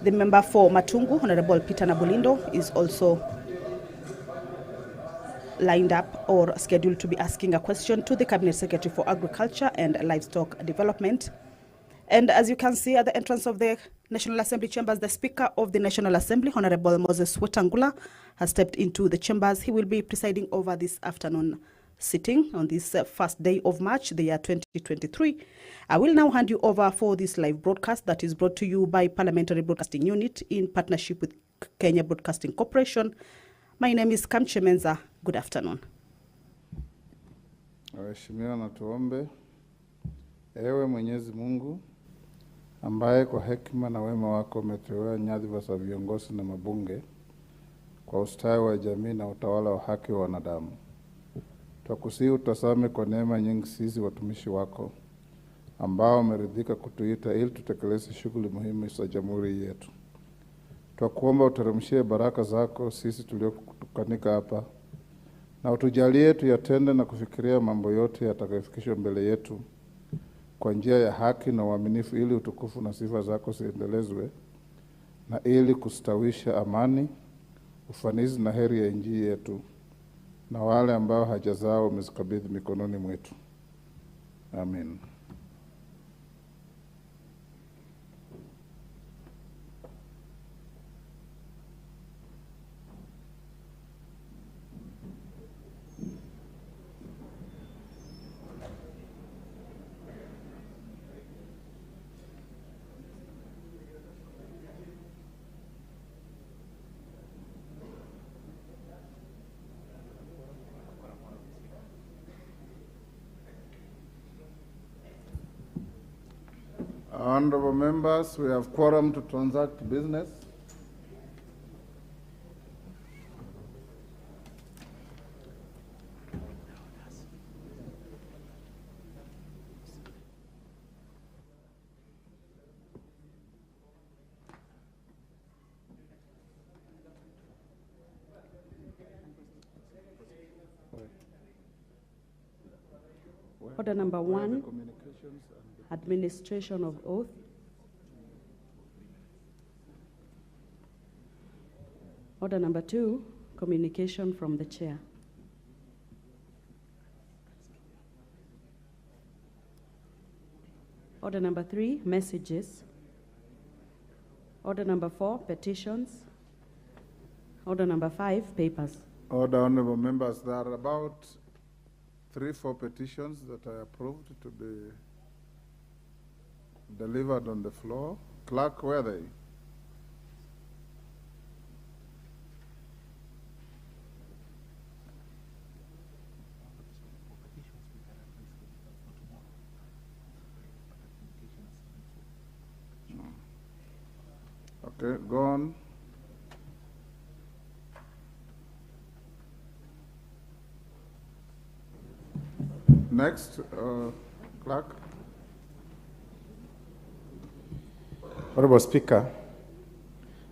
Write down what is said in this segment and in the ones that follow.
The member for Matungu, Honorable Peter Nabulindo, is also lined up or scheduled to be asking a question to the Cabinet Secretary for Agriculture and Livestock Development. And as you can see at the entrance of the National Assembly chambers, the Speaker of the National Assembly, Honorable Moses Wetangula, has stepped into the chambers. He will be presiding over this afternoon sitting on this first day of March, the year 2023. I will now hand you over for this live broadcast that is brought to you by Parliamentary Broadcasting Unit in partnership with Kenya Broadcasting Corporation. My name is Kamche Menza. Good afternoon. Waheshimiwa na tuombe. Ewe Mwenyezi Mungu, ambaye kwa hekima na wema wako umeteua nyadhifa za viongozi na mabunge kwa ustawi wa jamii na utawala wa haki wa wanadamu. Twakusihi utasame kwa neema nyingi sisi watumishi wako ambao umeridhika kutuita ili tutekeleze shughuli muhimu za jamhuri yetu. Twakuomba uteremshie baraka zako sisi tuliokutukanika hapa, na utujalie tuyatende na kufikiria mambo yote yatakayofikishwa mbele yetu kwa njia ya haki na uaminifu, ili utukufu na sifa zako ziendelezwe na ili kustawisha amani, ufanisi na heri ya nchi yetu na wale ambao haja zao umezikabidhi mikononi mwetu. Amen. Honorable members, we have quorum to transact business. Order number 1, administration of oath. Order number 2, communication from the chair. Order number 3, messages. Order number 4, petitions. Order number 5, papers. Order, honorable members, there are about 3-4 petitions that I approved to be delivered on the floor. Clerk, where are they? Okay, go on. Next, clerk. Honorable Speaker,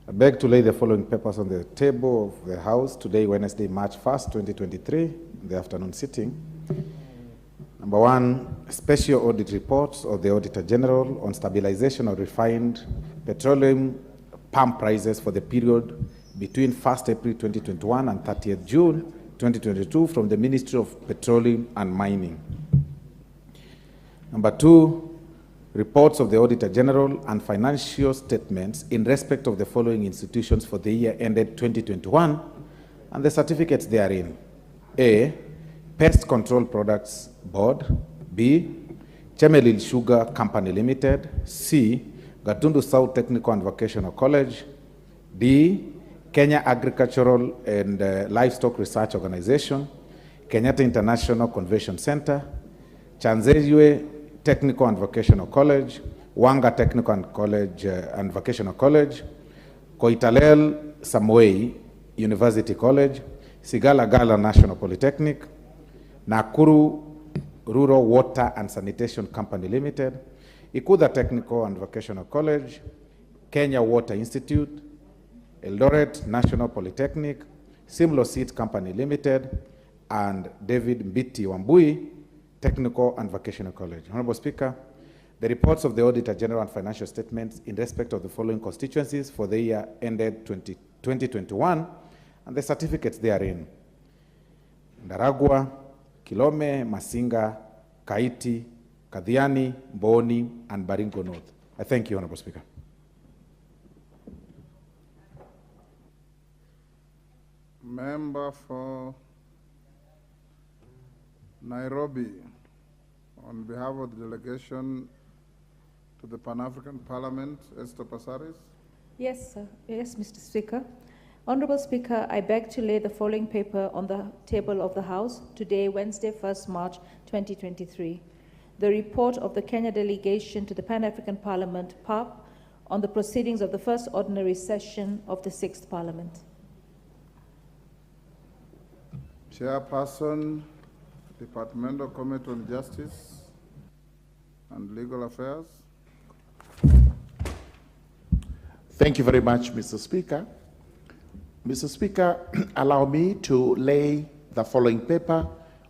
I beg to lay the following papers on the table of the House today, Wednesday, March 1st, 2023, the afternoon sitting. Number 1, special audit reports of the Auditor General on stabilization of refined petroleum palm prices for the period between 1st April 2021 and 30th June 2022 from the Ministry of Petroleum and Mining. Number 2, reports of the Auditor General and financial statements in respect of the following institutions for the year ended 2021 and the certificates therein. A, Pest Control Products Board. B, Chemelil Sugar Company Limited. C, Gatundu South Technical and Vocational College. D, Kenya Agricultural and Livestock Research Organization, Kenyatta International Convention Center, Chanzeyue Technical and Vocational College, Wanga Technical and College and Vocational College, Koitalel Samoei University College, Sigala National Polytechnic, Nakuru Rural Water and Sanitation Company Limited, Ikuda Technical and Vocational College, Kenya Water Institute, Eldoret National Polytechnic, Simlo Seed Company Limited, and David Mbiti Wambui Technical and Vocational College. Honorable Speaker, the reports of the Auditor General and financial statements in respect of the following constituencies for the year ended 2021 and the certificates therein: Ndaragwa, Kilome, Masinga, Kaiti, Kadhiani, Mboni, and Baringo North. I thank you, Honorable Speaker. Member for Nairobi, on behalf of the delegation to the Pan-African Parliament, Esther Passaris. Yes, sir. Yes, Mr. Speaker. Honorable Speaker, I beg to lay the following paper on the table of the House today, Wednesday, 1st March 2023. The report of the Kenya delegation to the Pan-African Parliament, PAP, on the proceedings of the first ordinary session of the 6th Parliament. Chairperson, Departmental Committee on Justice and Legal Affairs. Thank you very much, Mr. Speaker. Mr. Speaker, allow me to lay the following paper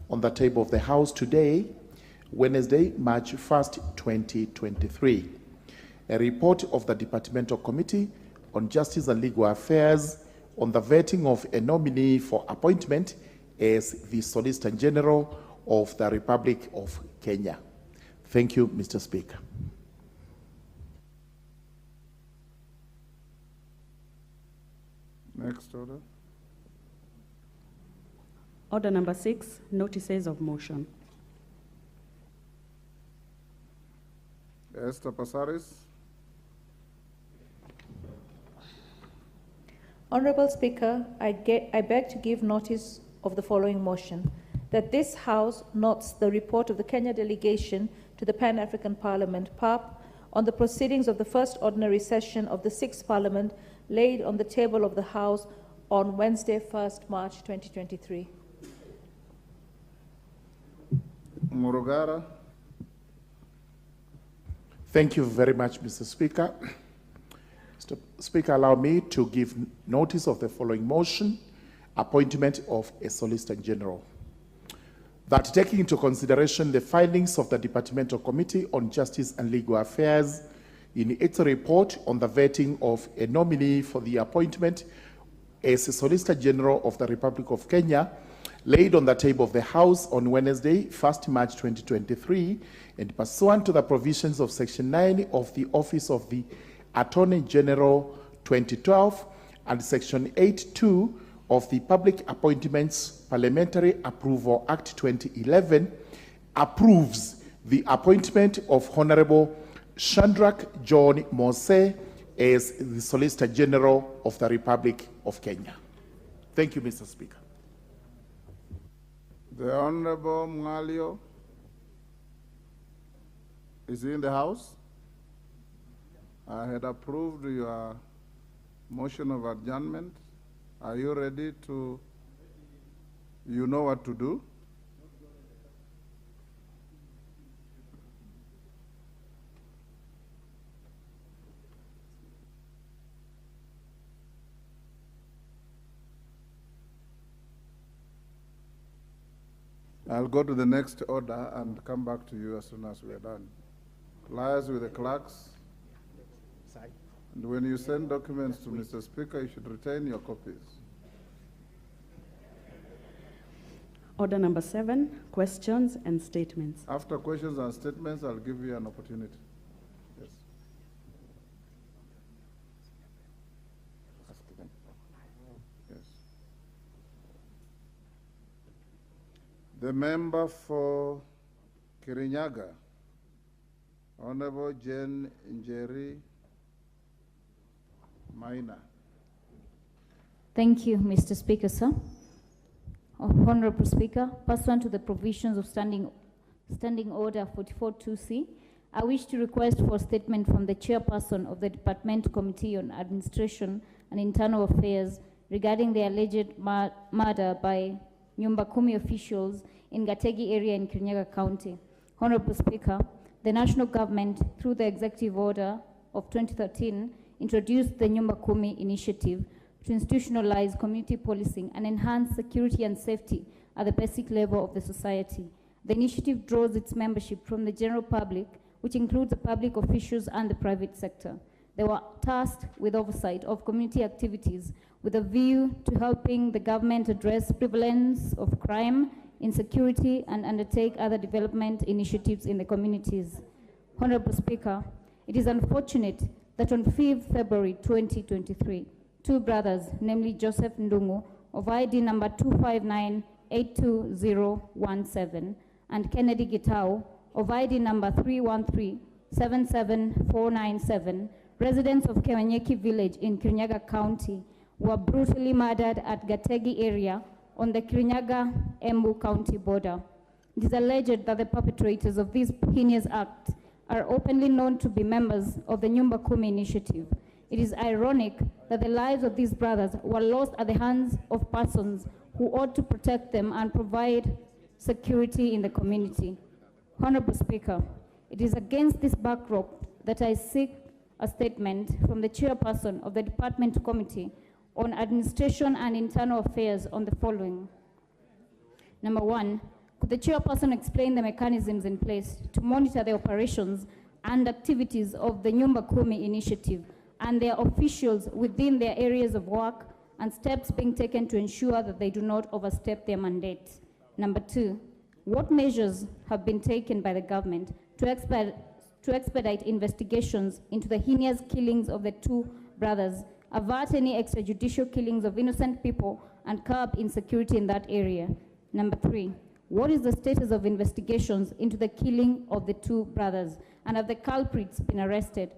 on the table of the House today, Wednesday, March 1st, 2023. A report of the Departmental Committee on Justice and Legal Affairs on the vetting of a nominee for appointment as the Solicitor General of the Republic of Kenya. Thank you, Mr. Speaker. Next order. Order number 6, notices of motion. Esther Passaris. Honorable Speaker, I beg to give notice of the following motion: that this House notes the report of the Kenya delegation to the Pan-African Parliament, PAP, on the proceedings of the first ordinary session of the 6th Parliament laid on the table of the House on Wednesday, 1st March 2023. Murugara. Thank you very much, Mr. Speaker. Mr. Speaker, allow me to give notice of the following motion: appointment of a Solicitor General. That, taking into consideration the findings of the Departmental Committee on Justice and Legal Affairs in its report on the vetting of a nominee for the appointment as a Solicitor General of the Republic of Kenya, laid on the table of the House on Wednesday, 1st March 2023, and pursuant to the provisions of Section 9 of the Office of the Attorney General 2012 and Section 8(2) of the Public Appointments Parliamentary Approval Act 2011, approves the appointment of Honorable Shadrach John Mose as the Solicitor General of the Republic of Kenya. Thank you, Mr. Speaker. The Honorable Mngalio. Is he in the House? I had approved your motion of adjournment. Are you ready to, you know what to do? I'll go to the next order and come back to you as soon as we're done. Liaise with the clerks. And when you send documents to Mr. Speaker, you should retain your copies. Order number 7, questions and statements. After questions and statements, I'll give you an opportunity. Yes. Yes. The member for Kirinyaga, Honorable Jane Njeri Maina. Thank you, Mr. Speaker, sir. Honorable Speaker, pursuant to the provisions of Standing Order 44.2c, I wish to request for a statement from the chairperson of the Department Committee on Administration and Internal Affairs regarding the alleged murder by Nyumba Kumi officials in Gategi area in Kirinyaga County. Honorable Speaker, the national government, through the Executive Order of 2013, introduced the Nyumba Kumi initiative to institutionalize community policing and enhance security and safety at the basic level of the society. The initiative draws its membership from the general public, which includes the public officials and the private sector. They were tasked with oversight of community activities with a view to helping the government address prevalence of crime, insecurity, and undertake other development initiatives in the communities. Honorable Speaker, it is unfortunate that on 5th February 2023, two brothers, namely Joseph Ndungu of ID number 259-82017 and Kennedy Gitau of ID number 313-77497, residents of Kewanyeki village in Kirinyaga County, were brutally murdered at Gategi area on the Kirinyaga-Embu County border. It is alleged that the perpetrators of this heinous act are openly known to be members of the Nyumba Kumi initiative. It is ironic that the lives of these brothers were lost at the hands of persons who ought to protect them and provide security in the community. Honorable Speaker, it is against this backdrop that I seek a statement from the chairperson of the Department Committee on Administration and Internal Affairs on the following. Number one, could the chairperson explain the mechanisms in place to monitor the operations and activities of the Nyumba Kumi initiative and their officials within their areas of work and steps being taken to ensure that they do not overstep their mandate? Number two, what measures have been taken by the government to expedite investigations into the heinous killings of the two brothers, avert any extrajudicial killings of innocent people, and curb insecurity in that area? Number three, what is the status of investigations into the killing of the two brothers, and have the culprits been arrested?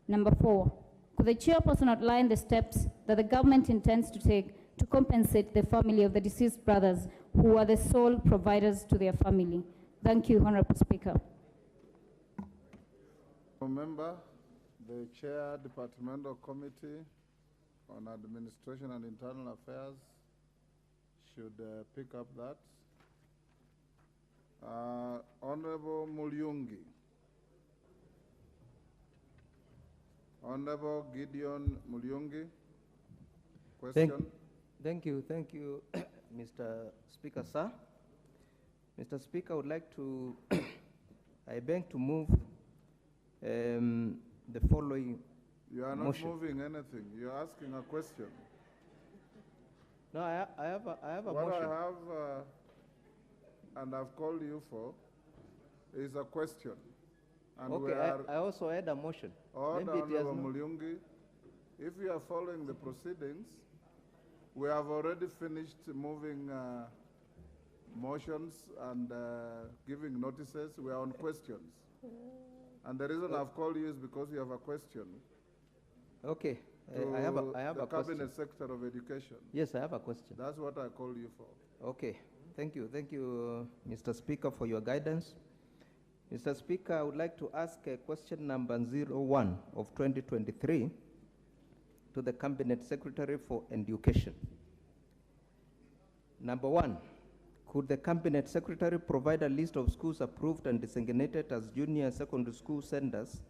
Number four, could the chairperson outline the steps that the government intends to take to compensate the family of the deceased brothers who are the sole providers to their family? Thank you, Honorable Speaker. Member, the Chair, Departmental Committee on Administration and Internal Affairs should pick up that. Honorable Mulyungi. Honorable Gideon Mulyungi. Question. Thank you, Mr. Speaker, sir. Mr. Speaker, I would like to, I beg to move the following You are not motion. moving anything. You are asking a question. No, I have a What motion. I have, and I've called you for, is a question. And we Okay, are I also had a motion. Order, Maybe it has Honorable no- Mulyungi. If you are following the proceedings, we have already finished moving motions and giving notices. We are on questions. And the reason I've called you is because you have a question Okay, to I have the a question. Cabinet Secretary of Education. Yes, I have a question. That's what I called you for. Okay, thank you, Mr. Speaker, for your guidance. Mr. Speaker, I would like to ask question number 01 of 2023 to the Cabinet Secretary for Education. Number one, could the Cabinet Secretary provide a list of schools approved and designated as junior secondary school centers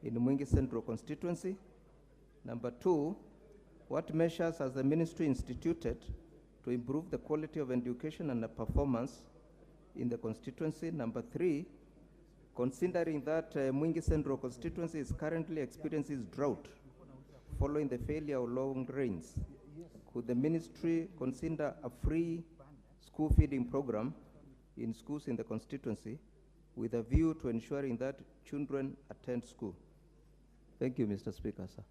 in Mwingi Central constituency? Number two, what measures has the ministry instituted to improve the quality of education and the performance in the constituency? Number three, considering that Mwingi Central constituency is currently experiencing drought following the failure of long rains, could the ministry consider a free school feeding program in schools in the constituency with a view to ensuring that children attend school? Thank you, Mr. Speaker, sir.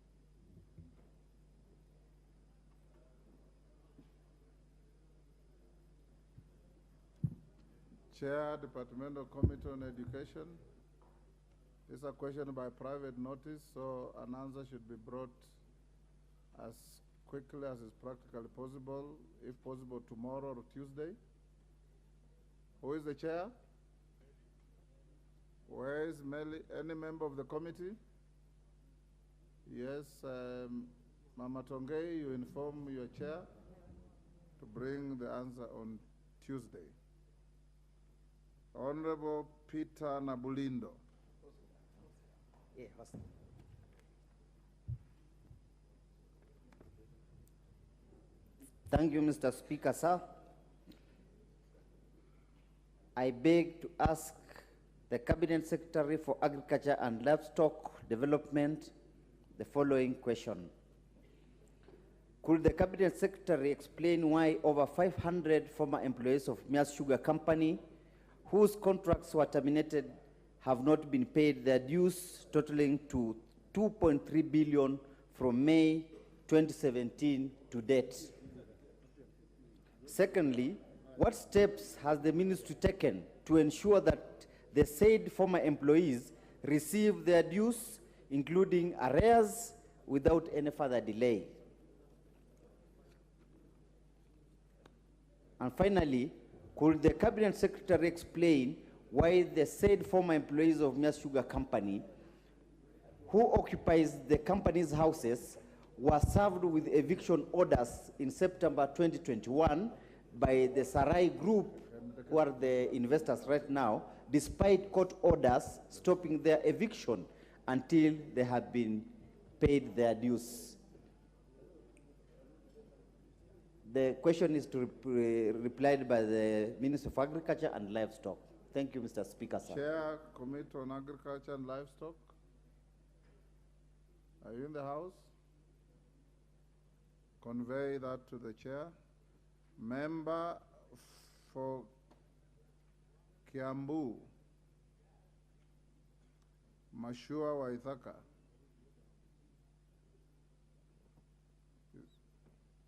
Chair, Departmental Committee on Education. It's a question by private notice, so an answer should be brought as quickly as is practically possible, if possible tomorrow or Tuesday. Who is the chair? Where is any member of the committee? Yes, Mama Tongei, you inform your chair to bring the answer on Tuesday. Honorable Peter Nabulindo. Thank you, Mr. Speaker, sir. I beg to ask the Cabinet Secretary for Agriculture and Livestock Development the following question. Could the Cabinet Secretary explain why over 500 former employees of Mias Sugar Company, whose contracts were terminated, have not been paid their dues totaling to 2.3 billion from May 2017 to date? Secondly, what steps has the ministry taken to ensure that the said former employees receive their dues, including arrears, without any further delay? And finally, could the Cabinet Secretary explain why the said former employees of Mias Sugar Company, who occupies the company's houses, were served with eviction orders in September 2021 by the Sarai Group, who are the investors right now, despite court orders stopping their eviction until they have been paid their dues? The question is replied by the Minister of Agriculture and Livestock. Thank you, Mr. Speaker, sir. Chair, Committee on Agriculture and Livestock. Are you in the House? Convey that to the Chair. Member for Kiambu, Mashua Waithaka.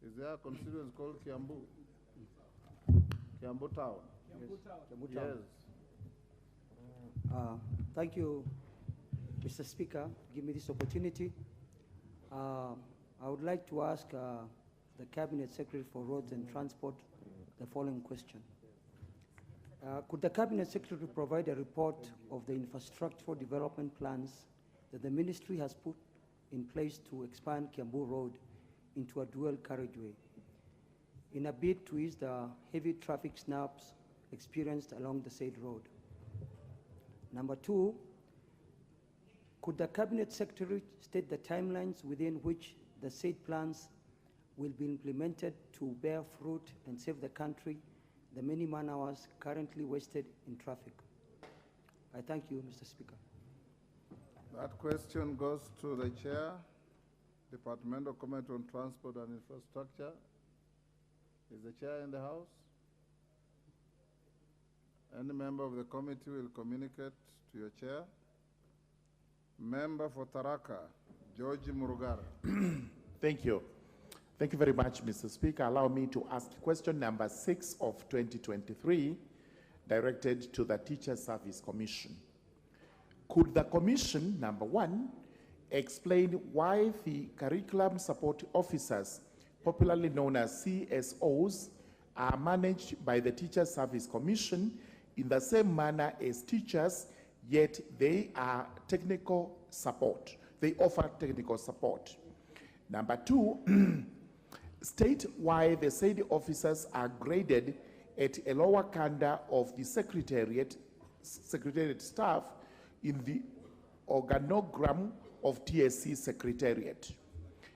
Is there a constituency called Kiambu? Kiambu Town? Kiambu Town. Yes. Thank you, Mr. Speaker. Give me this opportunity. I would like to ask the Cabinet Secretary for Roads and Transport the following question. Could the Cabinet Secretary provide a report of the infrastructural development plans that the ministry has put in place to expand Kiambu Road into a dual carriageway in a bid to ease the heavy traffic snaps experienced along the said road? Number two, could the Cabinet Secretary state the timelines within which the said plans will be implemented to bear fruit and save the country the many man-hours currently wasted in traffic? I thank you, Mr. Speaker. That question goes to the Chair, Departmental Committee on Transport and Infrastructure. Is the Chair in the House? Any member of the committee will communicate to your Chair. Member for Taraka, George Murugara. Thank you. Thank you very much, Mr. Speaker. Allow me to ask question number 6 of 2023, directed to the Teacher Service Commission. Could the Commission, number 1, explain why the Curriculum Support Officers, popularly known as CSOs, are managed by the Teacher Service Commission in the same manner as teachers, yet they are technical support. They offer technical support. Number 2, state why the said officers are graded at a lower cadre of the secretariat staff in the organogram of TSC Secretariat.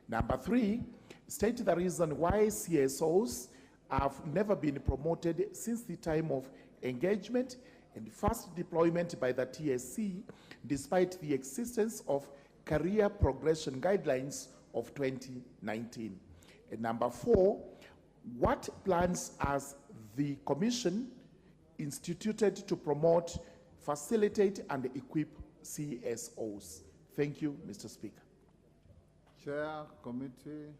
Number 3, state the reason why CSOs have never been promoted since the time of engagement and first deployment by the TSC, despite the existence of career progression guidelines of 2019. And number 4, what plans has the Commission instituted to promote, facilitate, and equip CSOs? Thank you, Mr. Speaker. Chair, Committee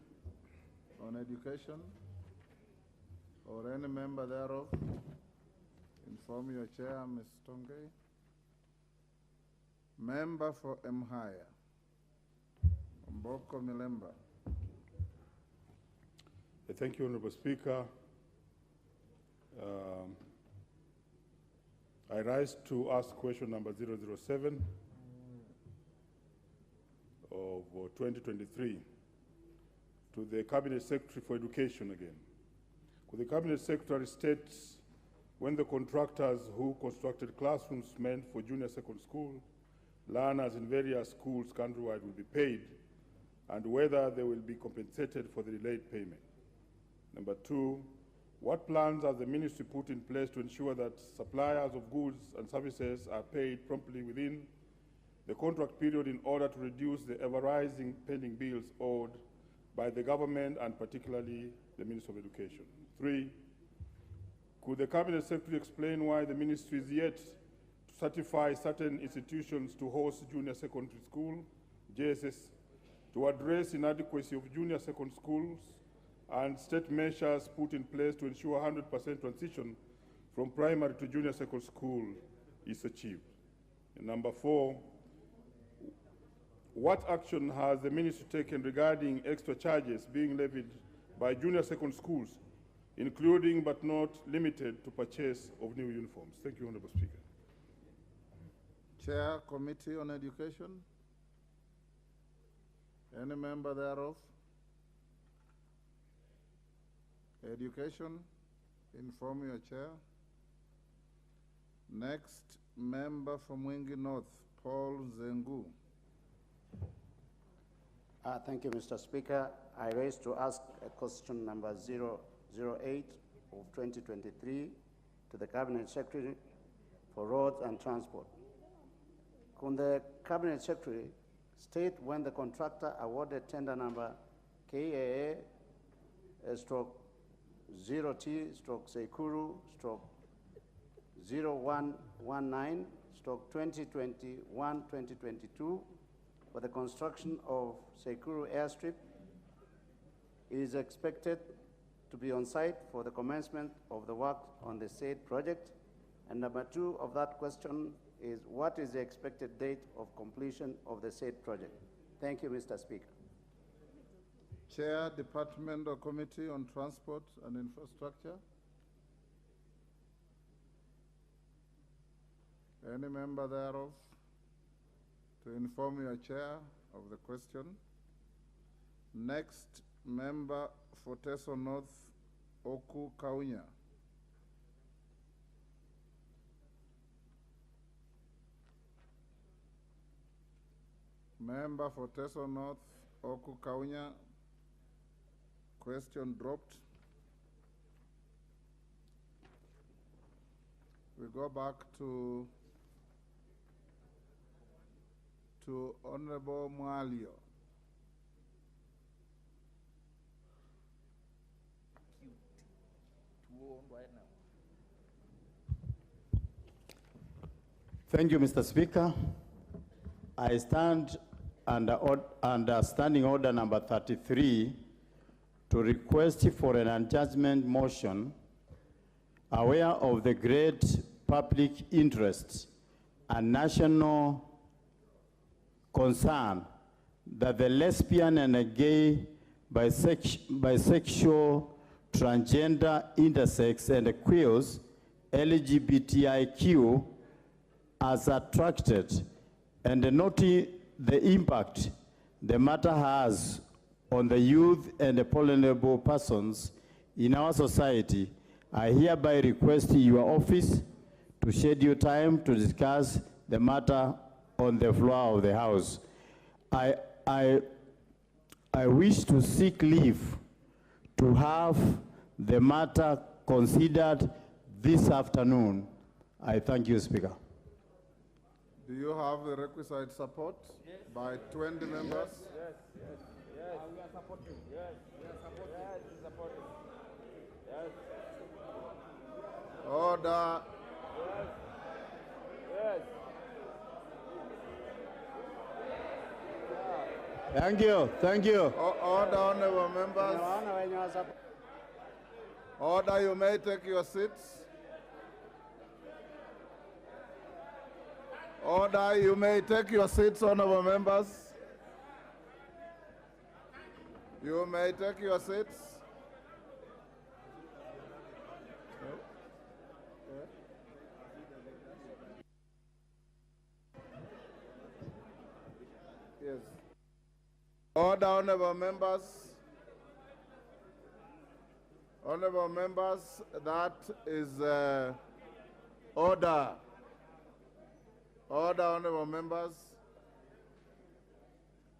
on Education, or any member thereof, inform your Chair, Ms. Tongay. Member for Mhaya, Mboko Milemba. Thank you, Honorable Speaker. I rise to ask question number 007 of 2023 to the Cabinet Secretary for Education again. Could the Cabinet Secretary state when the contractors who constructed classrooms meant for junior secondary school learners in various schools countrywide will be paid, and whether they will be compensated for the delayed payment? Number 2, What plans has the ministry put in place to ensure that suppliers of goods and services are paid promptly within the contract period in order to reduce the ever-rising pending bills owed by the government and particularly the Ministry of Education? 3, could the Cabinet Secretary explain why the ministry is yet to certify certain institutions to host junior secondary school, JSS, to address inadequacy of junior secondary schools and state measures put in place to ensure 100% transition from primary to junior secondary school is achieved? And number 4, what action has the ministry taken regarding extra charges being levied by junior secondary schools, including but not limited to purchase of new uniforms? Thank you, Honorable Speaker. Chair, Committee on Education. Any member thereof? Education, inform your chair. Next, member from Mwingi North, Paul Zengu. Thank you, Mr. Speaker. I raise to ask a question number 008 of 2023 to the Cabinet Secretary for Roads and Transport. Could the Cabinet Secretary state when the contractor awarded tender number KAA stroke 0T stroke Sekuru stroke 0119 stroke 2021-2022 for the construction of Sekuru Airstrip is expected to be on site for the commencement of the work on the said project? And number 2 of that question is, what is the expected date of completion of the said project? Thank you, Mr. Speaker. Chair, Department or Committee on Transport and Infrastructure. Any member thereof to inform your chair of the question. Next, member for Teso North, Oku Kaunya. Member for Teso North, Oku Kaunya. Question dropped. We go back to Honorable Mwalio. Thank you, Mr. Speaker. I stand under Standing Order number 33 to request for an adjournment motion, aware of the great public interest and national concern that the lesbian and gay, bisexual, transgender, intersex, and queers, LGBTIQ, has attracted, and noting the impact the matter has on the youth and the vulnerable persons in our society, I hereby request your office to schedule time to discuss the matter on the floor of the House. I wish to seek leave to have the matter considered this afternoon. I thank you, Speaker. Do you have the requisite support? Yes. By 20 members? Yes, yes, yes. Yes. We are supporting. Yes, we are supporting. Yes, we are supporting. Yes. Order. Yes. Yes. Thank you. Thank you. Order, honorable members. Order, you may take your seats. Order, you may take your seats, honorable members. You may take your seats. Yes. Order, honorable members. Honorable members, that is order. Order, honorable members.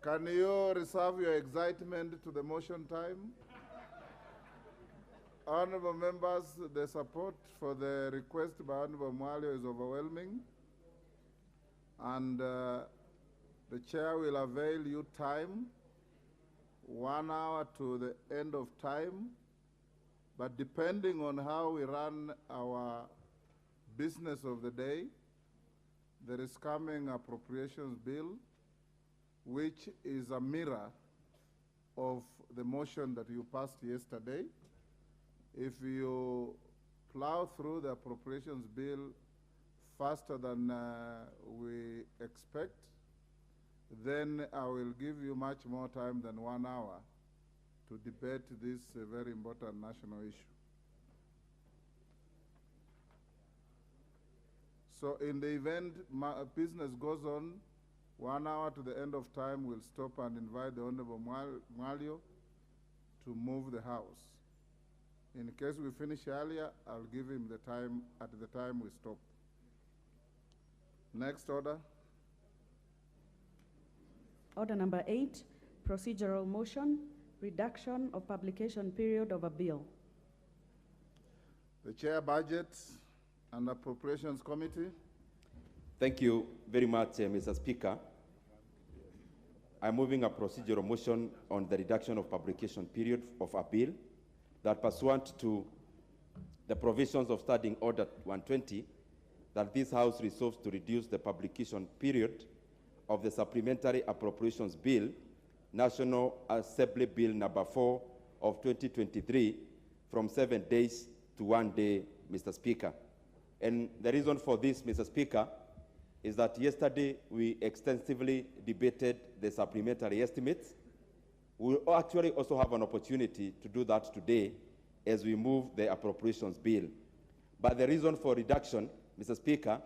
Can you reserve your excitement to the motion time? Honorable members, the support for the request by Honorable Mwalio is overwhelming, and the chair will avail you time, 1 hour to the end of time, but depending on how we run our business of the day, there is coming appropriations bill, which is a mirror of the motion that you passed yesterday. If you plow through the appropriations bill faster than we expect, then I will give you much more time than 1 hour to debate this very important national issue. So in the event business goes on, 1 hour to the end of time, we'll stop and invite the Honorable Mwalio to move the House. In case we finish earlier, I'll give him the time at the time we stop. Next order. Order number 8, procedural motion, reduction of publication period of a bill. The Chair, Budget and Appropriations Committee. Thank you very much, Mr. Speaker. I'm moving a procedural motion on the reduction of publication period of a bill that, pursuant to the provisions of Standing Order 120, that this House resolves to reduce the publication period of the Supplementary Appropriations Bill, National Assembly Bill number 4 of 2023, from 7 days to 1 day, Mr. Speaker. And the reason for this, Mr. Speaker, is that yesterday we extensively debated the supplementary estimates. We will actually also have an opportunity to do that today as we move the appropriations bill. But the reason for reduction, Mr. Speaker,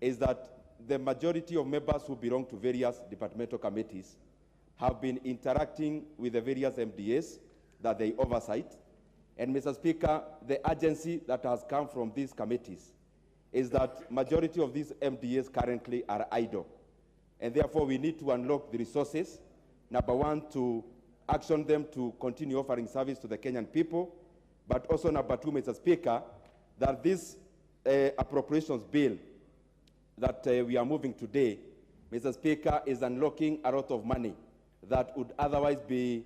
is that the majority of members who belong to various departmental committees have been interacting with the various MDAs that they oversight. And Mr. Speaker, the urgency that has come from these committees is that majority of these MDAs currently are idle. And therefore we need to unlock the resources, number one, to action them to continue offering service to the Kenyan people, but also number two, Mr. Speaker, that this appropriations bill that we are moving today, Mr. Speaker, is unlocking a lot of money that would otherwise be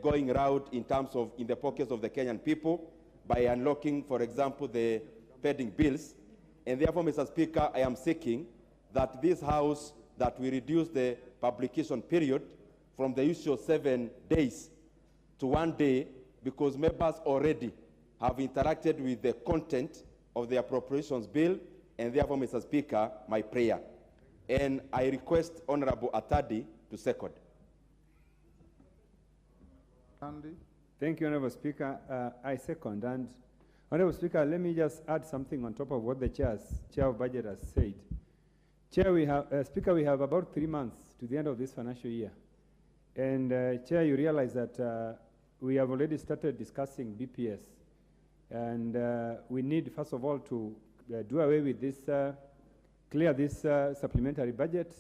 going around in terms of in the pockets of the Kenyan people by unlocking, for example, the pending bills. And therefore, Mr. Speaker, I am seeking that this House, that we reduce the publication period from the usual 7 days to 1 day, because members already have interacted with the content of the appropriations bill, and therefore, Mr. Speaker, my prayer. And I request Honorable Atadi to second. Andy. Thank you, Honorable Speaker. I second. And Honorable Speaker, let me just add something on top of what the Chair of Budget has said. Chair, Speaker, we have about 3 months to the end of this financial year. And Chair, you realize that we have already started discussing BPS. And we need, first of all, to do away with this, clear this supplementary budget,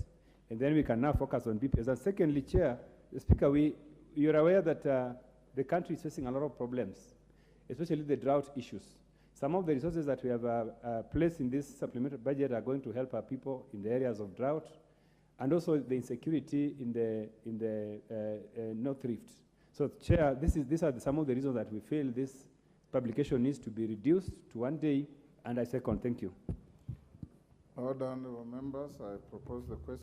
and then we can now focus on BPS. And secondly, Chair, Speaker, you're aware that the country is facing a lot of problems, especially the drought issues. Some of the resources that we have placed in this supplementary budget are going to help our people in the areas of drought, and also the insecurity in the North Rift. So, Chair, these are some of the reasons that we feel this publication needs to be reduced to 1 day, and I second. Thank you. Order, honorable members. I propose the question.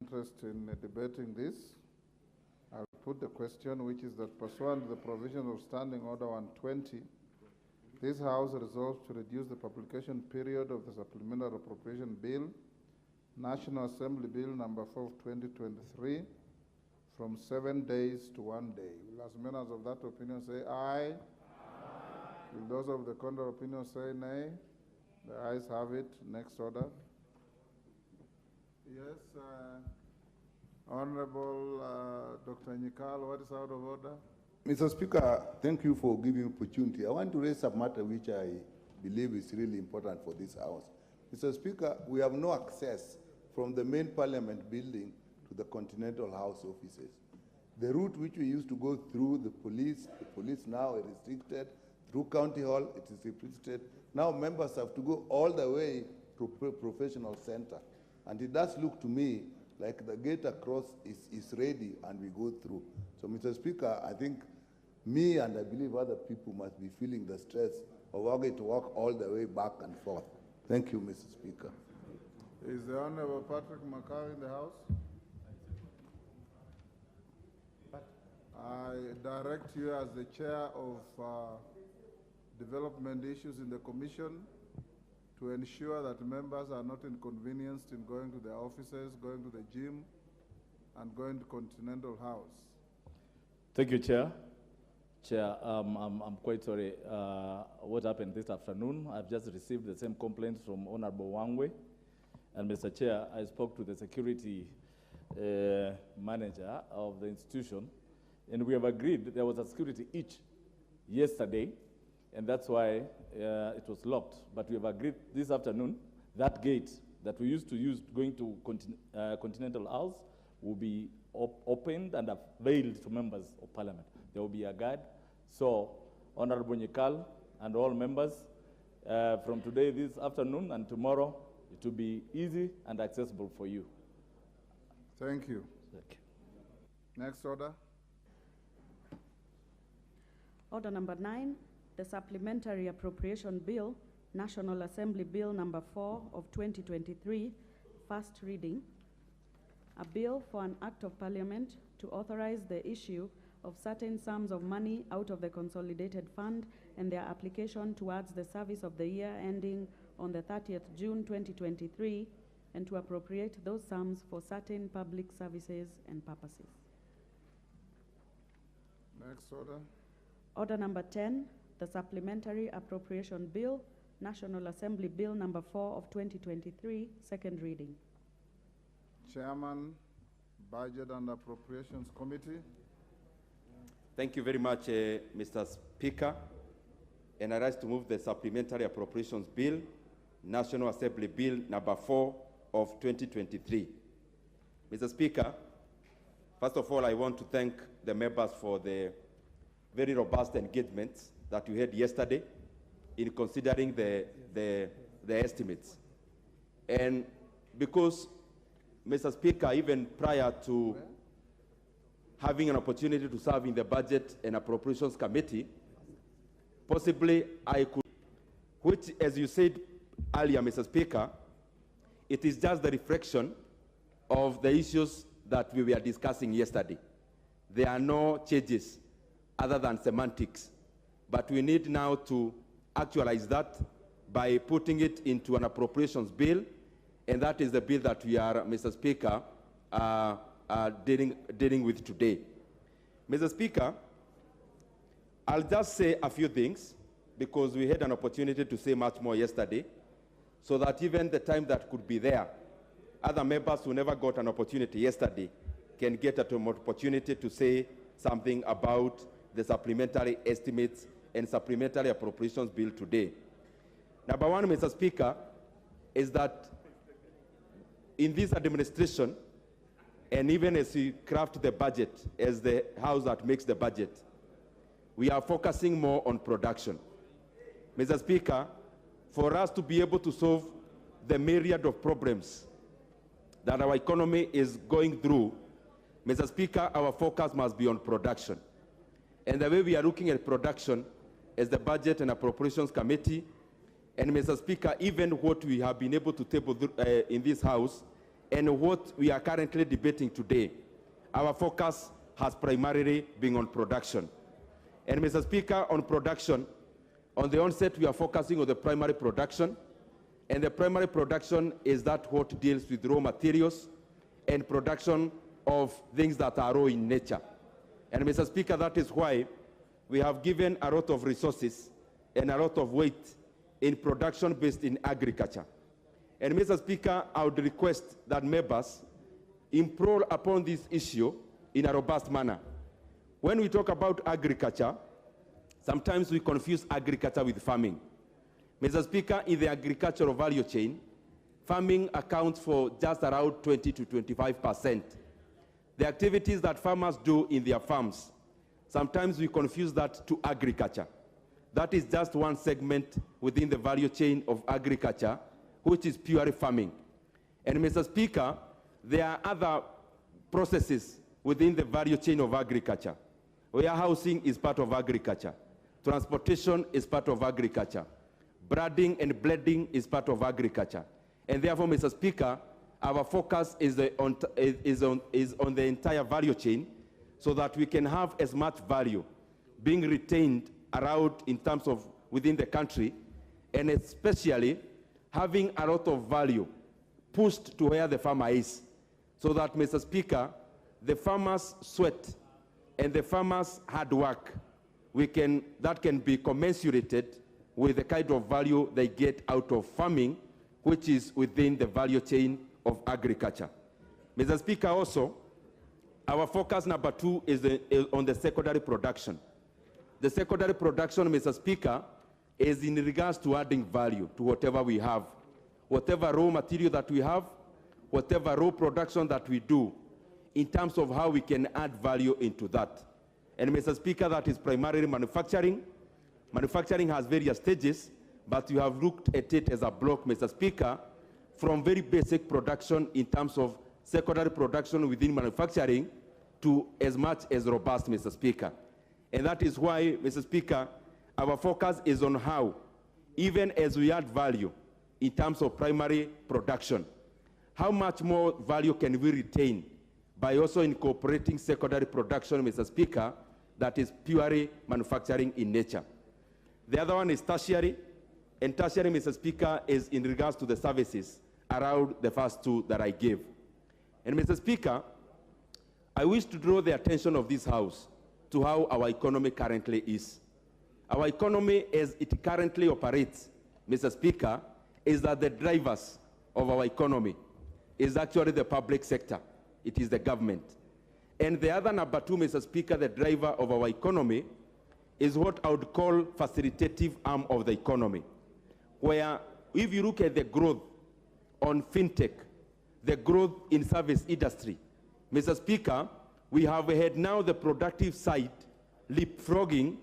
Interest in debating this. I'll put the question, which is that pursuant to the provisions of Standing Order 120, this House resolves to reduce the publication period of the Supplementary Appropriation Bill, National Assembly Bill number 4 of 2023, from 7 days to 1 day. Will as members of that opinion say aye? Aye. Will those of the contrary opinion say nay? The ayes have it. Next order. Yes, Honorable Dr. Nyikal, what is out of order? Mr. Speaker, thank you for giving me opportunity. I want to raise a matter which I believe is really important for this House. Mr. Speaker, we have no access from the main Parliament building to the Continental House offices. The route which we used to go through the police now is restricted. Through County Hall, it is restricted. Now members have to go all the way to professional center. And it does look to me like the gate across is ready and we go through. So, Mr. Speaker, I think me and I believe other people must be feeling the stress of having to walk all the way back and forth. Thank you, Mr. Speaker. Is the Honorable Patrick Makau in the House? I direct you as the chair of development issues in the commission to ensure that members are not inconvenienced in going to their offices, going to the gym, and going to Continental House. Thank you, Chair. Chair, I'm quite sorry what happened this afternoon. I've just received the same complaints from Honorable Wangwe. And Mr. Chair, I spoke to the security manager of the institution, and we have agreed there was a security itch yesterday, and that's why it was locked. But we have agreed this afternoon that gate that we used to use going to Continental House will be opened and availed to members of Parliament. There will be a guard. So, Honorable Nyikal and all members, from today, this afternoon, and tomorrow, it will be easy and accessible for you. Thank you. Next order. Order number 9, the Supplementary Appropriation Bill, National Assembly Bill number 4 of 2023, first reading. A bill for an act of parliament to authorize the issue of certain sums of money out of the consolidated fund and their application towards the service of the year ending on the 30th June 2023, and to appropriate those sums for certain public services and purposes. Next order. Order number 10, the Supplementary Appropriation Bill, National Assembly Bill number 4 of 2023, second reading. Chairman, Budget and Appropriations Committee. Thank you very much, Mr. Speaker. And I rise to move the Supplementary Appropriations Bill, National Assembly Bill number 4 of 2023. Mr. Speaker, first of all, I want to thank the members for the very robust engagements that we had yesterday in considering the estimates. And because, Mr. Speaker, even prior to having an opportunity to serve in the Budget and Appropriations Committee, possibly I could, which, as you said earlier, Mr. Speaker, it is just the reflection of the issues that we were discussing yesterday. There are no changes other than semantics, but we need now to actualize that by putting it into an appropriations bill, and that is the bill that we are, Mr. Speaker, dealing with today. Mr. Speaker, I'll just say a few things because we had an opportunity to say much more yesterday, so that even the time that could be there, other members who never got an opportunity yesterday can get an opportunity to say something about the supplementary estimates and supplementary appropriations bill today. Number one, Mr. Speaker, is that in this administration, and even as we craft the budget, as the house that makes the budget, we are focusing more on production. Mr. Speaker, for us to be able to solve the myriad of problems that our economy is going through, Mr. Speaker, our focus must be on production. And the way we are looking at production as the Budget and Appropriations Committee, and Mr. Speaker, even what we have been able to table in this House, and what we are currently debating today, our focus has primarily been on production. And Mr. Speaker, on production, on the onset, we are focusing on the primary production, and the primary production is that what deals with raw materials and production of things that are raw in nature. And Mr. Speaker, that is why we have given a lot of resources and a lot of weight in production based in agriculture. And Mr. Speaker, I would request that members improve upon this issue in a robust manner. When we talk about agriculture, sometimes we confuse agriculture with farming. Mr. Speaker, in the agricultural value chain, farming accounts for just around 20 to 25%. the activities that farmers do in their farms, sometimes we confuse that to agriculture. That is just one segment within the value chain of agriculture, which is purely farming. And Mr. Speaker, there are other processes within the value chain of agriculture. Warehousing is part of agriculture. Transportation is part of agriculture. Breeding and blending is part of agriculture. And therefore, Mr. Speaker, our focus is on the entire value chain so that we can have as much value being retained around in terms of within the country, and especially having a lot of value pushed to where the farmer is, so that, Mr. Speaker, the farmer's sweat and the farmer's hard work, that can be commensurated with the kind of value they get out of farming, which is within the value chain of agriculture. Mr. Speaker, also, our focus number 2 is on the secondary production. The secondary production, Mr. Speaker, is in regards to adding value to whatever we have, whatever raw material that we have, whatever raw production that we do, in terms of how we can add value into that. And Mr. Speaker, that is primarily manufacturing. Manufacturing has various stages, but you have looked at it as a block, Mr. Speaker, from very basic production in terms of secondary production within manufacturing to as much as robust, Mr. Speaker. And that is why, Mr. Speaker, our focus is on how, even as we add value in terms of primary production, how much more value can we retain by also incorporating secondary production, Mr. Speaker, that is purely manufacturing in nature. The other one is tertiary, and tertiary, Mr. Speaker, is in regards to the services around the first 2 that I gave. And Mr. Speaker, I wish to draw the attention of this House to how our economy currently is. Our economy, as it currently operates, Mr. Speaker, is that the drivers of our economy is actually the public sector. It is the government. And the other number 2, Mr. Speaker, the driver of our economy is what I would call facilitative arm of the economy, where if you look at the growth on fintech, the growth in service industry, Mr. Speaker, we have had now the productive side leapfrogging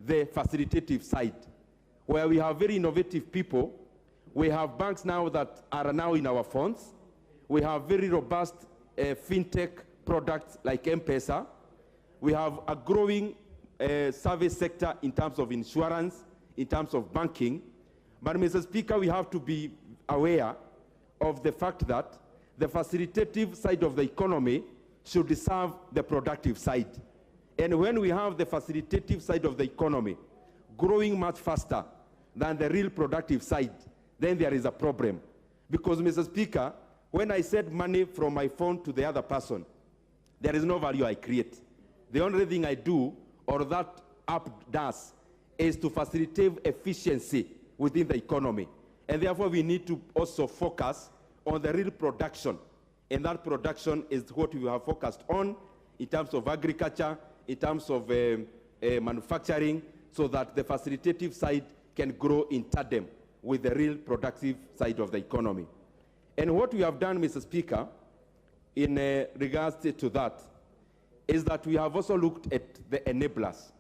the facilitative side, where we have very innovative people. We have banks now that are now in our phones. We have very robust fintech products like M-Pesa. We have a growing service sector in terms of insurance, in terms of banking. But, Mr. Speaker, we have to be aware of the fact that the facilitative side of the economy should serve the productive side. And when we have the facilitative side of the economy growing much faster than the real productive side, then there is a problem. Because, Mr. Speaker, when I send money from my phone to the other person, there is no value I create. The only thing I do, or that app does, is to facilitate efficiency within the economy. And therefore, we need to also focus on the real production. And that production is what we have focused on in terms of agriculture, in terms of manufacturing, so that the facilitative side can grow in tandem with the real productive side of the economy. And what we have done, Mr. Speaker, in regards to that, is that we have also looked at the enablers.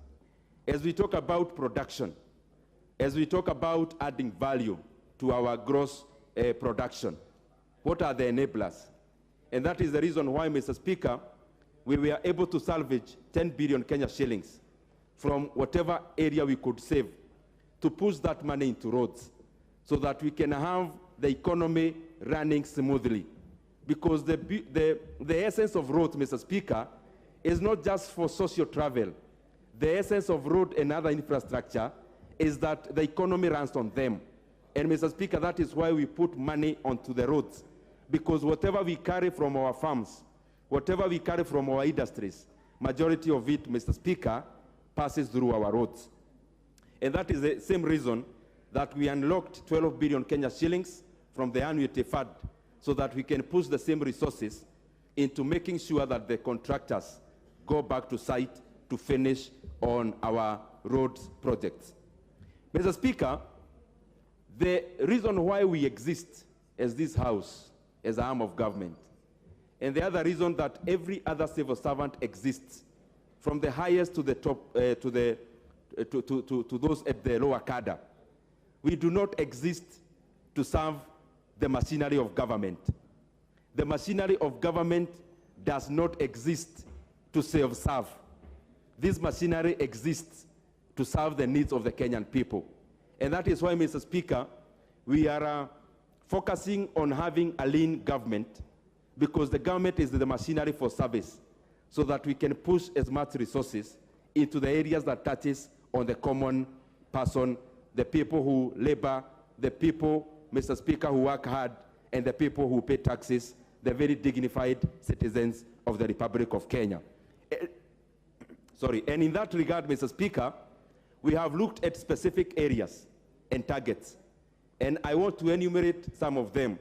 As we talk about production, as we talk about adding value to our gross production, what are the enablers? And that is the reason why, Mr. Speaker, we were able to salvage 10 billion Kenya shillings from whatever area we could save to push that money into roads so that we can have the economy running smoothly. Because the essence of roads, Mr. Speaker, is not just for social travel. The essence of road and other infrastructure is that the economy runs on them. And, Mr. Speaker, that is why we put money onto the roads. Because whatever we carry from our farms, whatever we carry from our industries, majority of it, Mr. Speaker, passes through our roads. And that is the same reason that we unlocked 12 billion Kenya shillings from the annuity fund so that we can push the same resources into making sure that the contractors go back to site to finish on our roads projects. Mr. Speaker, the reason why we exist as this House, as an arm of government, And the other reason that every other civil servant exists, from the highest to the top, to those at the lower cadre. We do not exist to serve the machinery of government. The machinery of government does not exist to self-serve. This machinery exists to serve the needs of the Kenyan people. And that is why, Mr. Speaker, we are focusing on having a lean government, because the government is the machinery for service, so that we can push as much resources into the areas that touches on the common person, the people who labor, the people, Mr. Speaker, who work hard, and the people who pay taxes, the very dignified citizens of the Republic of Kenya. And in that regard, Mr. Speaker, we have looked at specific areas and targets, and I want to enumerate some of them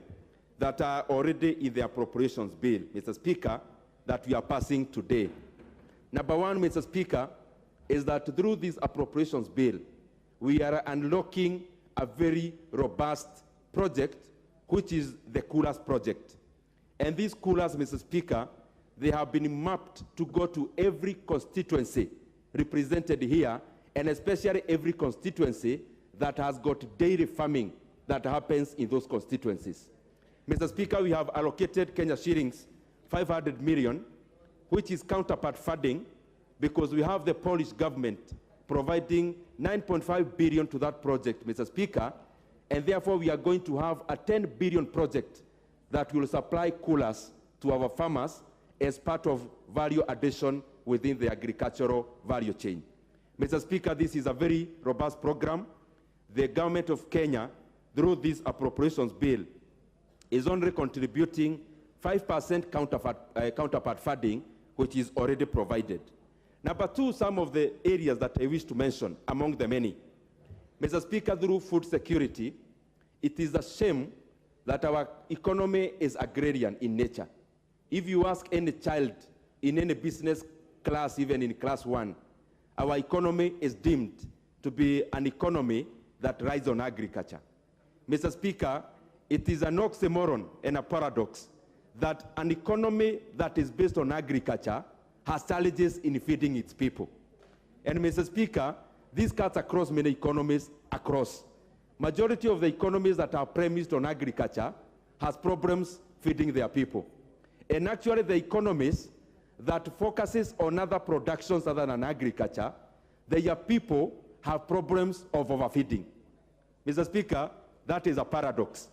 that are already in the appropriations bill, Mr. Speaker, that we are passing today. Number one, Mr. Speaker, is that through this appropriations bill, we are unlocking a very robust project, which is the coolers project. And these coolers, Mr. Speaker, they have been mapped to go to every constituency represented here, and especially every constituency that has got dairy farming that happens in those constituencies. Mr. Speaker, we have allocated Kenya shillings 500 million, which is counterpart funding, because we have the Polish government providing 9.5 billion to that project, Mr. Speaker, and therefore we are going to have a 10 billion project that will supply coolers to our farmers as part of value addition within the agricultural value chain. Mr. Speaker, this is a very robust program. The government of Kenya, through this appropriations bill, is only contributing 5% counterpart funding, which is already provided. Number two, some of the areas that I wish to mention among the many. Mr. Speaker, through food security, it is a shame that our economy is agrarian in nature. If you ask any child in any business class, even in class 1, our economy is deemed to be an economy that rides on agriculture. Mr. Speaker, it is an oxymoron and a paradox that an economy that is based on agriculture has challenges in feeding its people. And Mr. Speaker, this cuts across many economies across. Majority of the economies that are premised on agriculture has problems feeding their people. And actually the economies that focuses on other productions other than agriculture, their people have problems of overfeeding. Mr. Speaker, that is a paradox.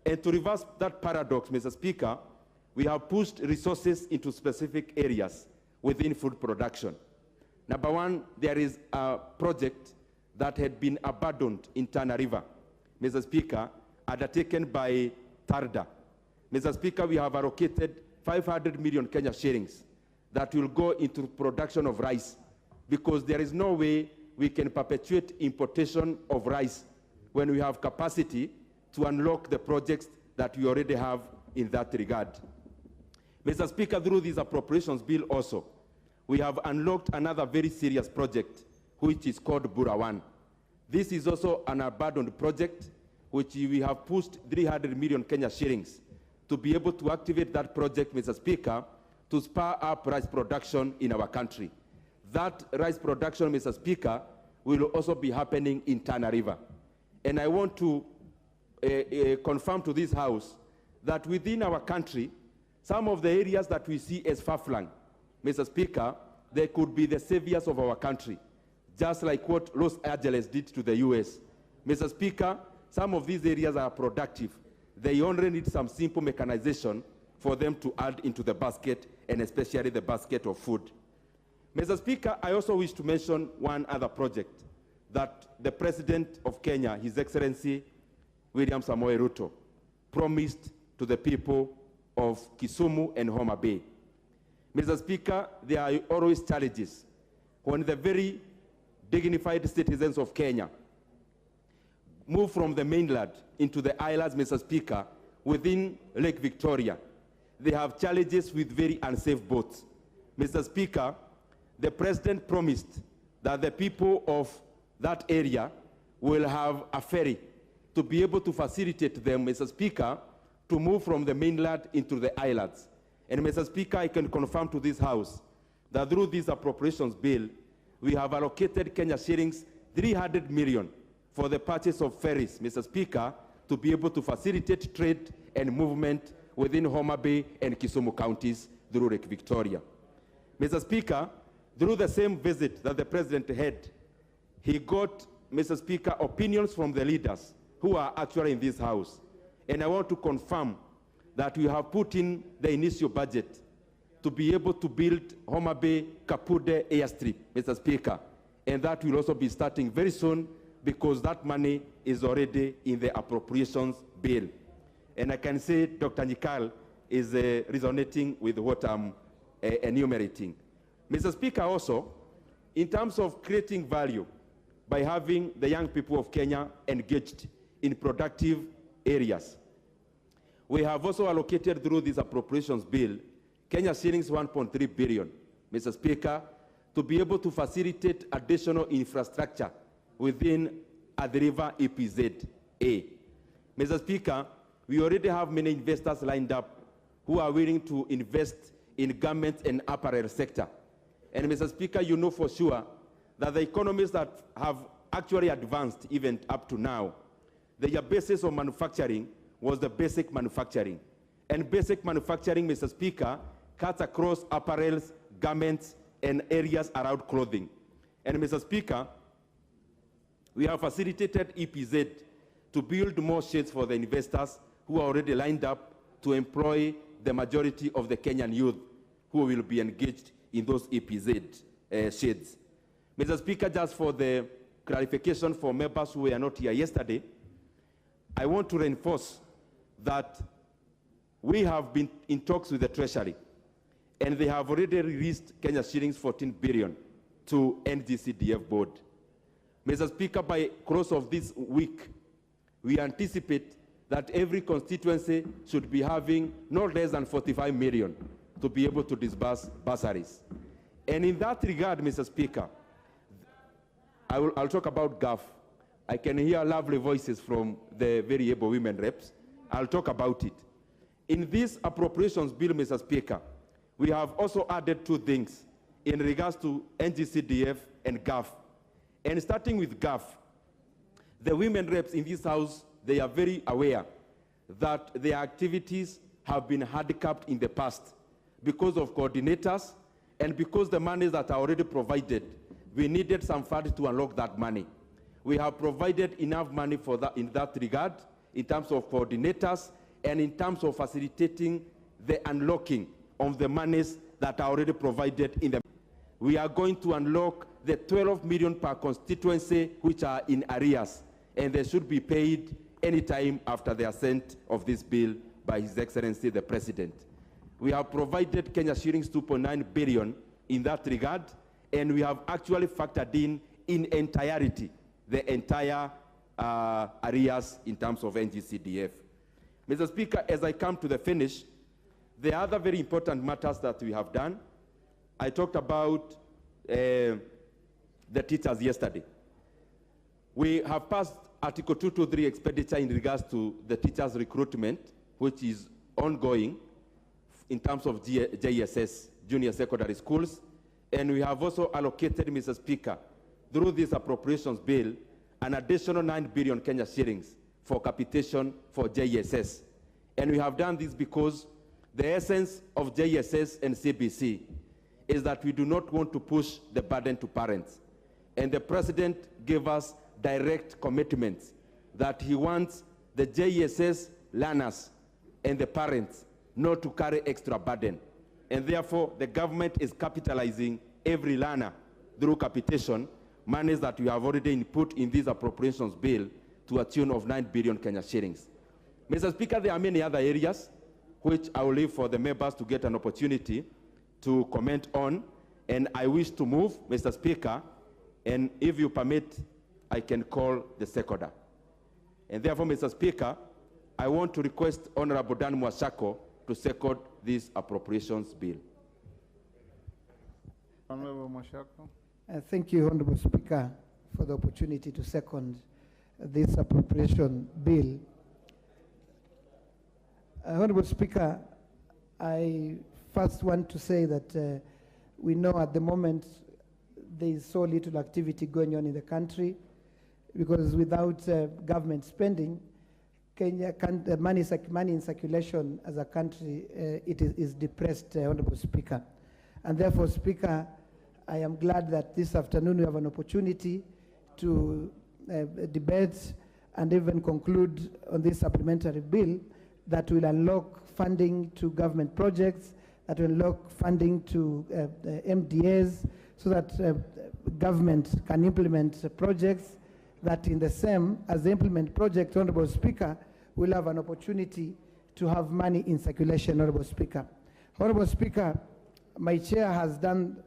And to reverse that paradox, Mr. Speaker, we have pushed resources into specific areas within food production. Number one, there is a project that had been abandoned in Tana River, Mr. Speaker, undertaken by Tarda. Mr. Speaker, we have allocated 500 million Kenya shillings that will go into production of rice, because there is no way we can perpetuate importation of rice when we have capacity to unlock the projects that we already have in that regard. Mr. Speaker, through this appropriations bill also, we have unlocked another very serious project, which is called Bura One. This is also an abandoned project, which we have pushed 300 million Kenya shillings to be able to activate that project, Mr. Speaker, to spur up rice production in our country. That rice production, Mr. Speaker, will also be happening in Tana River. And I want to confirm to this House that within our country, some of the areas that we see as far-flung, Mr. Speaker, they could be the saviors of our country, just like what Los Angeles did to the US. Mr. Speaker, some of these areas are productive. They only need some simple mechanization for them to add into the basket, and especially the basket of food. Mr. Speaker, I also wish to mention one other project that the President of Kenya, His Excellency William Samoei Ruto, promised to the people of Kisumu and Homa Bay. Mr. Speaker, there are always challenges when the very dignified citizens of Kenya move from the mainland into the islands, Mr. Speaker, within Lake Victoria. They have challenges with very unsafe boats. Mr. Speaker, the President promised that the people of that area will have a ferry to be able to facilitate them, Mr. Speaker, to move from the mainland into the islands. And Mr. Speaker, I can confirm to this House that through this appropriations bill, we have allocated Kenya shillings 300 million for the purchase of ferries, Mr. Speaker, to be able to facilitate trade and movement within Homa Bay and Kisumu counties through Lake Victoria. Mr. Speaker, through the same visit that the President had, he got, Mr. Speaker, opinions from the leaders who are actually in this House. And I want to confirm that we have put in the initial budget to be able to build Homa Bay Kapude airstrip, Mr. Speaker. And that will also be starting very soon because that money is already in the appropriations bill. And I can say Dr. Nikal is resonating with what I'm enumerating. Mr. Speaker, also, in terms of creating value by having the young people of Kenya engaged in productive areas, we have also allocated through this appropriations bill Kenya shillings 1.3 billion, Mr. Speaker, to be able to facilitate additional infrastructure within the River EPZ-A. Mr. Speaker, we already have many investors lined up who are willing to invest in garment and apparel sector. And Mr. Speaker, you know for sure that the economies that have actually advanced even up to now, their basis of manufacturing was the basic manufacturing. And basic manufacturing, Mr. Speaker, cuts across apparels, garments, and areas around clothing. And Mr. Speaker, we have facilitated EPZ to build more sheds for the investors who are already lined up to employ the majority of the Kenyan youth who will be engaged in those EPZ sheds. Mr. Speaker, just for the clarification for members who were not here yesterday, I want to reinforce that we have been in talks with the Treasury, and they have already released Kenya shillings 14 billion to NGCDF board. Mr. Speaker, by close of this week, we anticipate that every constituency should be having no less than 45 million to be able to disburse bursaries. And in that regard, Mr. Speaker, I'll talk about GAF. I can hear lovely voices from the very able women reps. I'll talk about it. In this appropriations bill, Mr. Speaker, we have also added two things in regards to NGCDF and GAF. And starting with GAF, the women reps in this House, they are very aware that their activities have been handicapped in the past because of coordinators and because the money that are already provided, we needed some funds to unlock that money. We have provided enough money for that in that regard, in terms of coordinators and in terms of facilitating the unlocking of the monies that are already provided in the. We are going to unlock the 12 million per constituency which are in arrears, and they should be paid anytime after the assent of this bill by His Excellency the President. We have provided Kenya shillings 2.9 billion in that regard, and we have actually factored in entirety the entire arrears in terms of NGCDF. Mr. Speaker, as I come to the finish, the other very important matters that we have done, I talked about the teachers yesterday. We have passed Article 223 expenditure in regards to the teachers' recruitment, which is ongoing in terms of JSS, junior secondary schools. And we have also allocated, Mr. Speaker, through this appropriations bill, an additional 9 billion Kenya shillings for capitation for JSS. And we have done this because the essence of JSS and CBC is that we do not want to push the burden to parents. And the President gave us direct commitments that he wants the JSS learners and the parents not to carry extra burden. And therefore, the government is capitalizing every learner through capitation, monies that we have already input in this appropriations bill to a tune of 9 billion Kenya shillings. Mr. Speaker, there are many other areas which I will leave for the members to get an opportunity to comment on, and I wish to move, Mr. Speaker, and if you permit, I can call the seconder. And therefore, Mr. Speaker, I want to request Honorable Dan Mwashako to second this appropriations bill. Honorable Mwashako. Thank you, Honorable Speaker, for the opportunity to second this appropriation bill. Honorable Speaker, I first want to say that we know at the moment there is so little activity going on in the country, because without government spending, Kenya money in circulation as a country, it is depressed, Honorable Speaker. And therefore, Speaker, I am glad that this afternoon we have an opportunity to debate and even conclude on this supplementary bill that will unlock funding to government projects, that will unlock funding to MDAs, so that government can implement projects that in the same as the implement project, Honorable Speaker, will have an opportunity to have money in circulation, Honorable Speaker. Honorable Speaker, my chair has done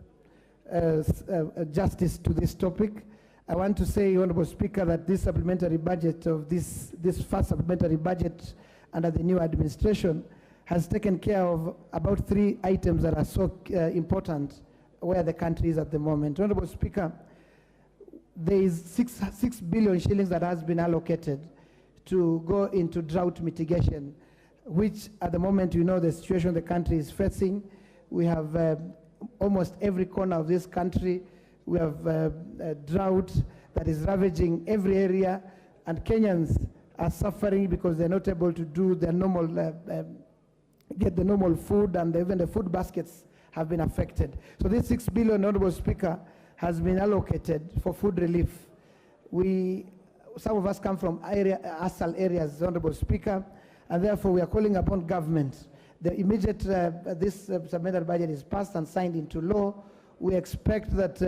justice to this topic. I want to say, Honorable Speaker, that this supplementary budget of this first supplementary budget under the new administration has taken care of about 3 items that are so important where the country is at the moment. Honorable Speaker, there is 6 billion shillings that has been allocated to go into drought mitigation, which at the moment you know the situation the country is facing. We have almost every corner of this country, we have a drought that is ravaging every area, and Kenyans are suffering because they're not able to do their normal, get the normal food, and even the food baskets have been affected. So this 6 billion, Honorable Speaker, has been allocated for food relief. Some of us come from ASAL areas, Honorable Speaker, and therefore we are calling upon government. The immediate this supplementary budget is passed and signed into law, we expect that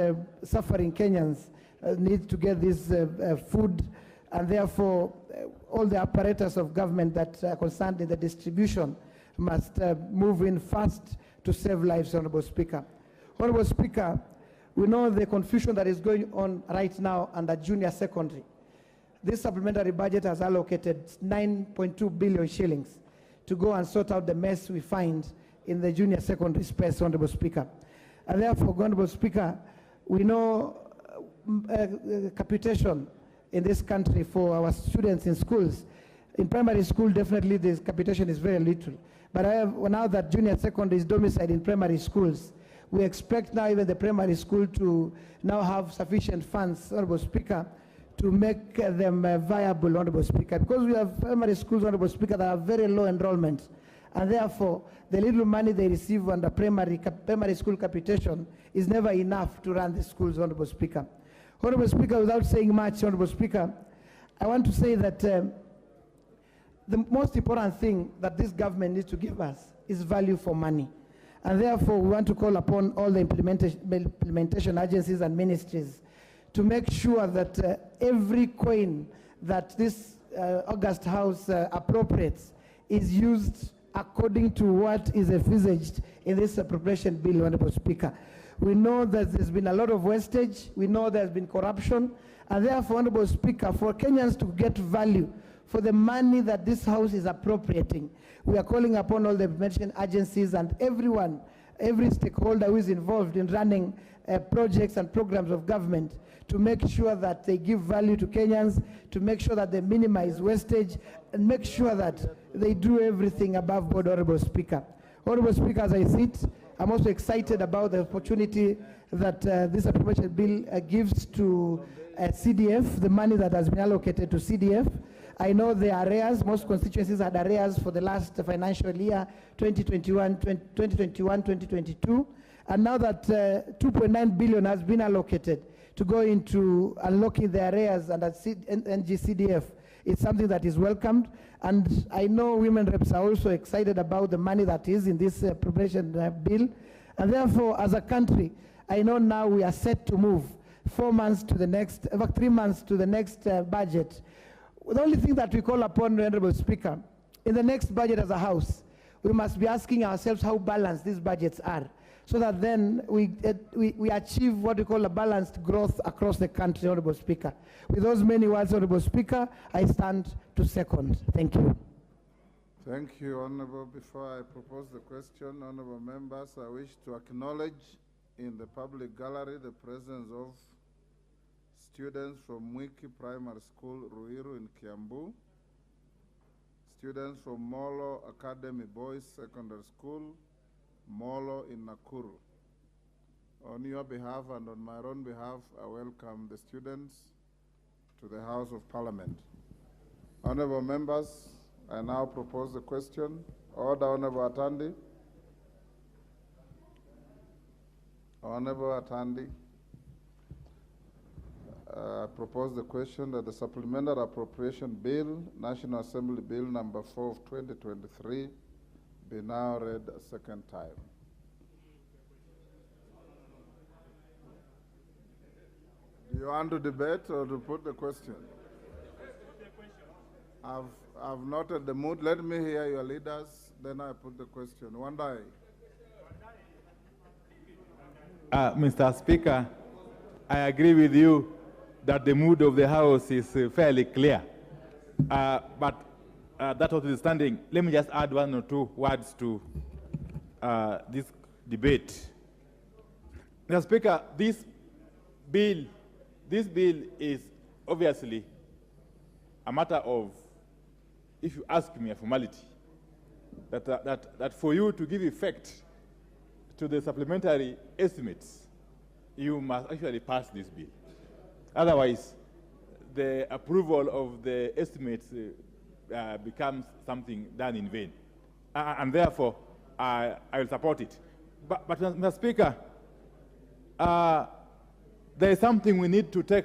suffering Kenyans need to get this food, and therefore all the apparatus of government that are concerned in the distribution must move in fast to save lives, Honorable Speaker. Honorable Speaker, we know the confusion that is going on right now under junior secondary. This supplementary budget has allocated 9.2 billion shillings to go and sort out the mess we find in the junior secondary space, Honorable Speaker. And therefore, Honorable Speaker, we know capitation in this country for our students in schools. In primary school, definitely this capitation is very little. But now that junior secondary is domiciled in primary schools, we expect now even the primary school to now have sufficient funds, Honorable Speaker, to make them viable, Honorable Speaker. Because we have primary schools, Honorable Speaker, that have very low enrollment. And therefore, the little money they receive under primary school capitation is never enough to run the schools, Honorable Speaker. Honorable Speaker, without saying much, Honorable Speaker, I want to say that the most important thing that this government needs to give us is value for money. And therefore, we want to call upon all the implementation agencies and ministries to make sure that every coin that this August House appropriates is used according to what is envisaged in this appropriation bill, Honorable Speaker. We know that there's been a lot of wastage, we know there's been corruption, and therefore, Honorable Speaker, for Kenyans to get value for the money that this House is appropriating, we are calling upon all the implementation agencies and everyone, every stakeholder who is involved in running projects and programs of government to make sure that they give value to Kenyans, to make sure that they minimize wastage, and make sure that they do everything above board, Honorable Speaker. Honorable Speaker, as I sit, I'm also excited about the opportunity that this appropriation bill gives to CDF, the money that has been allocated to CDF. I know there are arrears, most constituencies had arrears for the last financial year, 2021-2022, and now that 2.9 billion has been allocated to go into unlocking the arrears under NGCDF, it's something that is welcomed, and I know women reps are also excited about the money that is in this appropriation bill, and therefore, as a country, I know now we are set to move 4 months to the next, 3 months to the next budget. The only thing that we call upon, Honorable Speaker, in the next budget as a House, we must be asking ourselves how balanced these budgets are, so that then we achieve what we call a balanced growth across the country, Honorable Speaker. With those many words, Honorable Speaker, I stand to second. Thank you. Thank you, Honorable. Before I propose the question, Honorable members, I wish to acknowledge in the public gallery the presence of students from Mwiki Primary School, Ruiru in Kiambu, students from Molo Academy Boys Secondary School, Molo in Nakuru. On your behalf and on my own behalf, I welcome the students to the House of Parliament. Honorable members, I now propose the question. Order, Honorable Atandi. Honorable Atandi. I propose the question that the Supplementary Appropriation Bill, National Assembly Bill number 4 of 2023, be now read a second time. Do you want to debate or to put the question? I've noted the mood. Let me hear your leaders, then I put the question. Wandai. Mr. Speaker, I agree with you that the mood of the House is fairly clear. But that notwithstanding, let me just add one or two words to this debate. Mr. Speaker, this bill is obviously a matter of, if you ask me, a formality. That for you to give effect to the supplementary estimates, you must actually pass this bill. Otherwise, the approval of the estimates becomes something done in vain. And therefore, I will support it. But Mr. Speaker, there is something we need to take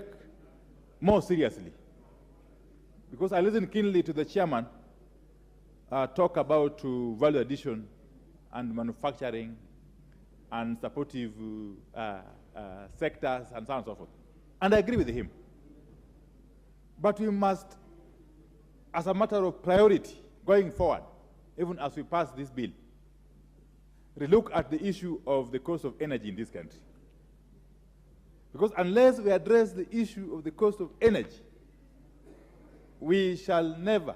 more seriously. Because I listened keenly to the chairman talk about value addition and manufacturing and supportive sectors and so on and so forth. And I agree with him. But we must, as a matter of priority going forward, even as we pass this bill, relook at the issue of the cost of energy in this country. Because unless we address the issue of the cost of energy, we shall never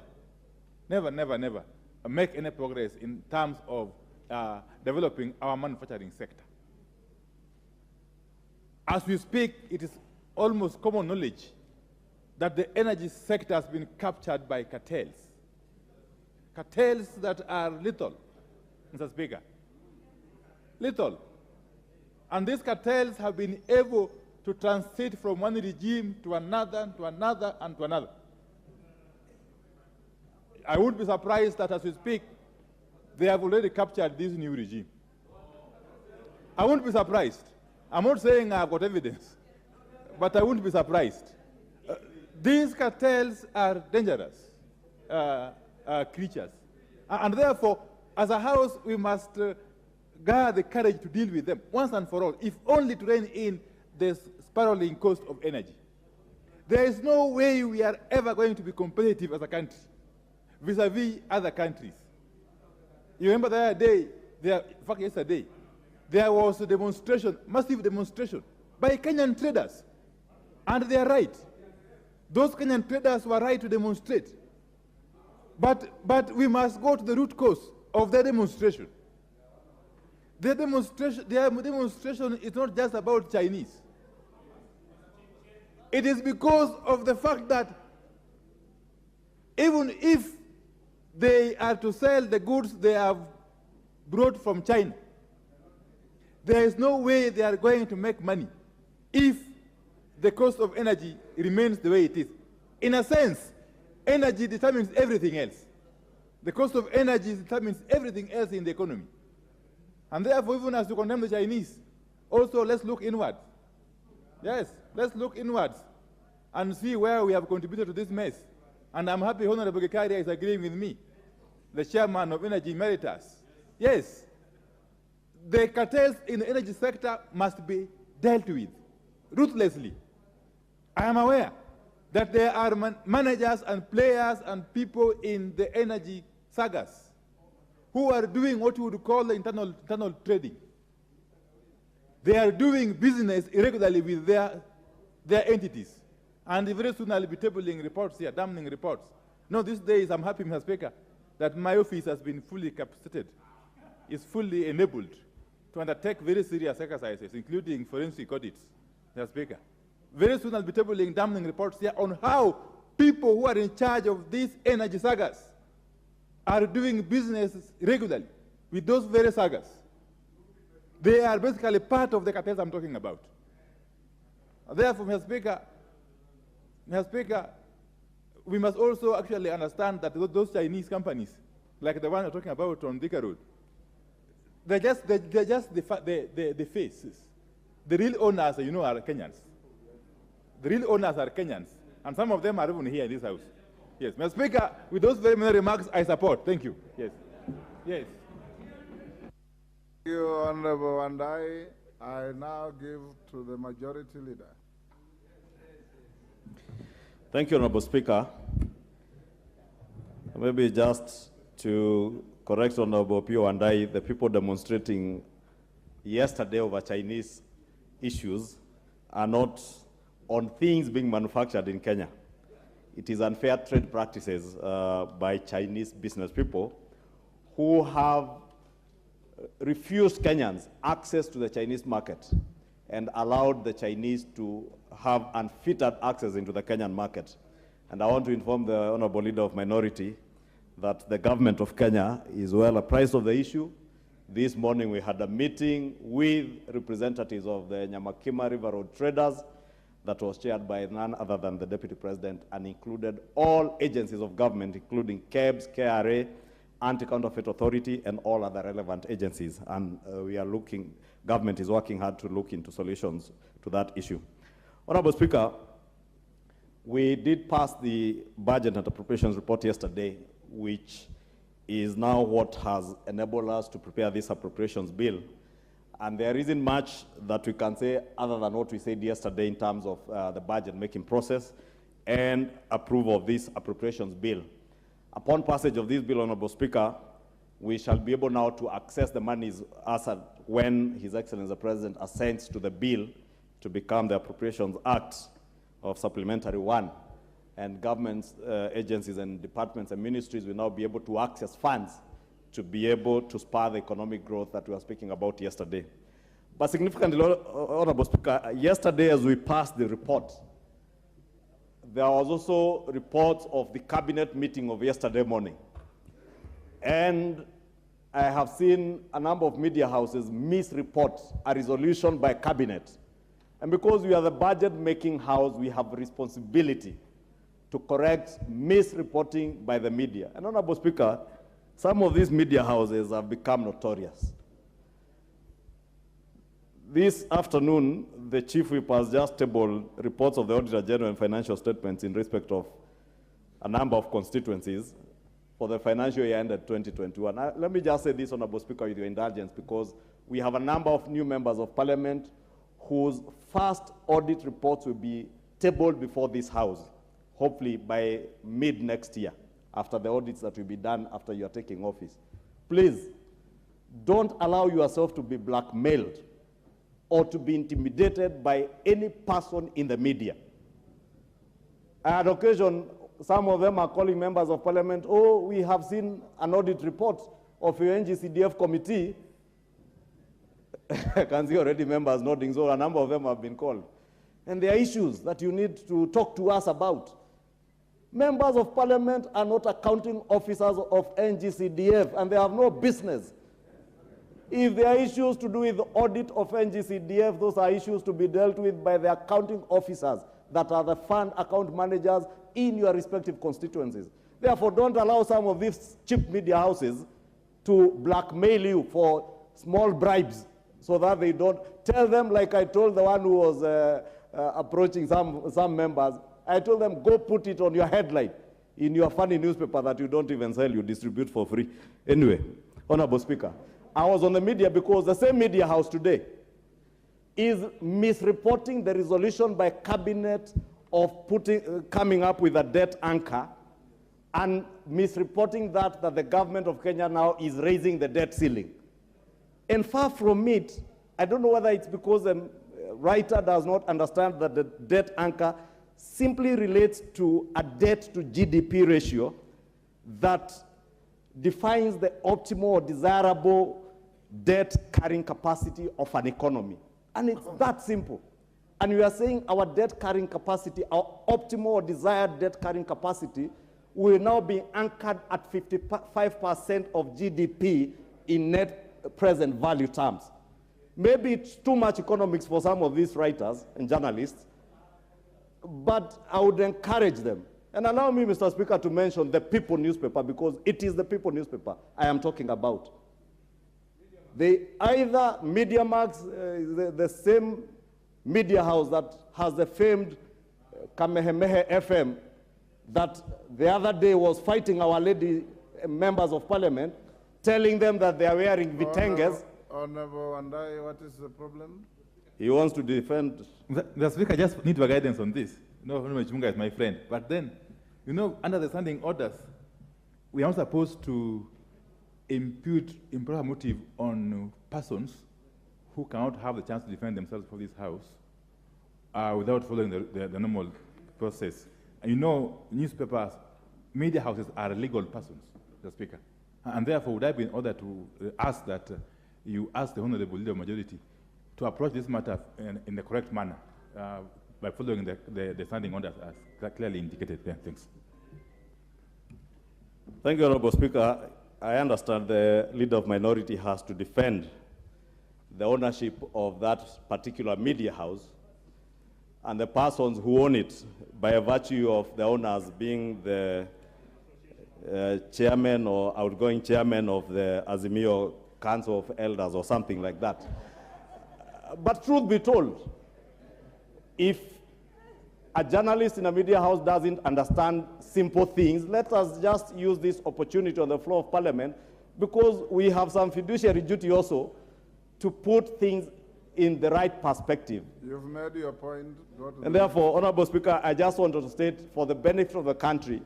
make any progress in terms of developing our manufacturing sector. As we speak, it is almost common knowledge that the energy sector has been captured by cartels. Cartels that are little, Mr. Speaker. Little. And these cartels have been able to transit from one regime to another, to another, and to another. I would be surprised that as we speak, they have already captured this new regime. I wouldn't be surprised. I'm not saying I've got evidence, but I wouldn't be surprised. These cartels are dangerous creatures. And therefore, as a house, we must guard the courage to deal with them once and for all, if only to rein in the spiraling cost of energy. There is no way we are ever going to be competitive as a country vis-a-vis other countries. You remember the other day, in fact yesterday, there was a demonstration, massive demonstration, by Kenyan traders. And they are right. Those Kenyan traders were right to demonstrate. But we must go to the root cause of their demonstration. Their demonstration is not just about Chinese. It is because of the fact that even if they are to sell the goods they have brought from China, there is no way they are going to make money if the cost of energy remains the way it is. In a sense, energy determines everything else. The cost of energy determines everything else in the economy. And therefore, even as we condemn the Chinese, also let's look inward. Yes, let's look inwards and see where we have contributed to this mess. And I'm happy Honorable Gikaria is agreeing with me, the chairman of Energy Emeritus. Yes, the cartels in the energy sector must be dealt with ruthlessly. I am aware that there are managers and players and people in the energy sagas who are doing what we would call the internal trading. They are doing business irregularly with their entities. And very soon I'll be tabling reports here, damning reports. No, these days I'm happy, Mr. Speaker, that my office has been fully capacitated, is fully enabled to undertake very serious exercises, including forensic audits, Mr. Speaker. Very soon I'll be tabling damning reports here on how people who are in charge of these energy sagas are doing business regularly with those very sagas. They are basically part of the cartels I'm talking about. Therefore, Mr. Speaker, we must also actually understand that those Chinese companies, like the one you're talking about on Thika Road, they're just the faces. The real owners, you know, are Kenyans. The real owners are Kenyans, and some of them are even here in this house. Yes, Mr. Speaker, with those very many remarks, I support. Thank you. Yes. Yes. Thank you, Honorable Wandai. I now give to the majority leader. Thank you, Honorable Speaker. Maybe just to correct Honorable Pio Wandai, the people demonstrating yesterday over Chinese issues are not on things being manufactured in Kenya. It is unfair trade practices by Chinese business people who have refused Kenyans access to the Chinese market and allowed the Chinese to have unfettered access into the Kenyan market. And I want to inform the Honorable Leader of Minority that the government of Kenya is well apprised of the issue. This morning we had a meeting with representatives of the Nyamakima River Road traders that was chaired by none other than the Deputy President and included all agencies of government, including KEBS, KRA, Anti-Counterfeit Authority, and all other relevant agencies. And government is working hard to look into solutions to that issue. Honorable Speaker, we did pass the Budget and Appropriations Report yesterday, which is now what has enabled us to prepare this appropriations bill. And there isn't much that we can say other than what we said yesterday in terms of the budget-making process and approval of this appropriations bill. Upon passage of this bill, Honorable Speaker, we shall be able now to access the monies as when His Excellency the President assents to the bill to become the Appropriations Act of Supplementary 1. And governments, agencies and departments and ministries will now be able to access funds to be able to spur the economic growth that we were speaking about yesterday. But significantly, Honorable Speaker, yesterday as we passed the report, there was also reports of the cabinet meeting of yesterday morning. And I have seen a number of media houses misreport a resolution by cabinet. And because we are the budget-making house, we have responsibility to correct misreporting by the media. And Honorable Speaker, some of these media houses have become notorious. This afternoon, the Chief Whip has just tabled reports of the Auditor General and financial statements in respect of a number of constituencies for the financial year ended 2021. Let me just say this, Honorable Speaker, with your indulgence, because we have a number of new members of Parliament whose first audit reports will be tabled before this House, hopefully by mid next year, after the audits that will be done after you are taking office. Please, don't allow yourself to be blackmailed or to be intimidated by any person in the media. I had occasion, some of them are calling members of Parliament, oh, we have seen an audit report of your NGCDF committee. I can see already members nodding, so a number of them have been called. And there are issues that you need to talk to us about. Members of Parliament are not accounting officers of NGCDF, and they have no business. If there are issues to do with the audit of NGCDF, those are issues to be dealt with by the accounting officers that are the fund account managers in your respective constituencies. Therefore, don't allow some of these cheap media houses to blackmail you for small bribes so that they don't. Tell them, like I told the one who was approaching some members, I told them, go put it on your headline in your funny newspaper that you don't even sell, you distribute for free. Anyway, Honorable Speaker, I was on the media because the same media house today is misreporting the resolution by cabinet of coming up with a debt anchor and misreporting that the government of Kenya now is raising the debt ceiling. And far from it, I don't know whether it's because the writer does not understand that the debt anchor simply relates to a debt to GDP ratio that defines the optimal or desirable debt carrying capacity of an economy. And it's that simple. And we are saying our debt carrying capacity, our optimal or desired debt carrying capacity will now be anchored at 55% of GDP in net present value terms. Maybe it's too much economics for some of these writers and journalists, but I would encourage them. And allow me, Mr. Speaker, to mention the People newspaper, because it is the People newspaper I am talking about. They either MediaMax, the same media house that has the famed Kamehameha FM, that the other day was fighting Our Lady members of parliament, telling them that they are wearing vitenges. Honorable Wandai, what is the problem? He wants to defend. The Speaker just need your guidance on this. No, Chunga is my friend. But then, you know, under the standing orders, we are not supposed to impute improper motive on persons who cannot have the chance to defend themselves for this house without following the normal process. And you know, newspapers, media houses are legal persons, the Speaker. And therefore, would I be in order to ask that you ask the Honorable Leader of Majority to approach this matter in the correct manner by following the standing orders as clearly indicated there. Thanks. Thank you, Honorable Speaker. I understand the Leader of Minority has to defend the ownership of that particular media house and the persons who own it by virtue of the owners being the chairman or outgoing chairman of the Azimio Council of Elders or something like that. But truth be told, if a journalist in a media house doesn't understand simple things, let us just use this opportunity on the floor of Parliament, because we have some fiduciary duty also to put things in the right perspective. You've made your point. And therefore, Honorable Speaker, I just wanted to state for the benefit of the country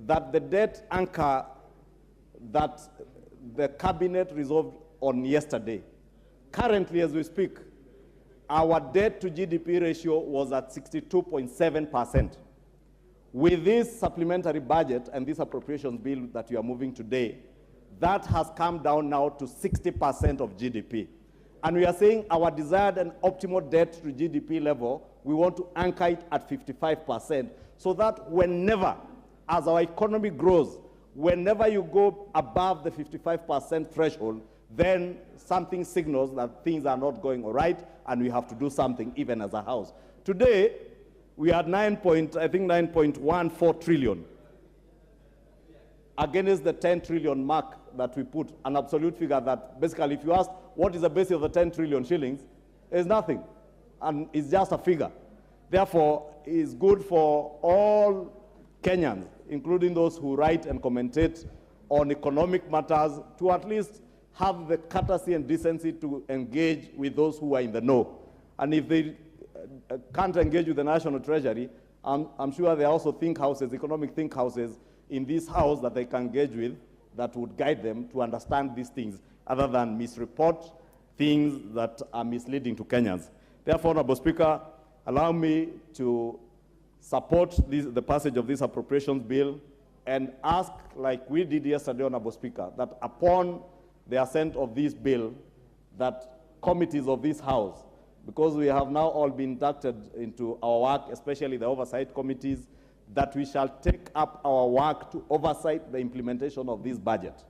that the debt anchor that the cabinet resolved on yesterday, currently as we speak, our debt to GDP ratio was at 62.7%. With this supplementary budget and this appropriations bill that you are moving today, that has come down now to 60% of GDP. And we are saying our desired and optimal debt to GDP level, we want to anchor it at 55%, so that whenever, as our economy grows, whenever you go above the 55% threshold, then something signals that things are not going all right, and we have to do something even as a house. Today, we are 9.14 trillion against the 10 trillion mark that we put, an absolute figure that basically, if you ask what is the basis of the 10 trillion shillings, is nothing, and it's just a figure. Therefore, it's good for all Kenyans, including those who write and commentate on economic matters, to at least have the courtesy and decency to engage with those who are in the know. And if they can't engage with the National Treasury, I'm sure there are also think houses, economic think houses in this house that they can engage with that would guide them to understand these things, other than misreport things that are misleading to Kenyans. Therefore, Honorable Speaker, allow me to support the passage of this appropriations bill and ask, like we did yesterday, Honorable Speaker, that upon the assent of this bill, that committees of this House, because we have now all been inducted into our work, especially the oversight committees, that we shall take up our work to oversight the implementation of this budget,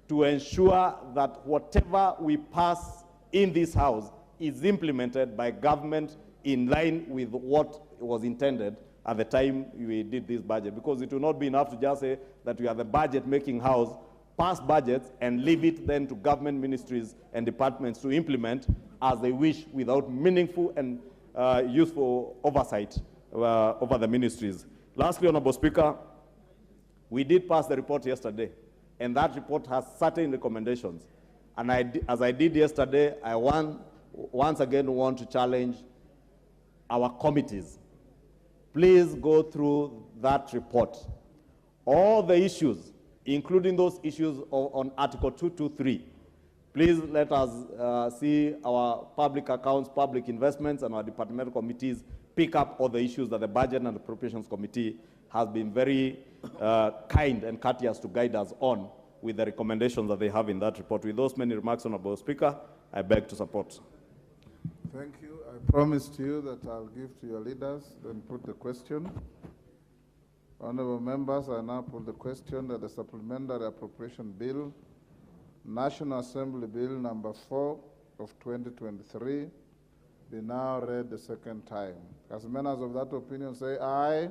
to ensure that whatever we pass in this House is implemented by government in line with what was intended at the time we did this budget. Because it will not be enough to just say that we are the budget-making House, pass budgets, and leave it then to government ministries and departments to implement as they wish, without meaningful and useful oversight over the ministries. Lastly, Honorable Speaker, we did pass the report yesterday, and that report has certain recommendations. And as I did yesterday, I once again want to challenge our committees. Please go through that report. All the issues, including those issues on Article 223, please let us see our public accounts, public investments, and our departmental committees pick up all the issues that the Budget and Appropriations Committee has been very kind and courteous to guide us on with the recommendations that they have in that report. With those many remarks, Honorable Speaker, I beg to support. Thank you. I promised you that I'll give to your leaders, then put the question. Honorable members, I now put the question that the Supplementary Appropriation Bill, National Assembly Bill number 4, of 2023 be now read the second time. As members of that opinion say aye. Aye.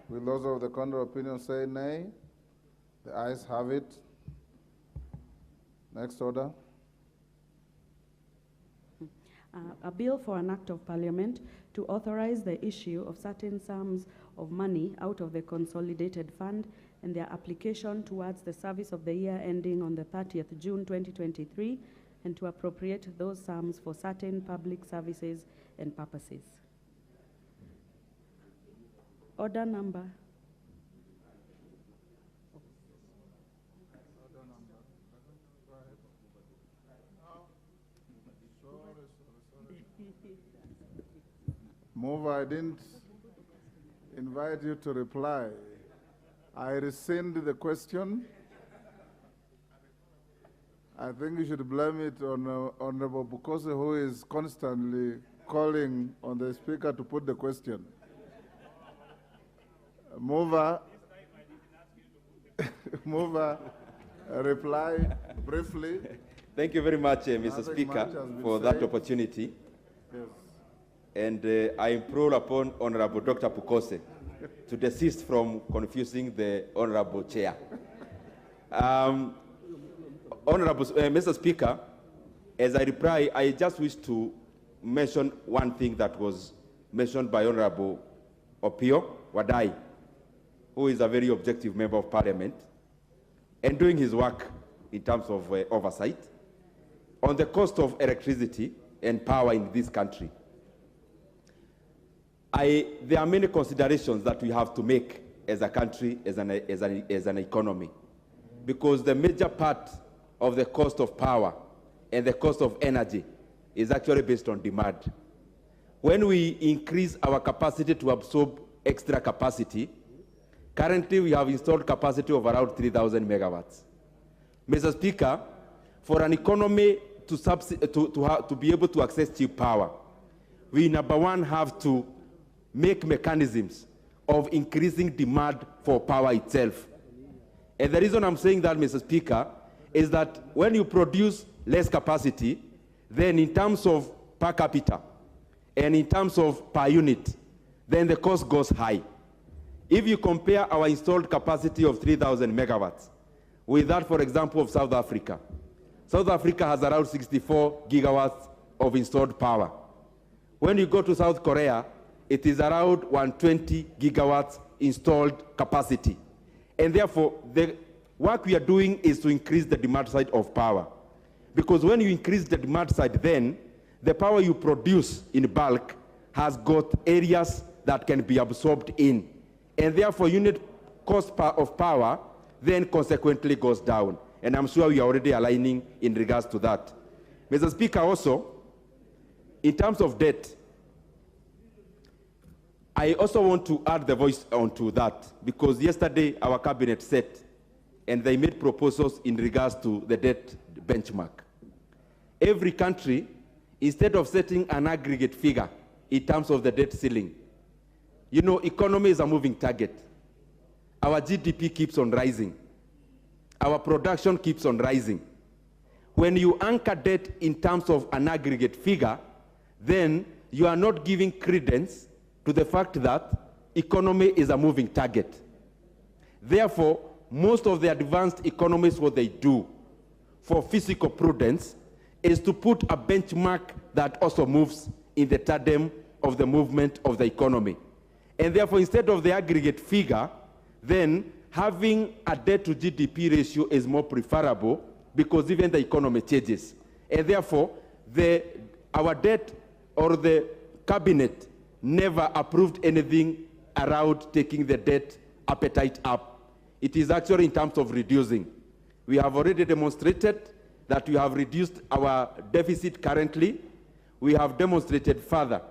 Will those of the contrary opinion say nay? The ayes have it. Next order. A bill for an act of parliament to authorize the issue of certain sums of money out of the consolidated fund and their application towards the service of the year ending on the 30th June 2023, and to appropriate those sums for certain public services and purposes. Order number. Mover, I didn't invite you to reply. I rescind the question. I think you should blame it on Honorable Bukose, who is constantly calling on the Speaker to put the question. Mover, reply briefly. Thank you very much, Mr. Speaker, for that opportunity. Yes. And I implore upon Honorable Dr. Bukose to desist from confusing the Honorable Chair. Honorable Mr. Speaker, as I reply, I just wish to mention one thing that was mentioned by Honorable Opio Wadai, who is a very objective member of Parliament and doing his work in terms of oversight on the cost of electricity and power in this country. There are many considerations that we have to make as a country, as an economy, because the major part of the cost of power and the cost of energy is actually based on demand. When we increase our capacity to absorb extra capacity, currently we have installed capacity of around 3,000 megawatts. Mr. Speaker, for an economy to be able to access cheap power, we, number one, have to make mechanisms of increasing demand for power itself. And the reason I'm saying that, Mr. Speaker, is that when you produce less capacity, then in terms of per capita and in terms of per unit, then the cost goes high. If you compare our installed capacity of 3,000 megawatts with that, for example, of South Africa, South Africa has around 64 gigawatts of installed power. When you go to South Korea, it is around 120 gigawatts installed capacity. And therefore, the work we are doing is to increase the demand side of power. Because when you increase the demand side, then the power you produce in bulk has got areas that can be absorbed in. And therefore, unit cost of power then consequently goes down. And I'm sure we are already aligning in regards to that. Mr. Speaker, also, in terms of debt, I also want to add the voice onto that, because yesterday our cabinet set and they made proposals in regards to the debt benchmark. Every country, instead of setting an aggregate figure in terms of the debt ceiling, you know, economy is a moving target. Our GDP keeps on rising. Our production keeps on rising. When you anchor debt in terms of an aggregate figure, then you are not giving credence to the fact that economy is a moving target. Therefore, most of the advanced economies, what they do for fiscal prudence is to put a benchmark that also moves in the tandem of the movement of the economy. And therefore, instead of the aggregate figure, then having a debt to GDP ratio is more preferable, because even the economy changes. And therefore, our debt or the cabinet never approved anything around taking the debt appetite up. It is actually in terms of reducing. We have already demonstrated that we have reduced our deficit currently. We have demonstrated further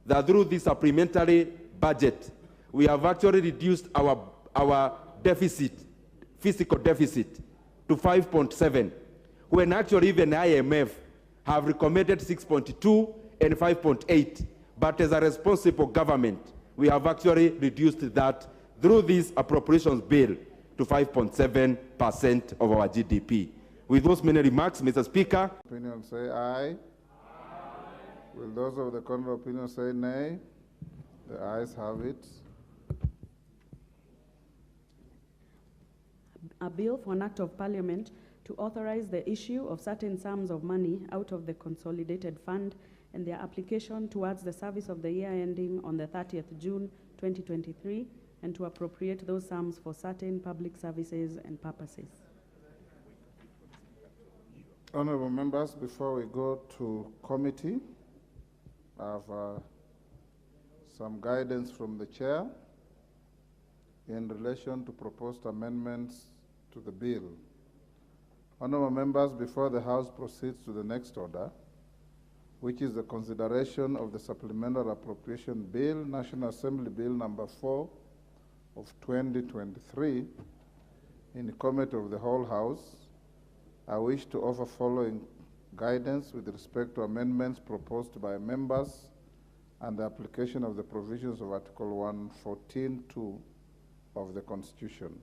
that through this supplementary budget, we have actually reduced our deficit, fiscal deficit, to 5.7, when actually even IMF have recommended 6.2 and 5.8. But as a responsible government, we have actually reduced that through this appropriations bill to 5.7% of our GDP. With those many remarks, Mr. Speaker. Opinion say aye. Will those of the contrary opinion say nay? The ayes have it. A bill for an act of parliament to authorize the issue of certain sums of money out of the consolidated fund and their application towards the service of the year ending on the 30th June 2023 and to appropriate those sums for certain public services and purposes. Honorable members, before we go to committee, I have some guidance from the chair in relation to proposed amendments to the bill. Honorable members, before the House proceeds to the next order, which is the consideration of the Supplemental Appropriation Bill, National Assembly Bill number 4 of 2023, in the committee of the whole House, I wish to offer following guidance with respect to amendments proposed by members and the application of the provisions of Article 114(2) of the Constitution.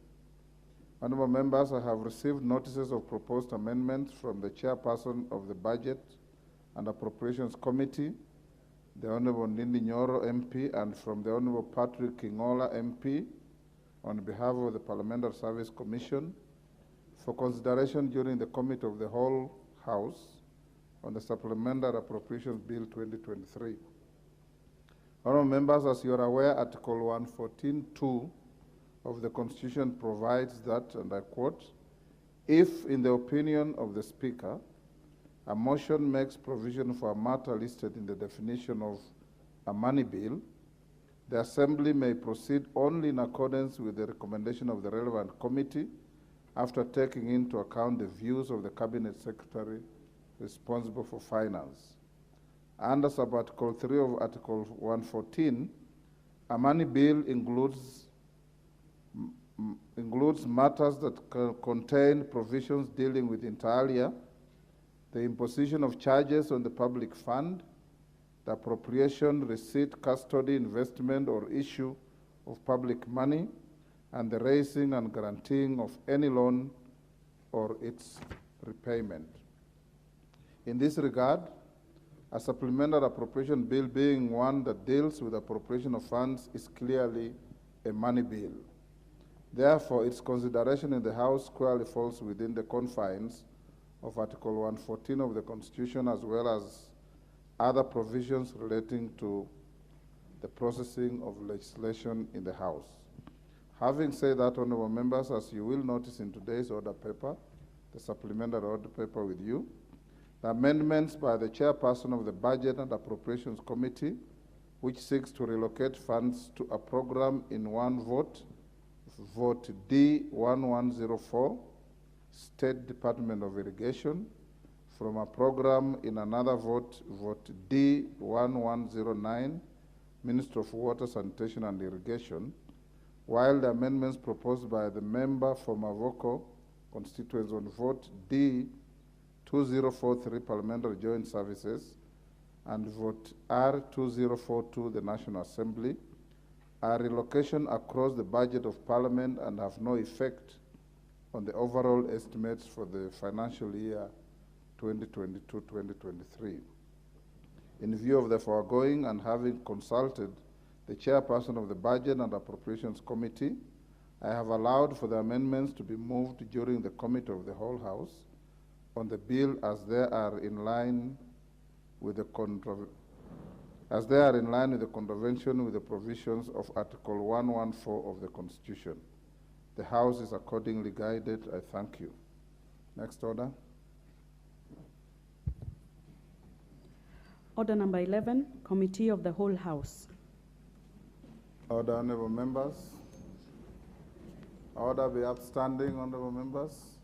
Honorable members, I have received notices of proposed amendments from the chairperson of the Budget and Appropriations Committee, the Honorable Ndindi Nyoro MP, and from the Honorable Patrick Kingola MP on behalf of the Parliamentary Service Commission for consideration during the Committee of the whole House on the Supplemental Appropriations Bill 2023. Honorable members, as you are aware, Article 114(2) of the Constitution provides that, and I quote, if, in the opinion of the Speaker, a motion makes provision for a matter listed in the definition of a money bill, the Assembly may proceed only in accordance with the recommendation of the relevant committee after taking into account the views of the Cabinet Secretary responsible for finance. Under sub-article 3 of Article 114, a money bill includes matters that contain provisions dealing with inter alia, the imposition of charges on the public fund, the appropriation, receipt, custody, investment, or issue of public money, and the raising and guaranteeing of any loan or its repayment. In this regard, a supplemental appropriation bill, being one that deals with appropriation of funds, is clearly a money bill. Therefore, its consideration in the House squarely falls within the confines of Article 114 of the Constitution, as well as other provisions relating to the processing of legislation in the House. Having said that, honorable members, as you will notice in today's order paper, the supplementary order paper with you, the amendments by the chairperson of the Budget and Appropriations Committee, which seeks to relocate funds to a program in one vote, vote D1104, State Department of Irrigation, from a program in another vote, vote D1109, Minister of Water, Sanitation and Irrigation, while the amendments proposed by the member for Mavoko constituents on vote D2043, Parliamentary Joint Services, and vote R2042, the National Assembly, are relocation across the budget of Parliament and have no effect on the overall estimates for the financial year 2022-2023. In view of the foregoing and having consulted the chairperson of the Budget and Appropriations Committee, I have allowed for the amendments to be moved during the Committee of the whole House on the bill as they are in line with the contravention with the provisions of Article 114 of the Constitution. The House is accordingly guided. I thank you. Next order. Order number 11, Committee of the whole House. Order, honorable members. Order be upstanding, honorable members.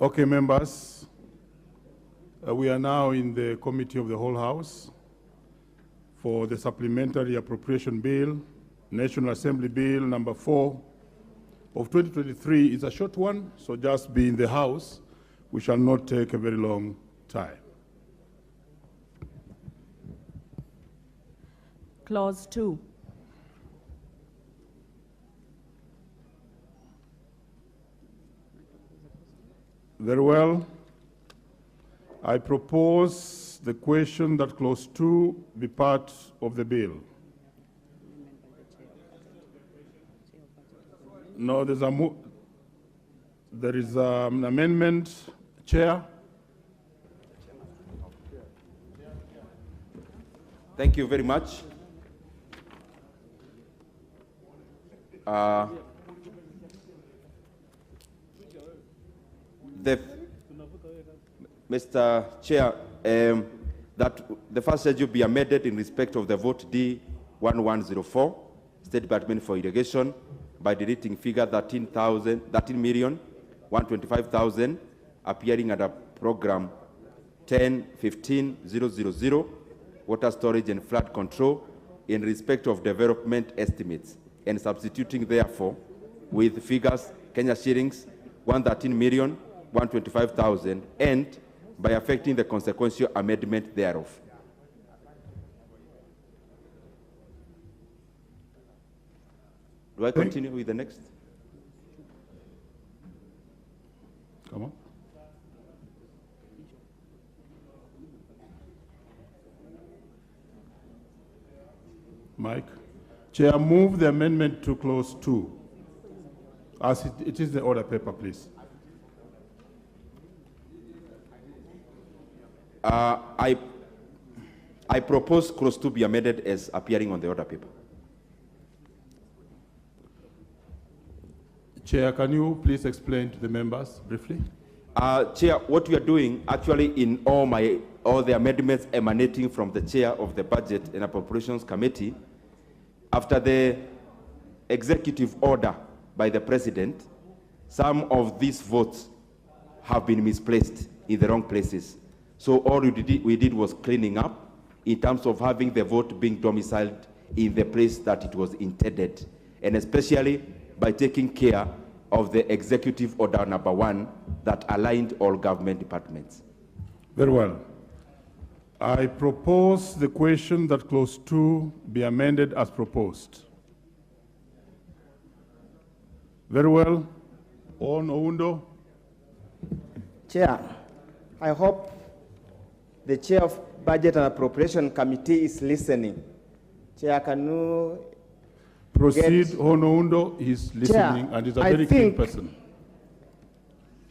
Okay, members, we are now in the Committee of the Whole House for the Supplementary Appropriation Bill, National Assembly Bill number 4 of 2023. It's a short one, so just be in the House. We shall not take a very long time. Clause 2. Very well. I propose the question that clause 2 be part of the bill. No, there is an amendment, Chair. Thank you very much. Mr. Chair, that the first schedule be amended in respect of the vote D1104, State Department for Irrigation, by deleting figure 13,125,000 appearing under program 10-15-000, water storage and flood control, in respect of development estimates, and substituting therefore with figures Kenya shillings 113,125,000, and by affecting the consequential amendment thereof. Do I continue with the next? Come on. Mike. Chair, move the amendment to clause 2. As it is the order paper, please. I propose clause 2 be amended as appearing on the order paper. Chair, can you please explain to the members briefly? Chair, what we are doing actually in all the amendments emanating from the chair of the Budget and Appropriations Committee, after the executive order by the President, some of these votes have been misplaced in the wrong places. So all we did was cleaning up in terms of having the vote being domiciled in the place that it was intended, and especially by taking care of the executive order number 1 that aligned all government departments. Very well. I propose the question that clause 2 be amended as proposed. Very well. On Oundo. Chair, I hope the Chair of Budget and Appropriation Committee is listening. Chair, can you proceed? Oundo is listening, Chair, and is a very keen person.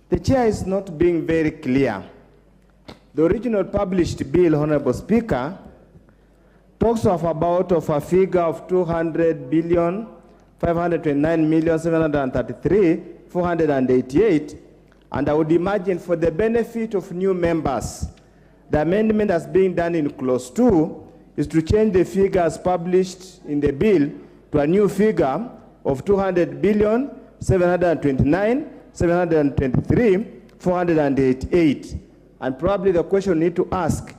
The Chair is not being very clear. The original published bill, Honorable Speaker, talks of a figure of 200,529,733,488, and I would imagine for the benefit of new members, the amendment that's being done in clause 2 is to change the figures published in the bill to a new figure of 200,729,723,488. And probably the question we need to ask,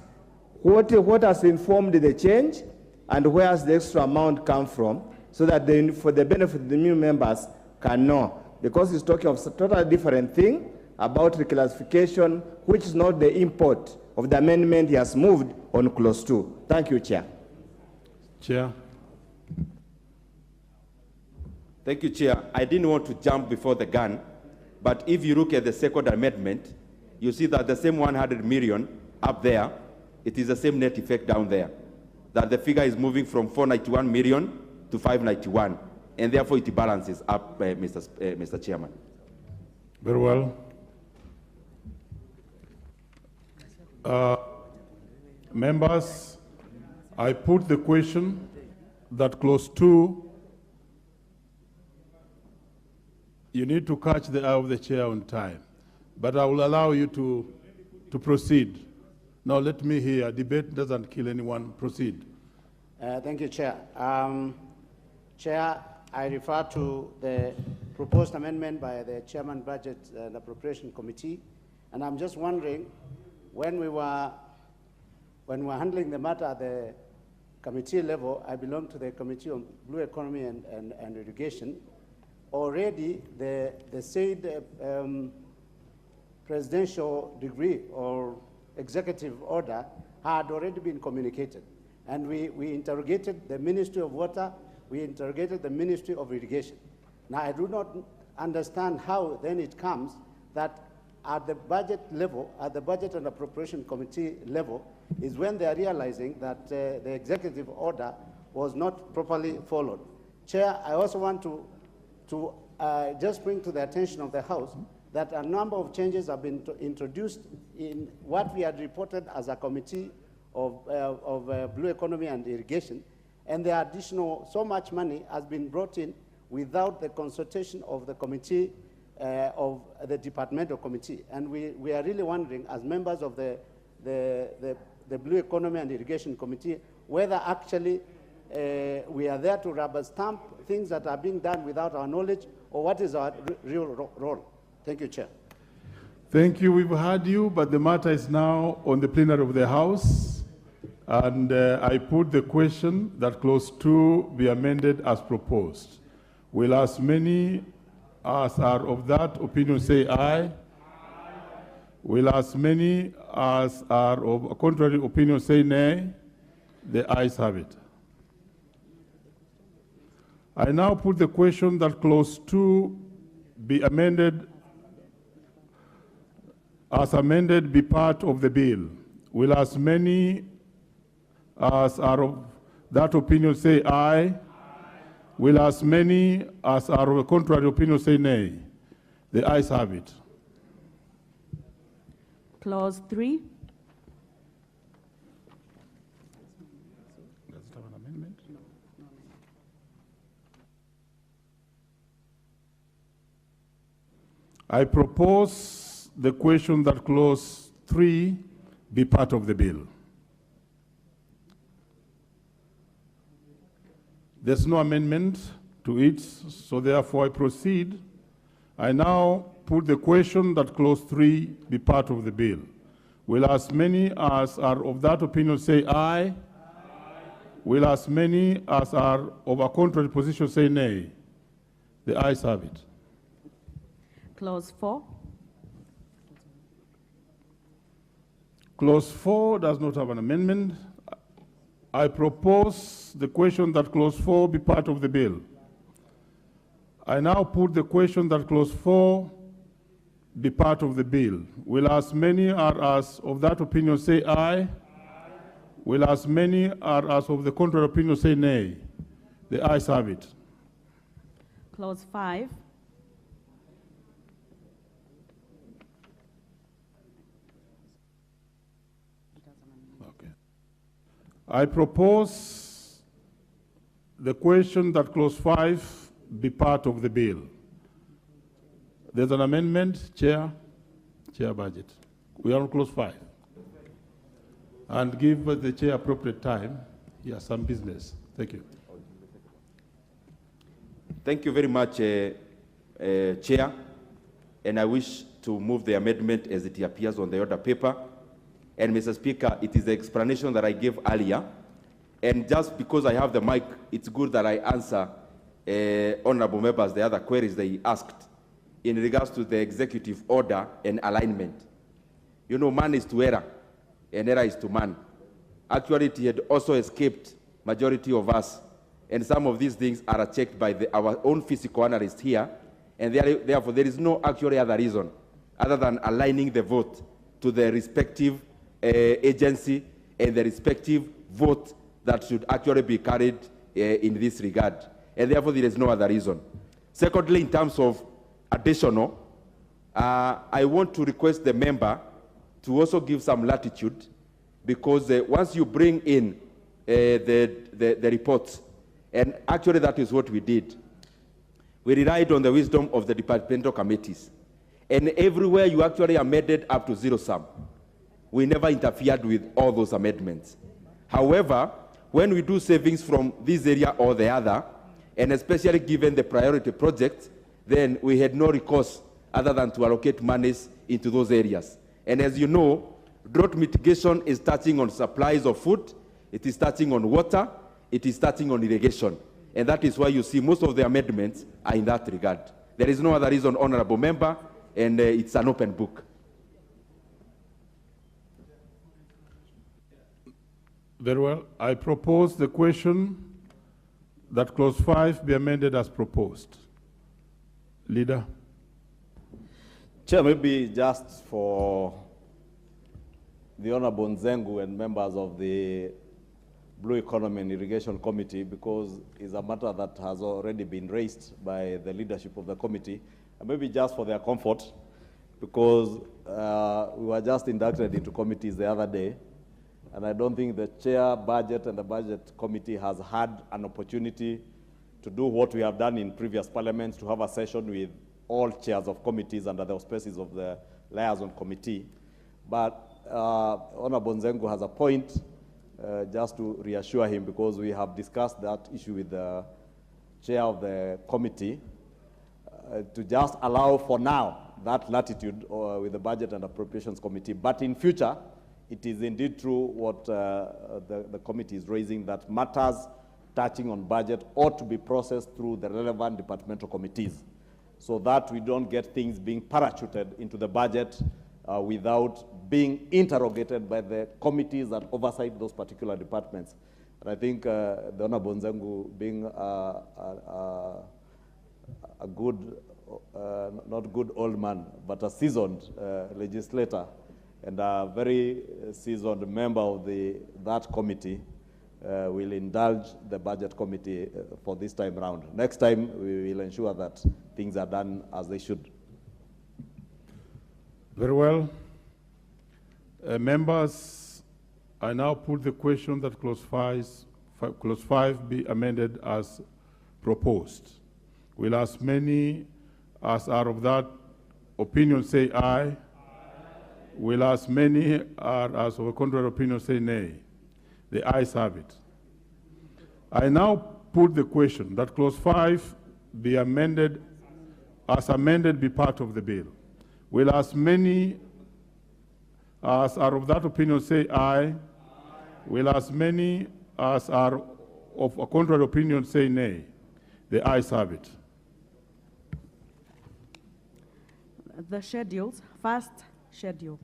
what has informed the change and where has the extra amount come from, so that for the benefit of the new members can know. Because he's talking of a totally different thing about reclassification, which is not the import of the amendment he has moved on clause 2. Thank you, Chair. Chair. Thank you, Chair. I didn't want to jump before the gun, but if you look at the second amendment, you see that the same 100 million up there, it is the same net effect down there. That the figure is moving from 491 million to 591, and therefore it balances up, Mr. Chairman. Very well. Members, I put the question that clause 2, you need to catch the eye of the chair on time, but I will allow you to proceed. Now let me hear. Debate doesn't kill anyone. Proceed. Thank you, Chair. Chair, I refer to the proposed amendment by the Chairman Budget and Appropriation Committee And I'm just wondering, when we were handling the matter at the committee level, I belong to the Committee on Blue Economy and Irrigation. Already, the said presidential decree or executive order had already been communicated. And we interrogated the Ministry of Water, we interrogated the Ministry of Irrigation. Now, I do not understand how then it comes that at the budget level, at the Budget and Appropriation Committee level, is when they are realizing that the executive order was not properly followed. Chair, I also want to just bring to the attention of the House that a number of changes have been introduced in what we had reported as a committee of Blue Economy and Irrigation, and the additional, so much money has been brought in without the consultation of the committee, of the departmental committee. And we are really wondering, as members of the Blue Economy and Irrigation Committee, whether actually we are there to rubber stamp things that are being done without our knowledge, or what is our real role. Thank you, Chair. Thank you. We've heard you, but the matter is now on the plenary of the House. And I put the question that clause 2 be amended as proposed. Will as many as are of that opinion say aye? Aye. Will as many as are of a contrary opinion say nay? The ayes have it. I now put the question that clause 2 be amended as amended be part of the bill. Will as many as are of that opinion say aye? Aye. Will as many as are of a contrary opinion say nay? The ayes have it. Clause 3. Does it have an amendment? I propose the question that clause 3 be part of the bill. There's no amendment to it, so therefore I proceed. I now put the question that clause 3 be part of the bill. Will as many as are of that opinion say aye? Aye. Will as many as are of a contrary position say nay? The ayes have it. Clause 4. Clause 4 does not have an amendment. I propose the question that clause 4 be part of the bill. I now put the question that clause 4 be part of the bill. Will as many as of that opinion say aye? Aye. Will as many as of the contrary opinion say nay? The ayes have it. Clause 5. I propose the question that clause 5 be part of the bill. There's an amendment, Chair Budget. We are on clause 5. And give the Chair appropriate time. He has some business. Thank you. Thank you very much, Chair. And I wish to move the amendment as it appears on the order paper. And Mr. Speaker, it is the explanation that I gave earlier. And just because I have the mic, it's good that I answer honorable members the other queries they asked in regards to the executive order and alignment. You know, man is to error, and error is to man. Actually, it had also escaped majority of us, and some of these things are checked by our own physical analyst here, and therefore there is no actually other reason other than aligning the vote to the respective agency and the respective vote that should actually be carried in this regard. And therefore, there is no other reason. Secondly, in terms of additional, I want to request the member to also give some latitude, because once you bring in the reports, and actually that is what we did, we relied on the wisdom of the departmental committees. And everywhere you actually amended up to zero sum. We never interfered with all those amendments. However, when we do savings from this area or the other, and especially given the priority projects, then we had no recourse other than to allocate monies into those areas. And as you know, drought mitigation is touching on supplies of food, it is touching on water, it is touching on irrigation. And that is why you see most of the amendments are in that regard. There is no other reason, Honorable Member, and it's an open book. Very well. I propose the question that clause 5 be amended as proposed. Leader. Chair, maybe just for the Honorable Nzengu and members of the Blue Economy and Irrigation Committee, because it's a matter that has already been raised by the leadership of the committee, and maybe just for their comfort, because we were just inducted into committees the other day, and I don't think the chair, budget, and the budget committee has had an opportunity to do what we have done in previous parliaments, to have a session with all chairs of committees under the auspices of the liaison committee. But Honorable Nzengu has a point, just to reassure him, because we have discussed that issue with the chair of the committee, to just allow for now that latitude with the Budget and Appropriations Committee. But in future, it is indeed true what the committee is raising, that matters touching on budget ought to be processed through the relevant departmental committees, so that we don't get things being parachuted into the budget without being interrogated by the committees that oversight those particular departments. And I think the Honorable Nzengu, being a good, not good old man, but a seasoned legislator, and a very seasoned member of that committee, will indulge the budget committee for this time round. Next time, we will ensure that things are done as they should. Very well. Members, I now put the question that clause 5 be amended as proposed. Will as many as are of that opinion say aye? Will as many as of a contrary opinion say nay? The ayes have it. I now put the question that clause 5 be amended, as amended, be part of the bill. Will as many as are of that opinion say aye? Will as many as are of a contrary opinion say nay? The ayes have it. The schedules, first schedule.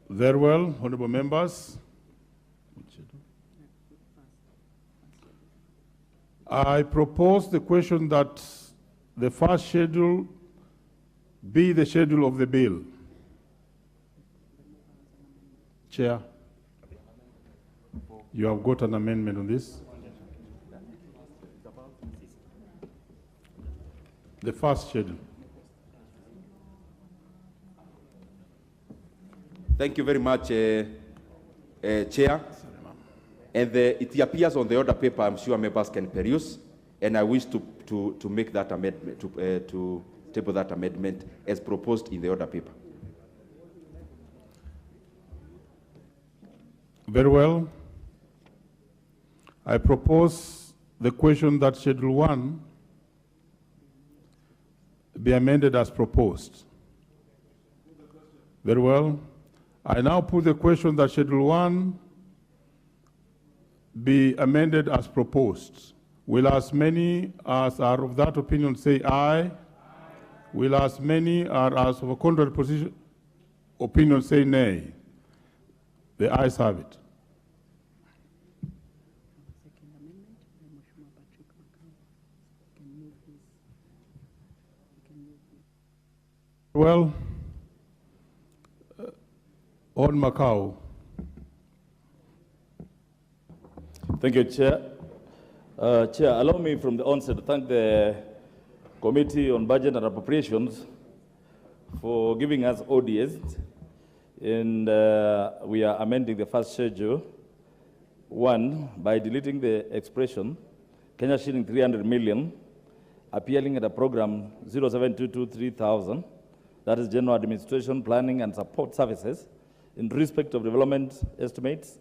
Very well, honorable members. I propose the question that the first schedule be the schedule of the bill. Chair, you have got an amendment on this. The first schedule. Thank you very much, Chair. And it appears on the order paper, I'm sure members can peruse, and I wish to make that amendment, to table that amendment as proposed in the order paper. Very well. I propose the question that Schedule 1 be amended as proposed. Very well. I now put the question that Schedule 1 be amended as proposed. Will as many as are of that opinion say aye? Will as many as of a contrary opinion say nay? The ayes have it. Well, on Macau. Thank you, Chair. Chair, allow me from the onset to thank the Committee on Budget and Appropriations for giving us ODS, and we are amending the first schedule 1 by deleting the expression Kenya shilling 300 million appearing at a program 07223000, that is General Administration, Planning and Support Services, in respect of development estimates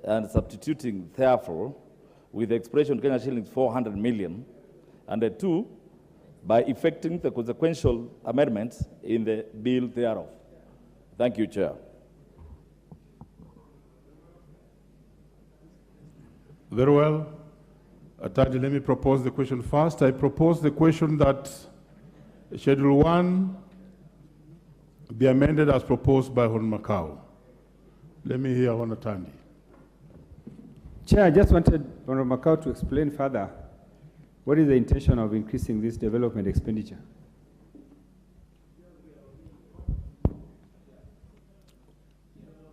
and substituting, therefore, with the expression Kenya shillings 400 million, and 2, by effecting the consequential amendments in the bill thereof. Thank you, Chair. Very well. Attorney, let me propose the question first. I propose the question that Schedule 1 be amended as proposed by Hon Macau. Let me hear Hon Attorney. Chair, I just wanted Hon Macau to explain further what is the intention of increasing this development expenditure.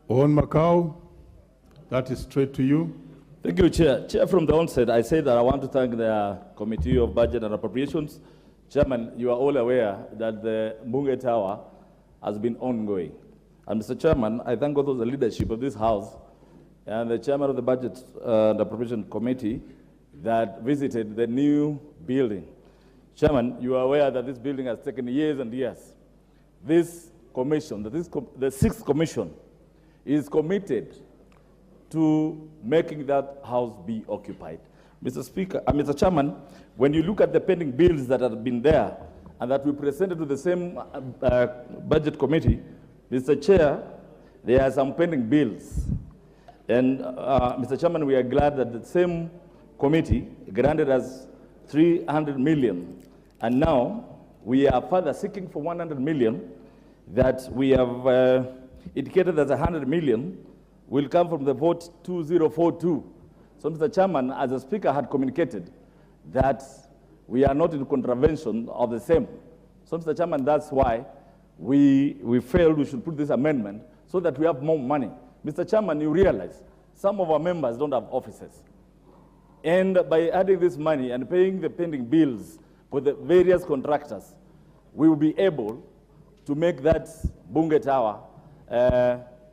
Hon Macau, that is straight to you. Thank you, Chair. Chair, from the onset, I said that I want to thank the Committee of Budget and Appropriations. Chairman, you are all aware that the Bunge Tower has been ongoing. And Mr. Chairman, I thank also the leadership of this House and the Chairman of the Budget and Appropriation Committee that visited the new building. Chairman, you are aware that this building has taken years and years. This commission, the sixth commission, is committed to making that house be occupied. Mr. Chairman, when you look at the pending bills that have been there and that we presented to the same budget committee, Mr. Chair, there are some pending bills. And Mr. Chairman, we are glad that the same committee granted us 300 million. And now we are further seeking for 100 million that we have indicated that 100 million will come from the vote 2042. So, Mr. Chairman, as the Speaker had communicated, that we are not in contravention of the same. So, Mr. Chairman, that's why we felt we should put this amendment so that we have more money. Mr. Chairman, you realize some of our members don't have offices. And by adding this money and paying the pending bills for the various contractors, we will be able to make that Bunge Tower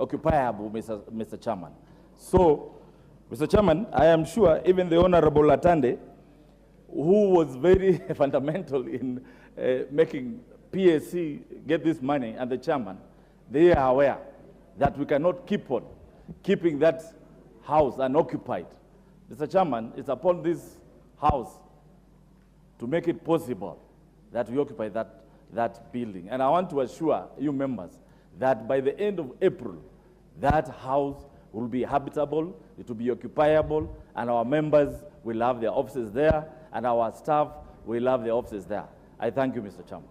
occupiable, Mr. Chairman. So, Mr. Chairman, I am sure even the Honorable Latande, who was very fundamental in making PSC get this money, and the Chairman, they are aware that we cannot keep on keeping that house unoccupied. Mr. Chairman, it's upon this House to make it possible that we occupy that building. And I want to assure you members that by the end of April, that house will be habitable, it will be occupiable, and our members will have their offices there, and our staff will have their offices there. I thank you, Mr. Chairman.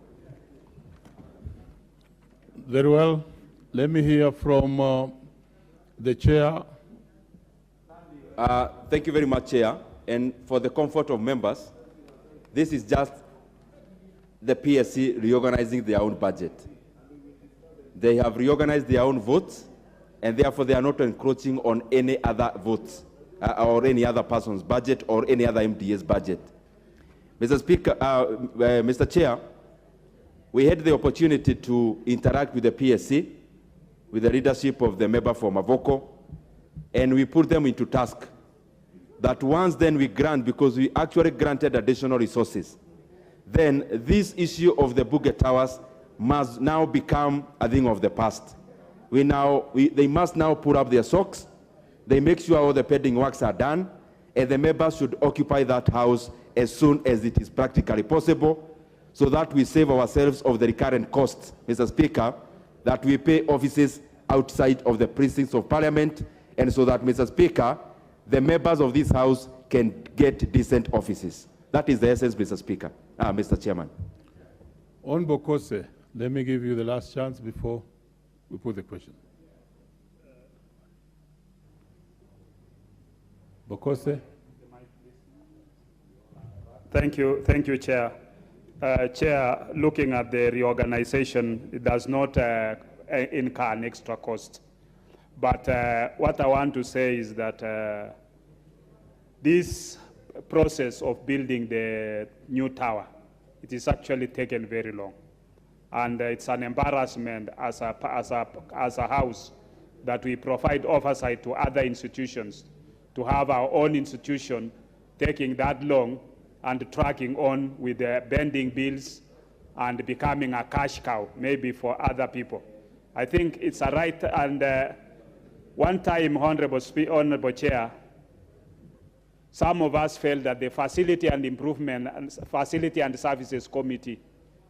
Very well. Let me hear from the Chair. Thank you very much, Chair. And for the comfort of members, this is just the PSC reorganizing their own budget. They have reorganized their own votes, and therefore they are not encroaching on any other votes or any other person's budget or any other MDA's budget. Mr. Speaker, Mr. Chair, we had the opportunity to interact with the PSC, with the leadership of the member for Mavoko, and we put them into task that once then we grant, because we actually granted additional resources, then this issue of the Bunge Towers must now become a thing of the past. They must now put up their socks, they make sure all the pending works are done, and the members should occupy that house as soon as it is practically possible, so that we save ourselves of the recurrent costs, Mr. Speaker, that we pay offices outside of the precincts of Parliament, and so that, Mr. Speaker, the members of this House can get decent offices. That is the essence, Mr. Speaker, Mr. Chairman. On Bokose, let me give you the last chance before we put the question. Bokose. Thank you, Chair. Chair, looking at the reorganization, it does not incur an extra cost. But what I want to say is that this process of building the new tower, it is actually taken very long. And it's an embarrassment as a house that we provide oversight to other institutions, to have our own institution taking that long and tracking on with the bending bills and becoming a cash cow, maybe for other people. I think it's a right, and one time, Honorable Chair, some of us felt that the Facility and Improvement and Facility and Services Committee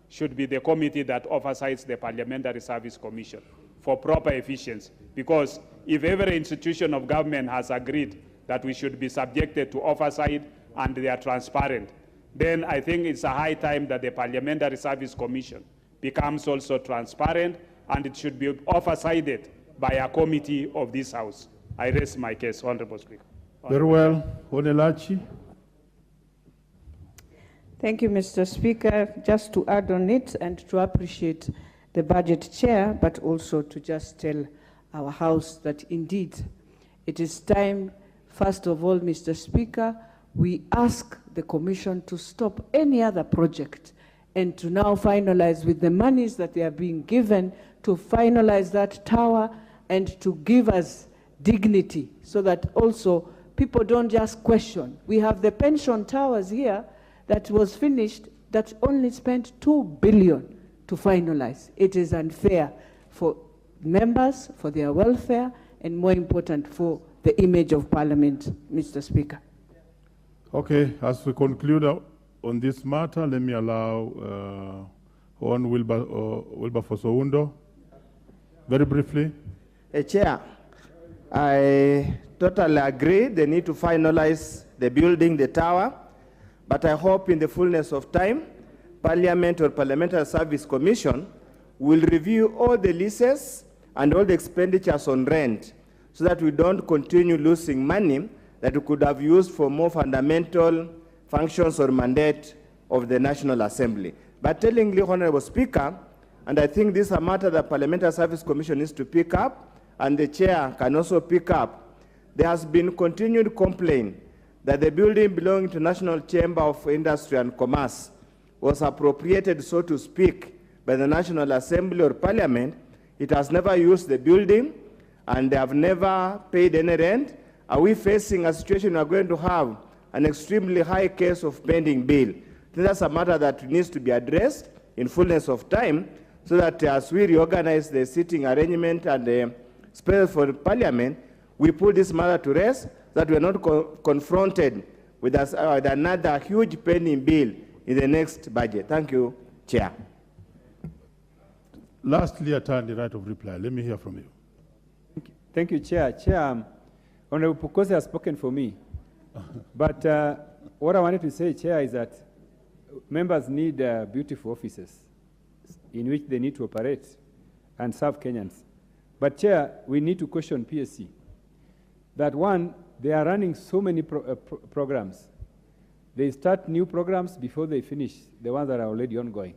should be the committee that oversights the Parliamentary Service Commission for proper efficiency. Because if every institution of government has agreed that we should be subjected to oversight and they are transparent, then I think it's a high time that the Parliamentary Service Commission becomes also transparent, and it should be oversighted by a committee of this House. I raise my case, Honorable Speaker. Very well. Onelachi. Thank you, Mr. Speaker. Just to add on it and to appreciate the budget chair, but also to just tell our House that indeed it is time, first of all, Mr. Speaker, we ask the Commission to stop any other project and to now finalize with the monies that they are being given to finalize that tower and to give us dignity so that also people don't just question. We have the pension towers here that was finished that only spent 2 billion to finalize. It is unfair for members, for their welfare, and more important, for the image of Parliament, Mr. Speaker. Okay, as we conclude on this matter, let me allow Hon Wilberforce Oundo, very briefly. Chair, I totally agree they need to finalize the building, the tower, but I hope in the fullness of time, Parliament or Parliamentary Service Commission will review all the leases and all the expenditures on rent so that we don't continue losing money that we could have used for more fundamental functions or mandate of the National Assembly. But tellingly, Honorable Speaker, and I think this is a matter that Parliamentary Service Commission needs to pick up, and the chair can also pick up. There has been continued complaint that the building belonging to National Chamber of Industry and Commerce was appropriated, so to speak, by the National Assembly or Parliament. It has never used the building, and they have never paid any rent. Are we facing a situation we are going to have an extremely high case of pending bill? That's a matter that needs to be addressed in fullness of time, so that as we reorganize the sitting arrangement and the space for Parliament, we put this matter to rest, so that we are not confronted with another huge pending bill in the next budget. Thank you, Chair. Lastly, attorney, right of reply. Let me hear from you. Thank you, Chair. Chair, Honorable Pukosi has spoken for me. But what I wanted to say, Chair, is that members need beautiful offices in which they need to operate and serve Kenyans. But, Chair, we need to question PSC. That one, they are running so many programs. They start new programs before they finish the ones that are already ongoing.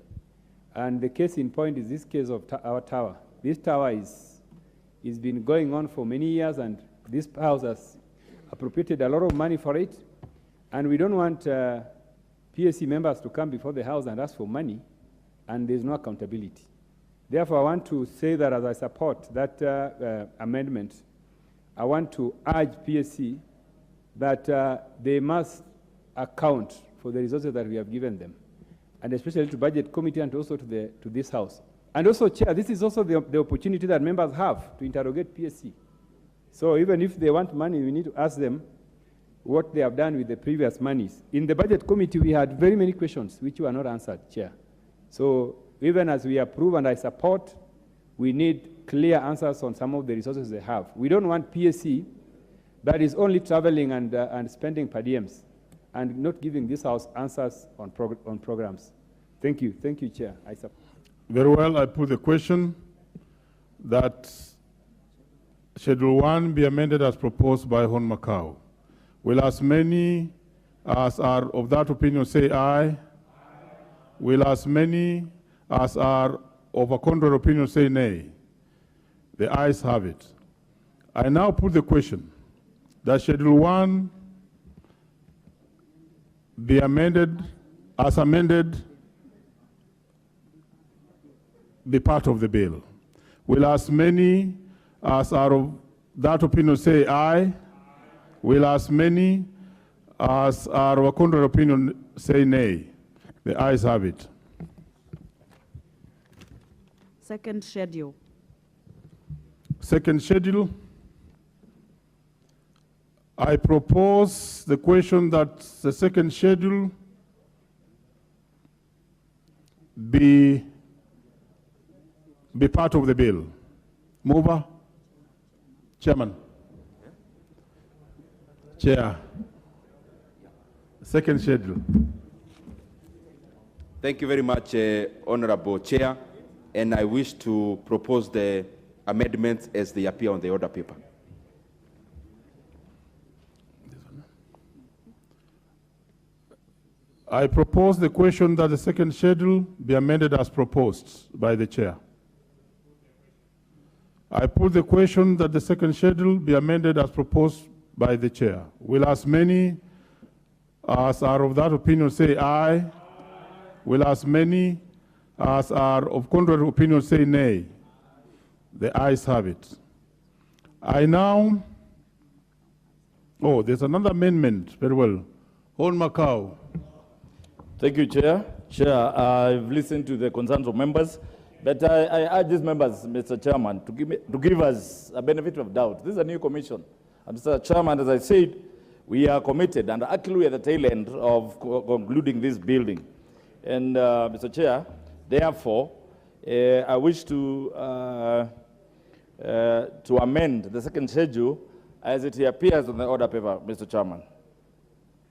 And the case in point is this case of our tower. This tower is been going on for many years, and this house has appropriated a lot of money for it. And we don't want PSC members to come before the House and ask for money, and there's no accountability. Therefore, I want to say that as I support that amendment, I want to urge PSC that they must account for the resources that we have given them, and especially to Budget Committee and also to this House. And also, Chair, this is also the opportunity that members have to interrogate PSC. So even if they want money, we need to ask them what they have done with the previous monies. In the Budget Committee, we had very many questions which were not answered, Chair. So even as we approve and I support, we need clear answers on some of the resources they have. We don't want PSC that is only traveling and spending per diems and not giving this House answers on programs. Thank you, Chair. I support. Very well, I put the question that Schedule 1 be amended as proposed by Hon Macau. Will as many as are of that opinion say aye? Will as many as are of a contrary opinion say nay? The ayes have it. I now put the question that Schedule 1 be amended, as amended, be part of the bill. Will as many as are of that opinion say aye? Will as many as are of a contrary opinion say nay? The ayes have it. Second schedule. second schedule. I propose the question that the second schedule be part of the bill. Mover? Chairman? Chair? Second schedule. Thank you very much, Honorable Chair, and I wish to propose the amendments as they appear on the order paper. I propose the question that the second schedule be amended as proposed by the chair. I put the question that the second schedule be amended as proposed by the chair. Will as many as are of that opinion say aye? Will as many as are of contrary opinion say nay? The ayes have it. I now, there's another amendment, very well. Hon Macau. Thank you, Chair. Chair, I've listened to the concerns of members, but I urge these members, Mr. Chairman, to give us a benefit of doubt. This is a new commission. And Mr. Chairman, as I said, we are committed, and actually we are at the tail end of concluding this building. And Mr. Chair, therefore, I wish to amend the second schedule as it appears on the order paper, Mr. Chairman.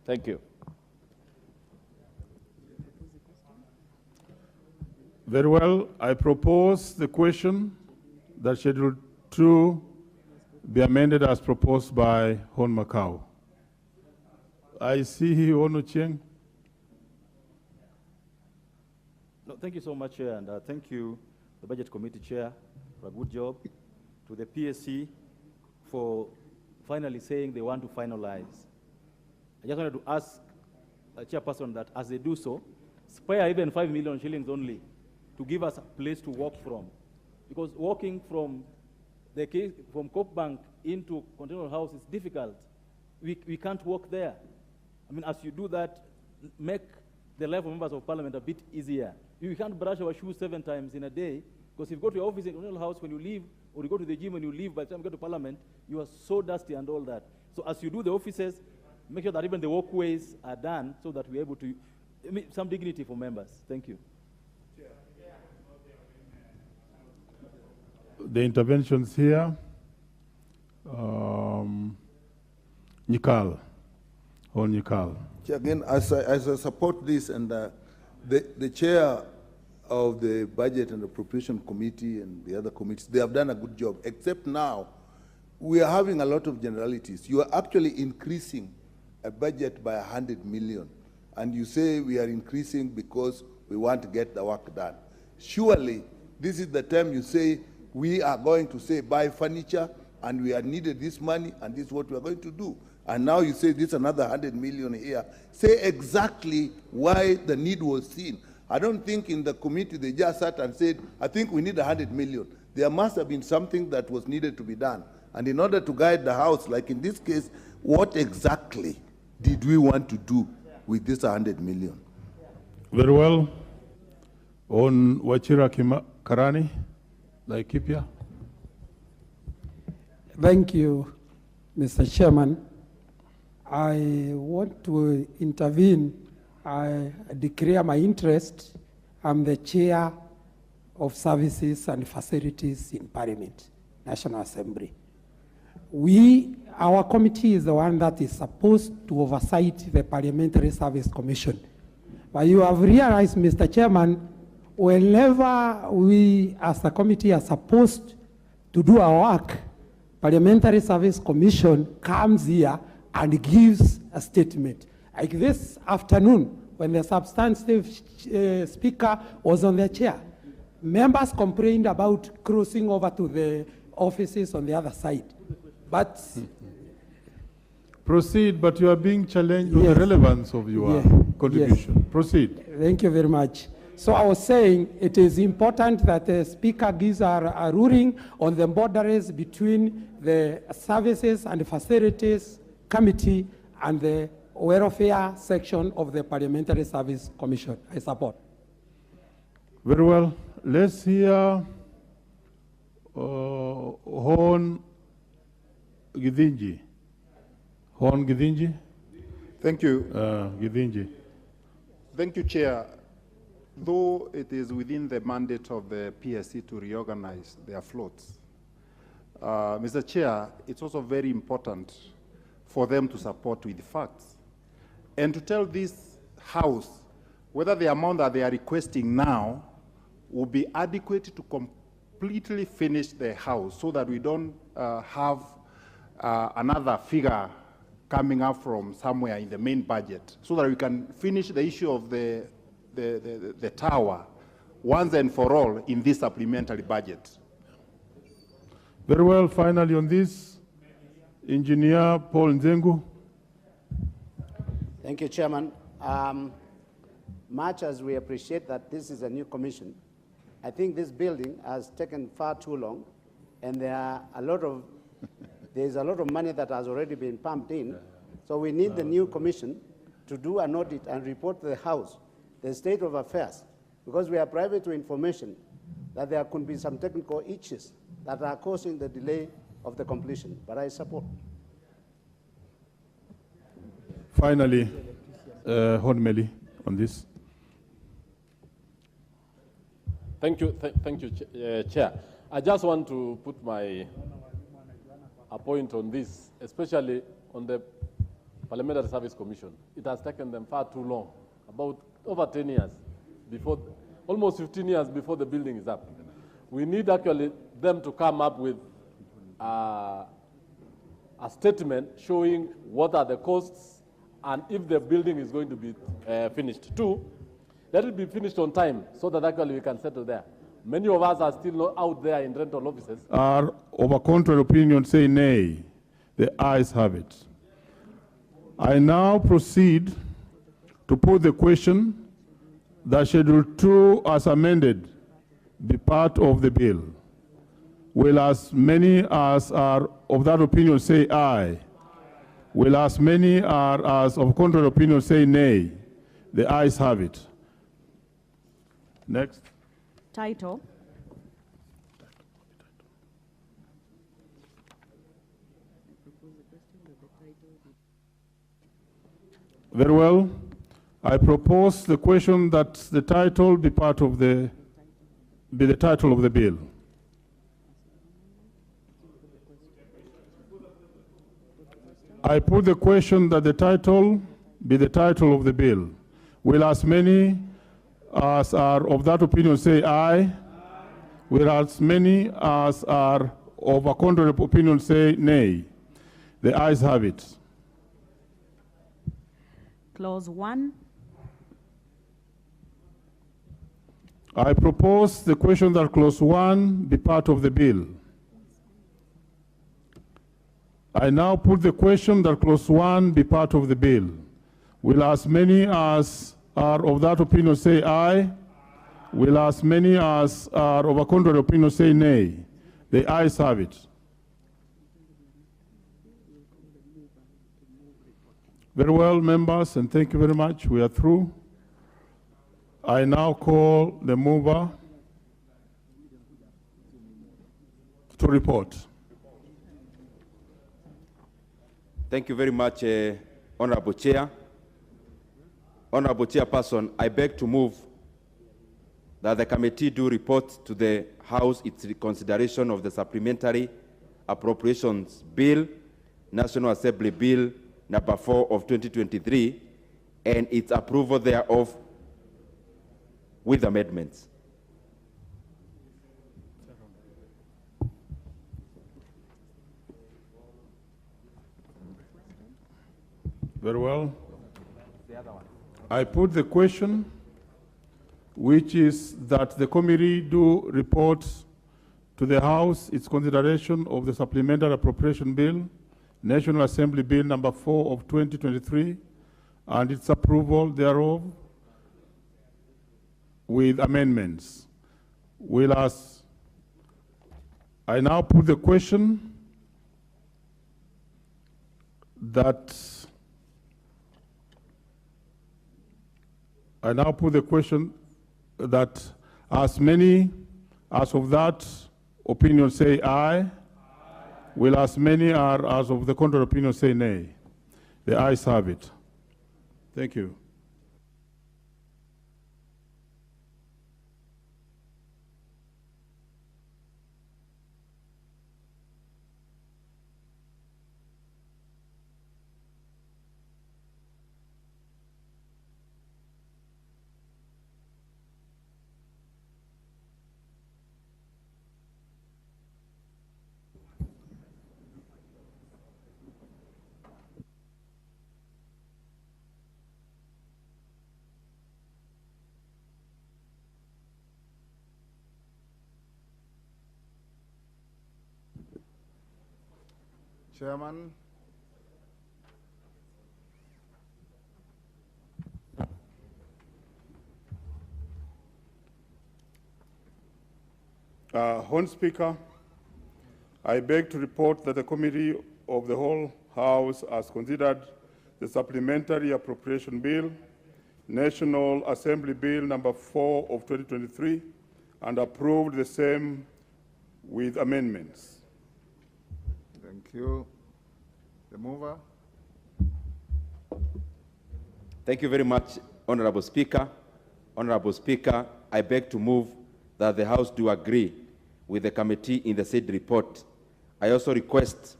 Thank you. Very well. I propose the question that Schedule 2 be amended as proposed by Hon Macau. I see Hon Ochieng. No, thank you so much, Chair, and thank you, the Budget Committee Chair, for a good job, to the PSC for finally saying they want to finalize. I just wanted to ask the Chairperson that as they do so, spare even 5 million shillings only to give us a place to walk from. Because walking from Cope Bank into Continental House is difficult. We can't walk there. I mean, as you do that, make the life of members of parliament a bit easier. You can't brush our shoes 7 times in a day, because if you go to your office in Continental House when you leave, or you go to the gym when you leave, by the time you get to parliament, you are so dusty and all that. So as you do the offices, make sure that even the walkways are done so that we're able to, some dignity for members. Thank you. The interventions here. Nikal. Hon Nikal. Again, as I support this, and the chair of the Budget and Appropriation Committee and the other committees, they have done a good job, except now we are having a lot of generalities. You are actually increasing a budget by 100 million, and you say we are increasing because we want to get the work done. Surely, this is the time you say we are going to say buy furniture, and we are needed this money, and this is what we are going to do. And now you say this another 100 million here. Say exactly why the need was seen. I don't think in the committee they just sat and said, I think we need 100 million. There must have been something that was needed to be done. And in order to guide the House, like in this case, what exactly did we want to do with this 100 million? Very well. On Wachira Karani, Laikipia. Thank you, Mr. Chairman. I want to intervene. I declare my interest. I'm the chair of Services and Facilities in Parliament, National Assembly. Our committee is the one that is supposed to oversight the Parliamentary Service Commission. But you have realized, Mr. Chairman, whenever we as a committee are supposed to do our work, Parliamentary Service Commission comes here and gives a statement. Like this afternoon, when the substantive speaker was on the chair, members complained about crossing over to the offices on the other side. But proceed, but you are being challenged on the relevance of your contribution. Yes. Proceed. Thank you very much. So I was saying it is important that the speaker gives a ruling on the boundaries between the Services and Facilities Committee and the Welfare section of the Parliamentary Service Commission. I support. Very well. Let's hear Hon Githinji. Hon Githinji. Thank you. Githinji. Thank you, Chair. Though it is within the mandate of the PSC to reorganize their floats, Mr. Chair, it's also very important for them to support with facts and to tell this House whether the amount that they are requesting now will be adequate to completely finish the House, so that we don't have another figure coming up from somewhere in the main budget, so that we can finish the issue of the tower once and for all in this supplementary budget. Very well. Finally on this, Engineer Paul Nzengu. Thank you, Chairman. Much as we appreciate that this is a new commission, I think this building has taken far too long, and there's a lot of money that has already been pumped in. So we need the new commission to do an audit and report to the House the state of affairs, because we are privy to information that there could be some technical issues that are causing the delay of the completion. But I support. Finally, Hon Meli on this. Thank you, Chair. I just want to put a point on this, especially on the Parliamentary Service Commission. It has taken them far too long, about over 10 years, almost 15 years before the building is up. We need actually them to come up with a statement showing what are the costs and if the building is going to be finished. Two, let it be finished on time so that actually we can settle there. Many of us are still not out there in rental offices. Are of a contrary opinion say nay. The ayes have it. I now proceed to put the question that Schedule 2 as amended be part of the bill. Will as many as are of that opinion say aye? Will as many as of contrary opinion say nay? The ayes have it. Next. Title. Very well. I propose the question that the title be part of the title of the bill. I put the question that the title be the title of the bill. Will as many as are of that opinion say aye? Will as many as are of a contrary opinion say nay? The ayes have it. Clause 1. I propose the question that Clause 1 be part of the bill. I now put the question that Clause 1 be part of the bill. Will as many as are of that opinion say aye? Will as many as are of a contrary opinion say nay? The ayes have it. Very well, members, and thank you very much. We are through. I now call the mover to report. Thank you very much, Honorable Chair. Honorable Chairperson, I beg to move that the committee do report to the House its consideration of the Supplementary Appropriations Bill, National Assembly Bill number 4 of 2023, and its approval thereof with amendments. Very well. I put the question, which is that the committee do report to the House its consideration of the Supplementary Appropriation Bill, National Assembly Bill number 4 of 2023, and its approval thereof with amendments. I now put the question that as many as of that opinion say aye. Will as many as of the contrary opinion say nay? The ayes have it. Thank you. Chairman. Honorable Speaker, I beg to report that the Committee of the whole House has considered the Supplementary Appropriation Bill, National Assembly Bill number 4 of 2023, and approved the same with amendments. Thank you. The mover. Thank you very much, Honorable Speaker. Honorable Speaker, I beg to move that the House do agree with the committee in the said report. I also request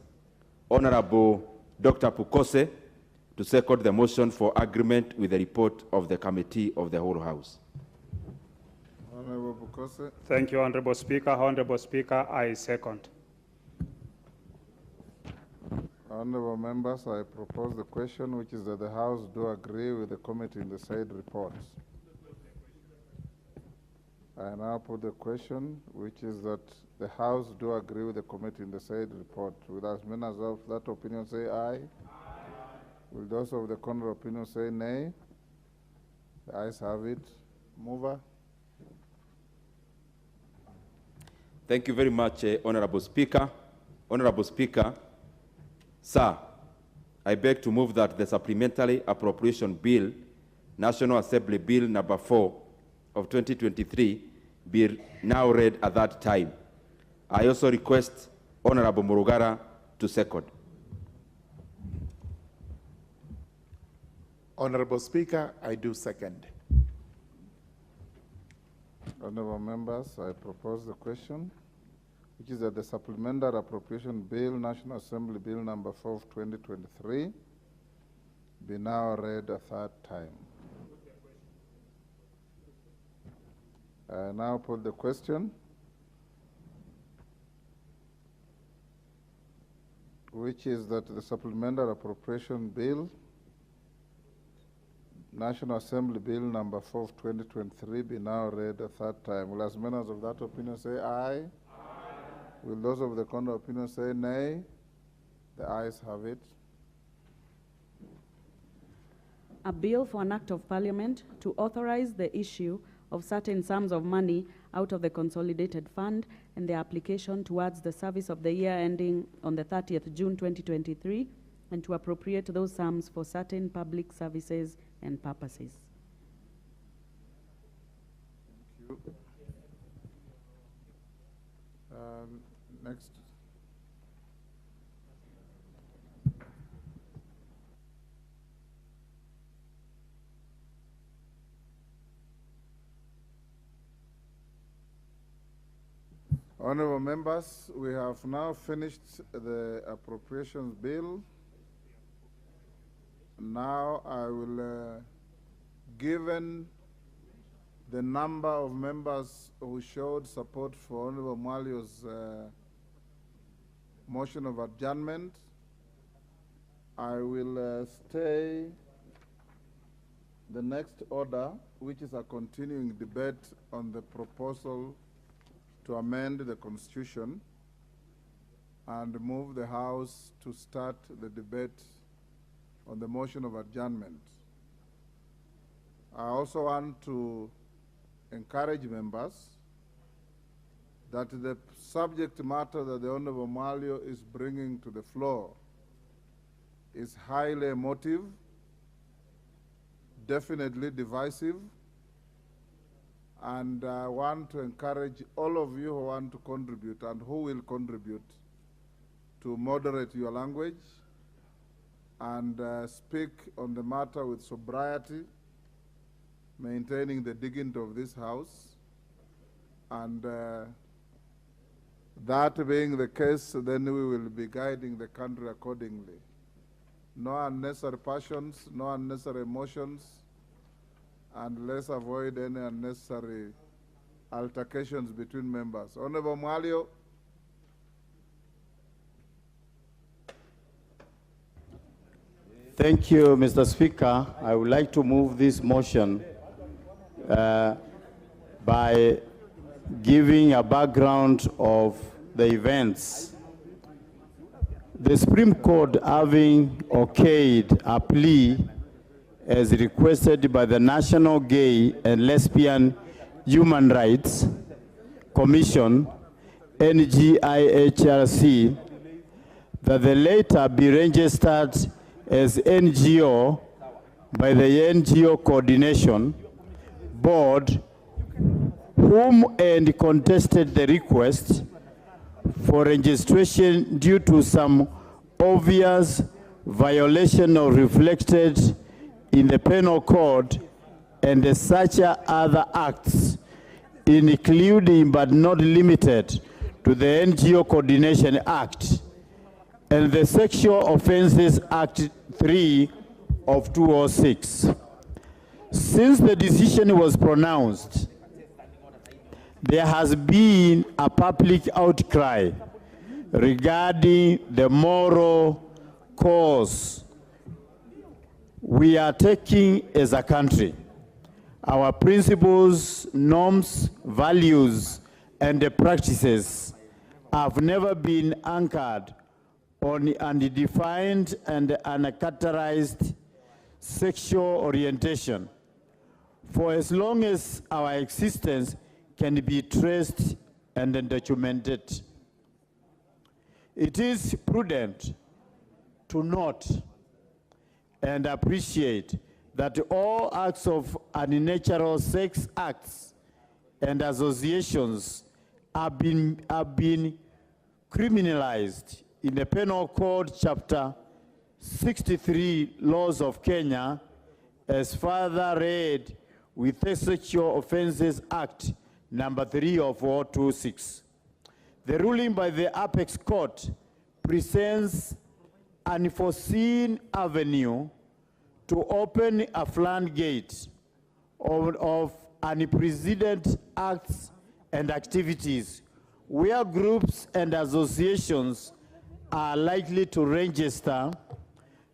Honorable Dr. Pukose to second the motion for agreement with the report of the committee of the whole House. Honorable Pukose. Thank you, Honorable Speaker. Honorable Speaker, I second. Honorable members, I propose the question, which is that the House do agree with the committee in the said report. I now put the question, which is that the House do agree with the committee in the said report. Will as many as of that opinion say aye? Aye. Will those of the contrary opinion say nay? The ayes have it. Mover. Thank you very much, Honorable Speaker. Honorable Speaker, sir, I beg to move that the Supplementary Appropriation Bill, National Assembly Bill number 4 of 2023, be now read at that time. I also request Honorable Murugara to second. Honorable Speaker, I do second. Honorable members, I propose the question, which is that the Supplementary Appropriation Bill, National Assembly Bill number 4 of 2023, be now read a third time. I now put the question, which is that the Supplementary Appropriation Bill, National Assembly Bill number 4 of 2023, be now read a third time. Will as many as of that opinion say aye? Aye. Will those of the contrary opinion say nay? The ayes have it. A bill for an act of parliament to authorize the issue of certain sums of money out of the consolidated fund and their application towards the service of the year ending on the 30th June 2023, and to appropriate those sums for certain public services and purposes. Thank you. Next. Honorable members, we have now finished the appropriations bill. Now I will, given the number of members who showed support for Honorable Mwalio's motion of adjournment, I will stay the next order, which is a continuing debate on the proposal to amend the Constitution, and move the House to start the debate on the motion of adjournment. I also want to encourage members that the subject matter that the Honorable Mwalio is bringing to the floor is highly emotive, definitely divisive, And I want to encourage all of you who want to contribute and who will contribute to moderate your language and speak on the matter with sobriety, maintaining the dignity of this house. And that being the case, then we will be guiding the country accordingly. No unnecessary passions, no unnecessary emotions, and let's avoid any unnecessary altercations between members. Honorable Mwalio. Thank you, Mr. Speaker. I would like to move this motion by giving a background of the events. The Supreme Court, having okayed a plea as requested by the National Gay and Lesbian Human Rights Commission, NGIHRC, that the latter be registered as NGO by the NGO Coordination Board, whom and contested the request for registration due to some obvious violation of reflected in the penal code and such other acts, including but not limited to the NGO Coordination Act and the Sexual Offences Act 3 of 2006. Since the decision was pronounced, there has been a public outcry regarding the moral course we are taking as a country. Our principles, norms, values, and the practices have never been anchored on undefined and uncharacterized sexual orientation for as long as our existence can be traced and documented. It is prudent to note and appreciate that all acts of unnatural sex acts and associations have been criminalized in the Penal Code Chapter 63 Laws of Kenya, as further read with the Sexual Offences Act number 3 of 426. The ruling by the Apex Court presents an unforeseen avenue to open a floodgate of unprecedented acts and activities where groups and associations are likely to register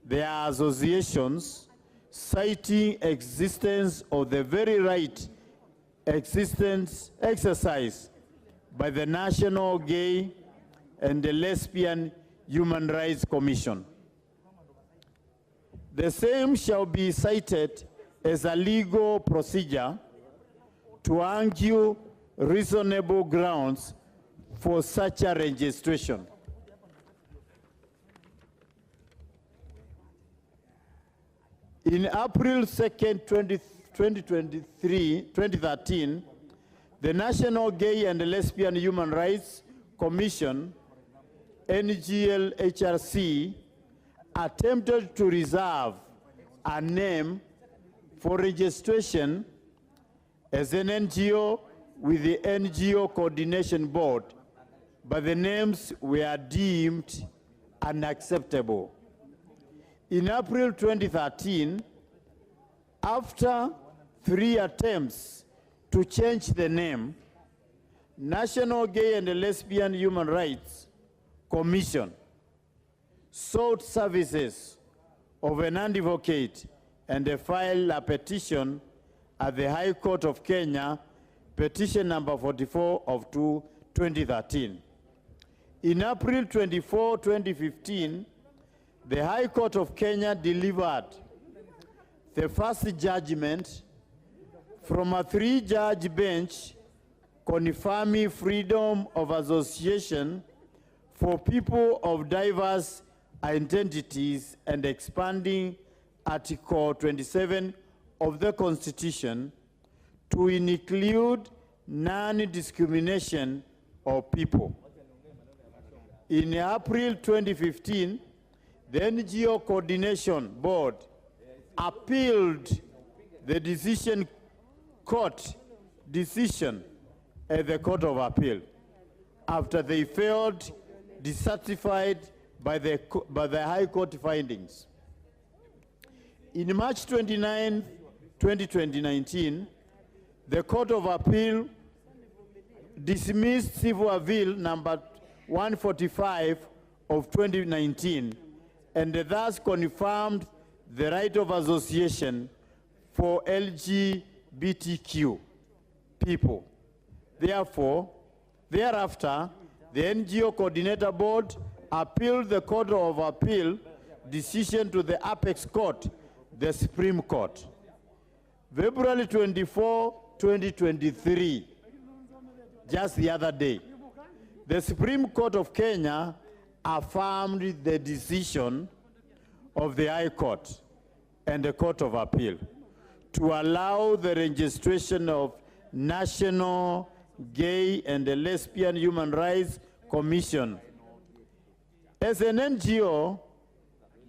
their associations, citing existence of the very right exercised by the National Gay and the Lesbian Human Rights Commission. The same shall be cited as a legal procedure to argue reasonable grounds for such a registration. In April 2nd, 2013, the National Gay and Lesbian Human Rights Commission, NGLHRC, attempted to reserve a name for registration as an NGO with the NGO Coordination Board, but the names were deemed unacceptable. In April 2013, after 3 attempts to change the name, National Gay and Lesbian Human Rights Commission sought services of an advocate and filed a petition at the High Court of Kenya, petition number 44 of 2013. In April 24, 2015, the High Court of Kenya delivered the first judgment from a 3-judge bench confirming freedom of association for people of diverse identities and expanding Article 27 of the Constitution to include non-discrimination of people. In April 2015, the NGO Coordination Board appealed the court decision at the Court of Appeal after they felt dissatisfied by the High Court findings. In March 29, 2019, the Court of Appeal dismissed Civil Appeal number 145 of 2019 and thus confirmed the right of association for LGBTQ people. Therefore, thereafter, the NGO Coordinator Board appealed the Court of Appeal decision to the Apex Court, the Supreme Court. February 24, 2023, just the other day, the Supreme Court of Kenya affirmed the decision of the High Court and the Court of Appeal to allow the registration of National Gay and Lesbian Human Rights Commission as an NGO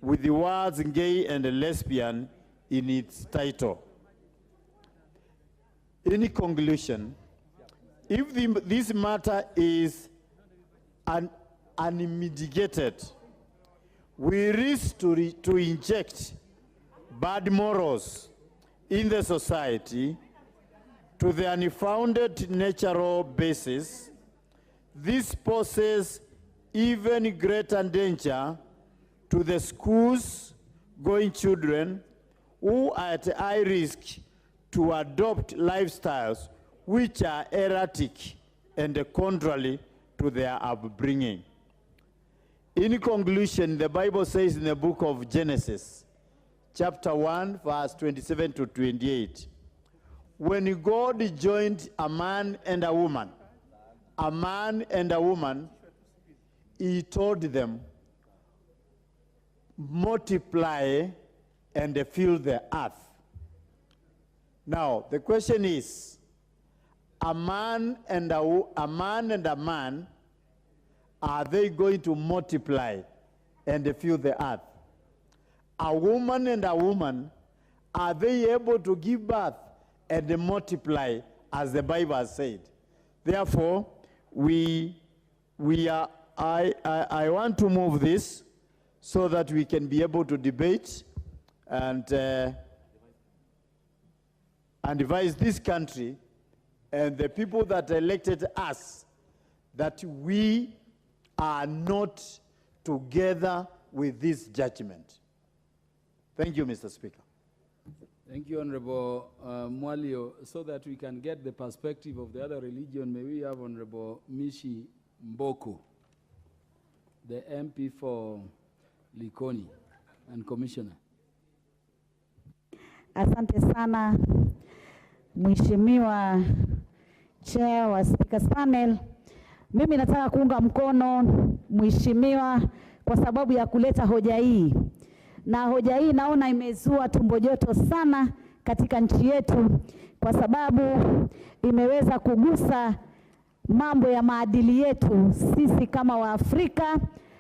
with the words gay and lesbian in its title. In conclusion, if this matter is unmitigated, we risk to inject bad morals in the society to the unfounded natural basis. This poses even greater danger to the schools-going children who are at high risk to adopt lifestyles which are erratic and contrary to their upbringing. In conclusion, the Bible says in the book of Genesis, chapter 1, verse 27 to 28, when God joined a man and a woman, he told them, multiply and fill the earth. Now, the question is, a man and a man, are they going to multiply and fill the earth? A woman and a woman, are they able to give birth and multiply as the Bible has said? Therefore, I want to move this so that we can be able to debate and advise this country and the people that elected us that we are not together with this judgment. Thank you, Mr. Speaker. Thank you, Honorable Mwalio. So that we can get the perspective of the other religion, may we have Honorable Mishi Mboko, the MP for Likoni and Commissioner. Asante sana, Mheshimiwa Chair wa Speakers Panel. Mimi nataka kuunga mkono Mheshimiwa kwa sababu ya kuleta hoja hii. Na hoja hii naona imezua tumbo joto sana katika nchi yetu kwa sababu imeweza kugusa mambo ya maadili yetu sisi kama Waafrika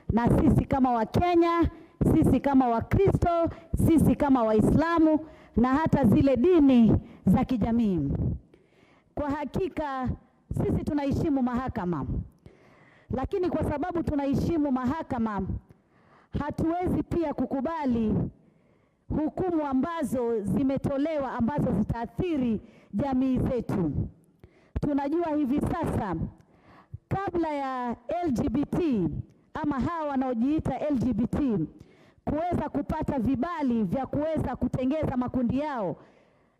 na sisi kama Wakenya, sisi kama Wakristo, sisi kama Waislamu na hata zile dini za kijamii. Kwa hakika sisi tunaheshimu mahakama. Lakini kwa sababu tunaheshimu mahakama, hatuwezi pia kukubali hukumu ambazo zimetolewa ambazo zitaathiri jamii zetu. Tunajua hivi sasa kabla ya LGBT ama hawa wanaojiita LGBT kuweza kupata vibali vya kuweza kutengeza makundi yao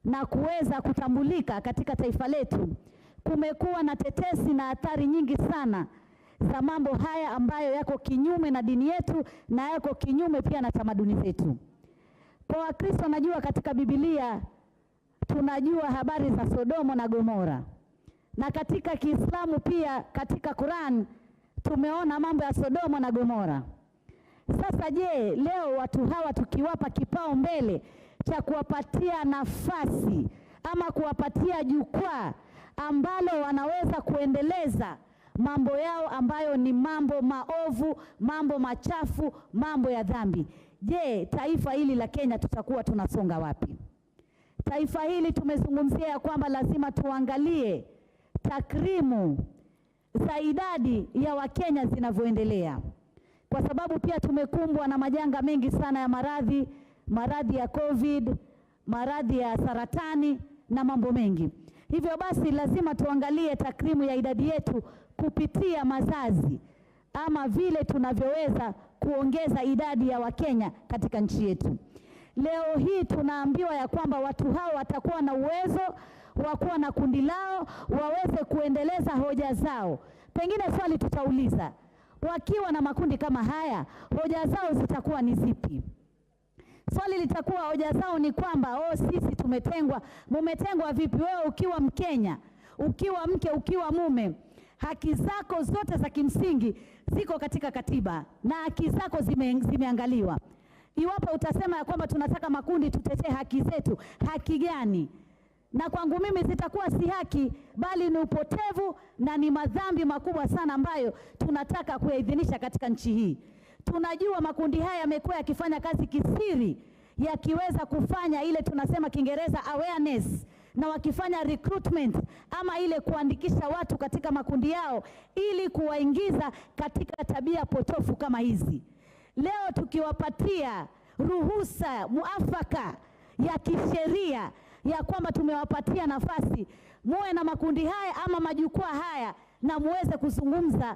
na kuweza kutambulika katika taifa letu, kumekuwa na tetesi na athari nyingi sana za mambo haya ambayo yako kinyume na dini yetu na yako kinyume pia na tamaduni zetu. Kwa Wakristo najua katika Biblia tunajua habari za Sodoma na Gomora. Na katika Kiislamu pia katika Quran tumeona mambo ya Sodoma na Gomora. Sasa je, leo watu hawa tukiwapa kipao mbele cha kuwapatia nafasi ama kuwapatia jukwaa ambalo wanaweza kuendeleza mambo yao ambayo ni mambo maovu, mambo machafu, mambo ya dhambi. Je, taifa hili la Kenya tutakuwa tunasonga wapi? Taifa hili tumezungumzia ya kwamba lazima tuangalie takrimu za idadi ya Wakenya zinavyoendelea, kwa sababu pia tumekumbwa na majanga mengi sana ya maradhi ya COVID, maradhi ya saratani na mambo mengi. Hivyo basi lazima tuangalie takrimu ya idadi yetu kupitia mazazi, ama vile tunavyoweza kuongeza idadi ya Wakenya katika nchi yetu. Leo hii tunaambiwa ya kwamba watu hao watakuwa na uwezo wa kuwa na kundi lao, waweze kuendeleza hoja zao. Pengine swali tutauliza, wakiwa na makundi kama haya, hoja zao zitakuwa ni zipi? Swali litakuwa hoja zao ni kwamba sisi tumetengwa. Mumetengwa vipi? Wewe ukiwa Mkenya, ukiwa mke, ukiwa mume, haki zako zote za kimsingi ziko katika katiba na haki zako zimeangaliwa. Iwapo utasema ya kwamba tunataka makundi tutetee haki zetu, haki gani? Na kwangu mimi zitakuwa si haki, bali ni upotevu na ni madhambi makubwa sana ambayo tunataka kuyaidhinisha katika nchi hii. Tunajua makundi haya yamekuwa yakifanya kazi kisiri, yakiweza kufanya ile tunasema Kiingereza awareness, na wakifanya recruitment ama ile kuandikisha watu katika makundi yao ili kuwaingiza katika tabia potofu kama hizi. Leo tukiwapatia ruhusa muafaka ya kisheria ya kwamba tumewapatia nafasi muwe na makundi haya ama majukwaa haya na muweze kuzungumza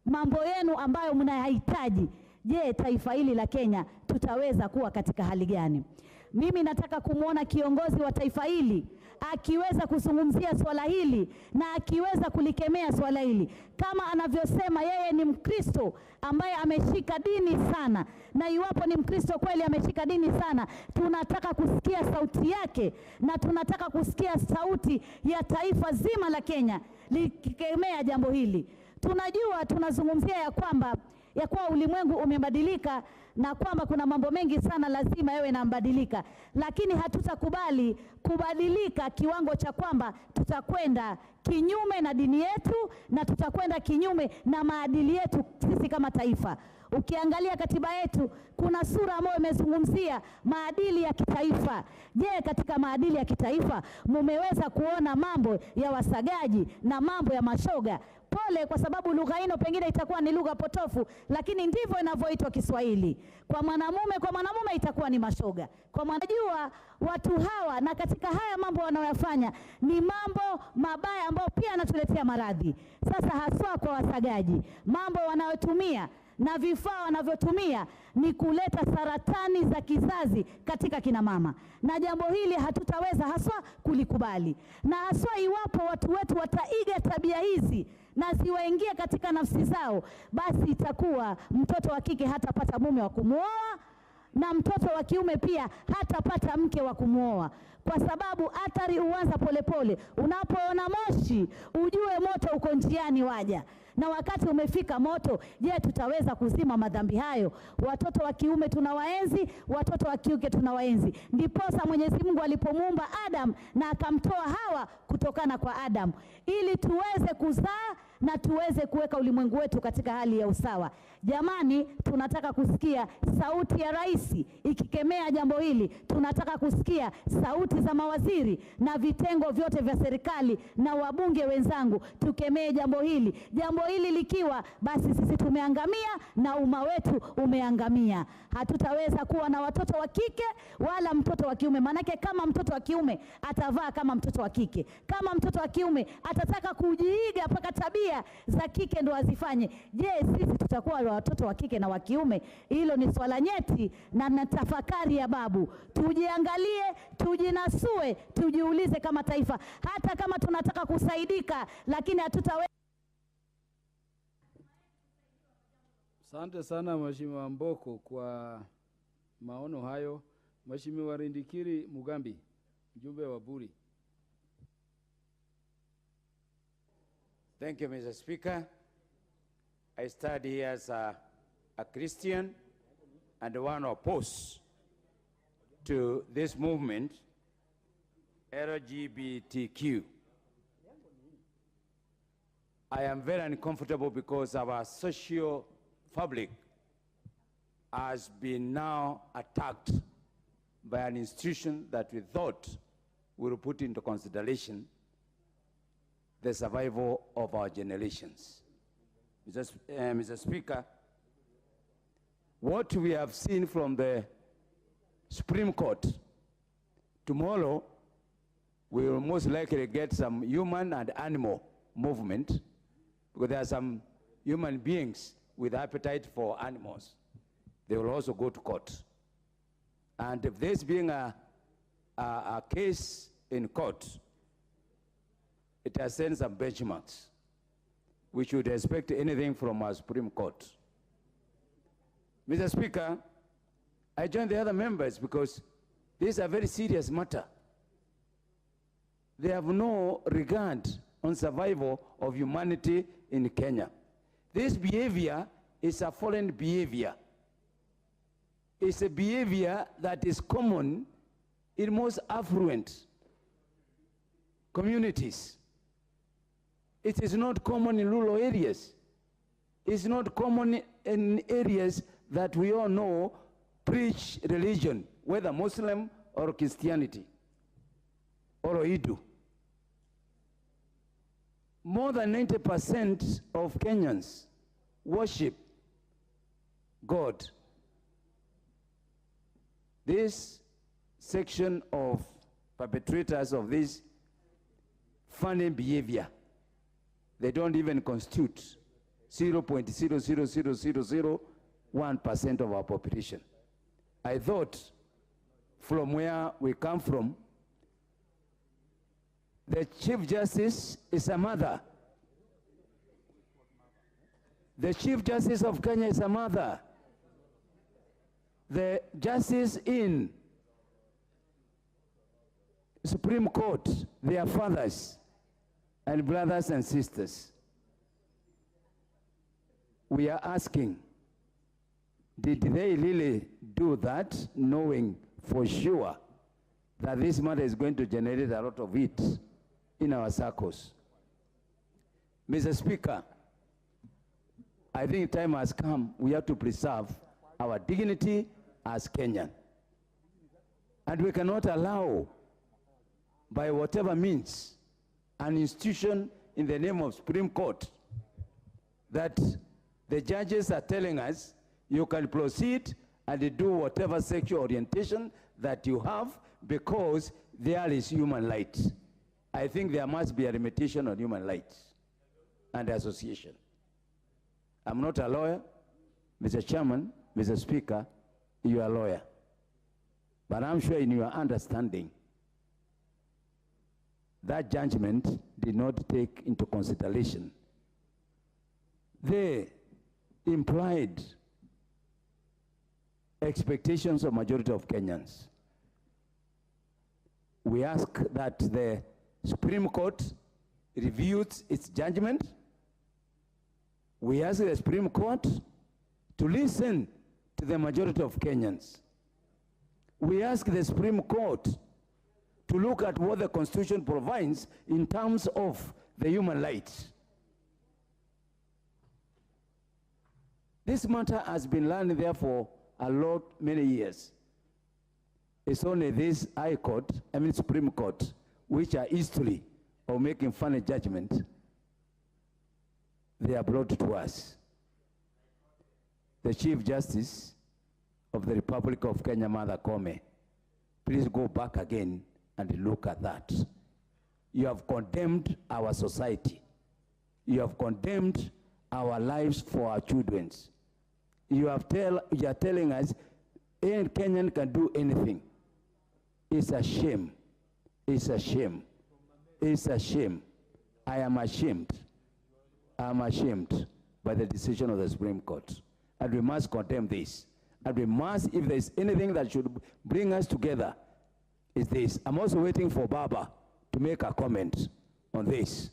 mambo yenu ambayo mnayahitaji, je, taifa hili la Kenya tutaweza kuwa katika hali gani? Mimi nataka kumwona kiongozi wa taifa hili akiweza kuzungumzia swala hili na akiweza kulikemea swala hili, kama anavyosema yeye ni Mkristo ambaye ameshika dini sana. Na iwapo ni Mkristo kweli ameshika dini sana, tunataka kusikia sauti yake na tunataka kusikia sauti ya taifa zima la Kenya likikemea jambo hili. Tunajua tunazungumzia ya kwamba ulimwengu umebadilika na kwamba kuna mambo mengi sana lazima yawe yanabadilika, lakini hatutakubali kubadilika kiwango cha kwamba tutakwenda kinyume na dini yetu na tutakwenda kinyume na maadili yetu sisi kama taifa. Ukiangalia katiba yetu kuna sura ambayo imezungumzia maadili ya kitaifa. Je, katika maadili ya kitaifa mumeweza kuona mambo ya wasagaji na mambo ya mashoga? Pole, kwa sababu lugha hino pengine itakuwa ni lugha potofu, lakini ndivyo inavyoitwa Kiswahili. Kwa mwanamume itakuwa ni mashoga. Kwa mwanajua watu hawa, na katika haya mambo wanayoyafanya ni mambo mabaya ambayo pia yanatuletea maradhi. Sasa haswa kwa wasagaji, mambo wanayotumia na vifaa wanavyotumia ni kuleta saratani za kizazi katika kina mama, na jambo hili hatutaweza haswa kulikubali. Na haswa iwapo watu wetu wataiga tabia hizi na ziwaingie katika nafsi zao, basi itakuwa mtoto wa kike hatapata mume wa kumuoa na mtoto wa kiume pia hatapata mke wa kumuoa, kwa sababu athari huanza polepole. Unapoona moshi ujue moto uko njiani waja, na wakati umefika moto. Je, tutaweza kuzima madhambi hayo? Watoto wa kiume tunawaenzi, watoto wa kike tunawaenzi. Ndiposa Mwenyezi Mungu alipomuumba Adam na akamtoa Hawa kutokana kwa Adam, ili tuweze kuzaa na tuweze kuweka ulimwengu wetu katika hali ya usawa. Jamani, tunataka kusikia sauti ya rais ikikemea jambo hili. Tunataka kusikia sauti za mawaziri na vitengo vyote vya serikali na wabunge wenzangu, tukemee jambo hili. Jambo hili likiwa, basi sisi tumeangamia na umma wetu umeangamia. Hatutaweza kuwa na watoto wa kike wala mtoto wa kiume, manake kama mtoto wa kiume atavaa kama mtoto wa kike, kama mtoto wa kiume atataka kujiiga mpaka tabia za kike ndo azifanye, je, sisi tutakuwa watoto wa kike na wa kiume? Hilo ni swala nyeti na tafakari ya babu. Tujiangalie, tujinasue, tujiulize kama taifa, hata kama tunataka kusaidika, lakini hatutaweza. Asante sana Mheshimiwa Mboko kwa maono hayo. Mheshimiwa Rindikiri Mugambi, mjumbe wa Buri. Thank you, Mr. Speaker. I study here as a Christian and one opposed to this movement LGBTQ. I am very uncomfortable because our social fabric has been now attacked by an institution that we thought will put into consideration the survival of our generations. Mr. Speaker, what we have seen from the Supreme Court, tomorrow we will most likely get some human and animal movement, because there are some human beings with appetite for animals. They will also go to court. And if there's being a case in court, it has sent some benchmarks. We should expect anything from our Supreme Court. Mr. Speaker, I join the other members because this is a very serious matter. They have no regard on survival of humanity in Kenya. This behavior is a foreign behavior. It's a behavior that is common in most affluent communities. It is not common in rural areas. It's not common in areas that we all know preach religion, whether Muslim or Christianity or Hindu. More than 90% of Kenyans worship God. This section of perpetrators of this funny behavior, they don't even constitute 0.00001% of our population. I thought from where we come from, the Chief Justice is a mother. The Chief Justice of Kenya is a mother. The justice in Supreme Court, they are fathers and brothers and sisters. We are asking, did they really do that, knowing for sure that this matter is going to generate a lot of heat in our circles? Mr. Speaker, I think time has come. We have to preserve our dignity as Kenyan. And we cannot allow, by whatever means, an institution in the name of Supreme Court that the judges are telling us you can proceed and do whatever sexual orientation that you have because there is human rights. I think there must be a limitation on human rights and association. I'm not a lawyer, Mr. Chairman, Mr. Speaker, you are a lawyer. But I'm sure in your understanding, that judgment did not take into consideration the implied expectations of majority of Kenyans. We ask that the Supreme Court reviews its judgment. We ask the Supreme Court to listen to the majority of Kenyans. We ask the Supreme Court to look at what the Constitution provides in terms of the human rights. This matter has been learned there for many years. It's only this Supreme Court, which are history of making funny judgment, they are brought to us. The Chief Justice of the Republic of Kenya, Martha Koome, please go back again and look at that. You have condemned our society. You have condemned our lives for our children. You are telling us any Kenyan can do anything. It's a shame. It's a shame. It's a shame. I am ashamed. I am ashamed by the decision of the Supreme Court. And we must condemn this. And we must, if there's anything that should bring us together, is this. I'm also waiting for Baba to make a comment on this.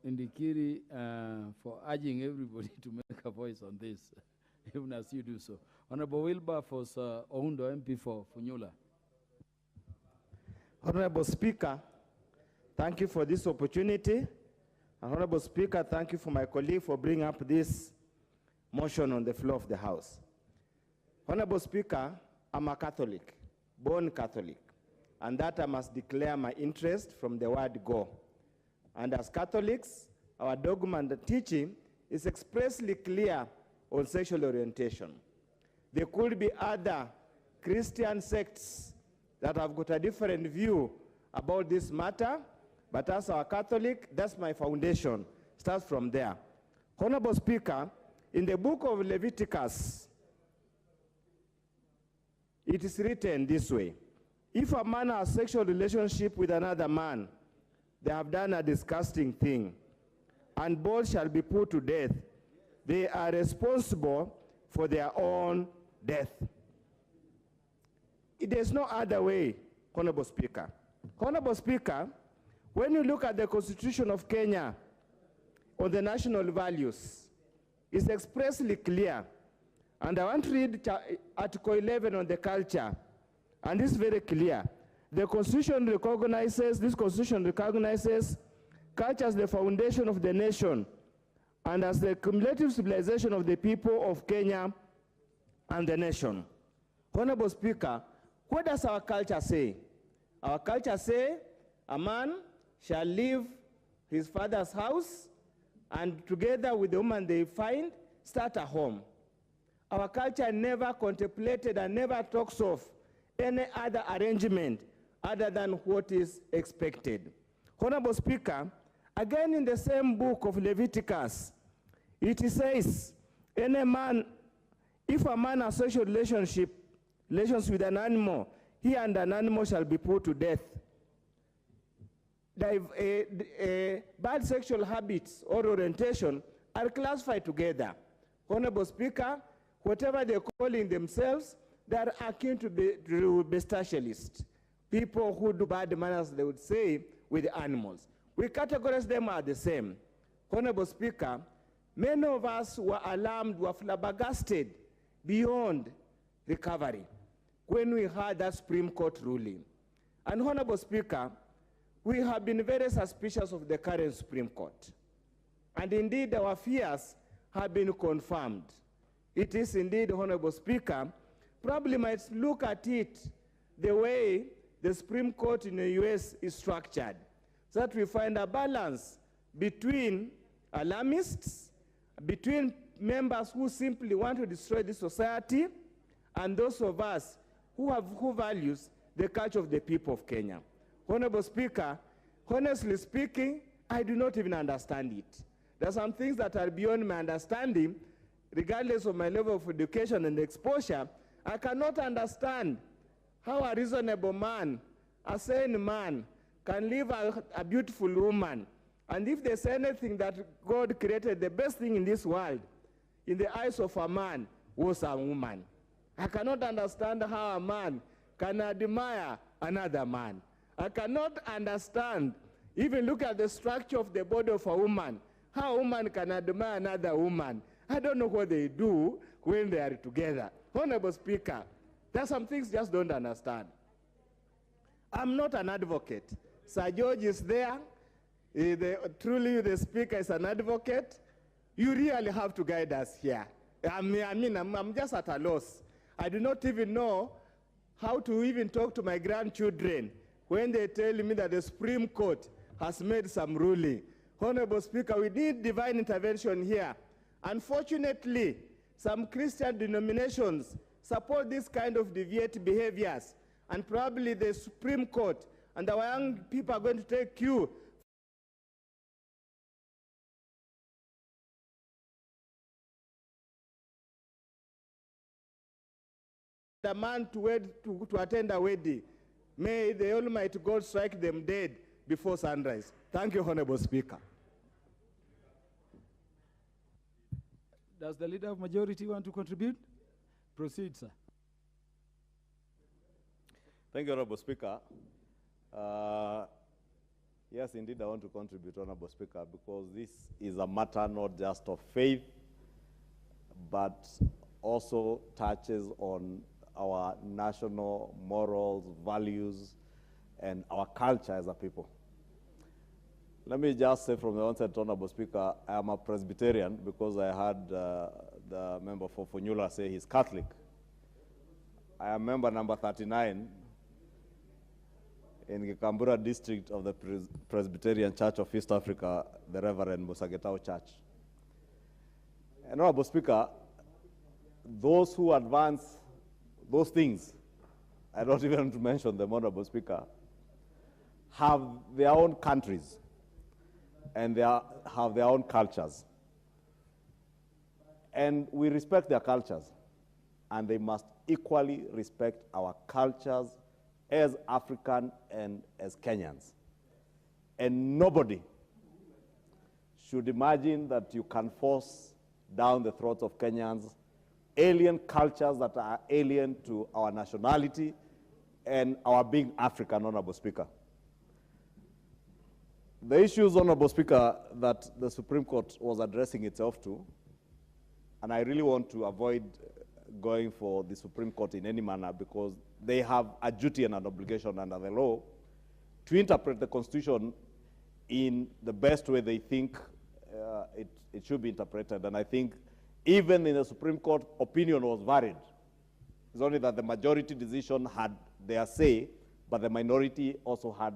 Indikiri for urging everybody to make a voice on this. even as you do so. Honorable Wilberforce Oundo, MP for Funyula. Honorable Speaker, thank you for this opportunity. Honorable Speaker, thank you for my colleague for bringing up this motion on the floor of the House. Honorable Speaker, I'm a Catholic, born Catholic, and that I must declare my interest from the word go. And as Catholics, our dogma and teaching is expressly clear on sexual orientation. There could be other Christian sects that have got a different view about this matter, but as our Catholic, that's my foundation. Starts from there. Honorable Speaker, in the book of Leviticus, it is written this way: if a man has a sexual relationship with another man, they have done a disgusting thing, and both shall be put to death. They are responsible for their own death. There's no other way, Honorable Speaker. Honorable Speaker, when you look at the Constitution of Kenya on the national values, it's expressly clear. And I want to read Article 11 on the culture, and it's very clear. The Constitution recognizes culture as the foundation of the nation and as the cumulative civilization of the people of Kenya and the nation. Honorable Speaker, what does our culture say? Our culture say a man shall leave his father's house and together with the woman they find, start a home. Our culture never contemplated and never talks of any other arrangement other than what is expected. Honorable Speaker, again in the same book of Leviticus, it says, if a man has sexual relations with an animal, he and an animal shall be put to death. Bad sexual habits or orientation are classified together. Honorable Speaker, whatever they're calling themselves, they are akin to bestialists. People who do bad manners, they would say, with animals. We categorize them as the same. Honorable Speaker, many of us were alarmed, were flabbergasted beyond recovery when we heard that Supreme Court ruling. And Honorable Speaker, we have been very suspicious of the current Supreme Court. And indeed, our fears have been confirmed. It is indeed, Honorable Speaker, probably might look at it the way the Supreme Court in the US is structured, so that we find a balance between alarmists, between members who simply want to destroy the society, and those of us who values the culture of the people of Kenya. Honorable Speaker, honestly speaking, I do not even understand it. There are some things that are beyond my understanding, regardless of my level of education and exposure. I cannot understand how a reasonable man, a sane man, can leave a beautiful woman. And if there's anything that God created, the best thing in this world, in the eyes of a man, was a woman. I cannot understand how a man can admire another man. I cannot understand, even look at the structure of the body of a woman, how a woman can admire another woman. I don't know what they do when they are together. Honorable Speaker, there are some things just don't understand. I'm not an advocate. Sir George is there. Truly, the Speaker is an advocate. You really have to guide us here. I'm just at a loss. I do not even know how to even talk to my grandchildren when they tell me that the Supreme Court has made some ruling. Honorable Speaker, we need divine intervention here. Unfortunately, some Christian denominations support this kind of deviant behaviors, and probably the Supreme Court and our young people are going to take cue. The man to attend a wedding. May the Almighty God strike them dead before sunrise. Thank you, Honorable Speaker. Does the Leader of Majority want to contribute? Proceed, sir. Thank you, Honorable Speaker. Yes, indeed, I want to contribute, Honorable Speaker, because this is a matter not just of faith, but also touches on our national morals, values, and our culture as a people. Let me just say from the onset, Honorable Speaker, I am a Presbyterian because I heard the member for Funyula say he's Catholic. I am member number 39 in the Kambura district of the Presbyterian Church of East Africa, the Reverend Musagetao Church. And Honorable Speaker, those who advance those things, I don't even want to mention them, Honorable Speaker, have their own countries and they have their own cultures. And we respect their cultures, and they must equally respect our cultures as African and as Kenyans. And nobody should imagine that you can force down the throats of Kenyans alien cultures that are alien to our nationality and our being African, Honorable Speaker. The issues, Honorable Speaker, that the Supreme Court was addressing itself to, and I really want to avoid going for the Supreme Court in any manner because they have a duty and an obligation under the law to interpret the Constitution in the best way they think it should be interpreted. And I think even in the Supreme Court, opinion was varied. It's only that the majority decision had their say, but the minority also had,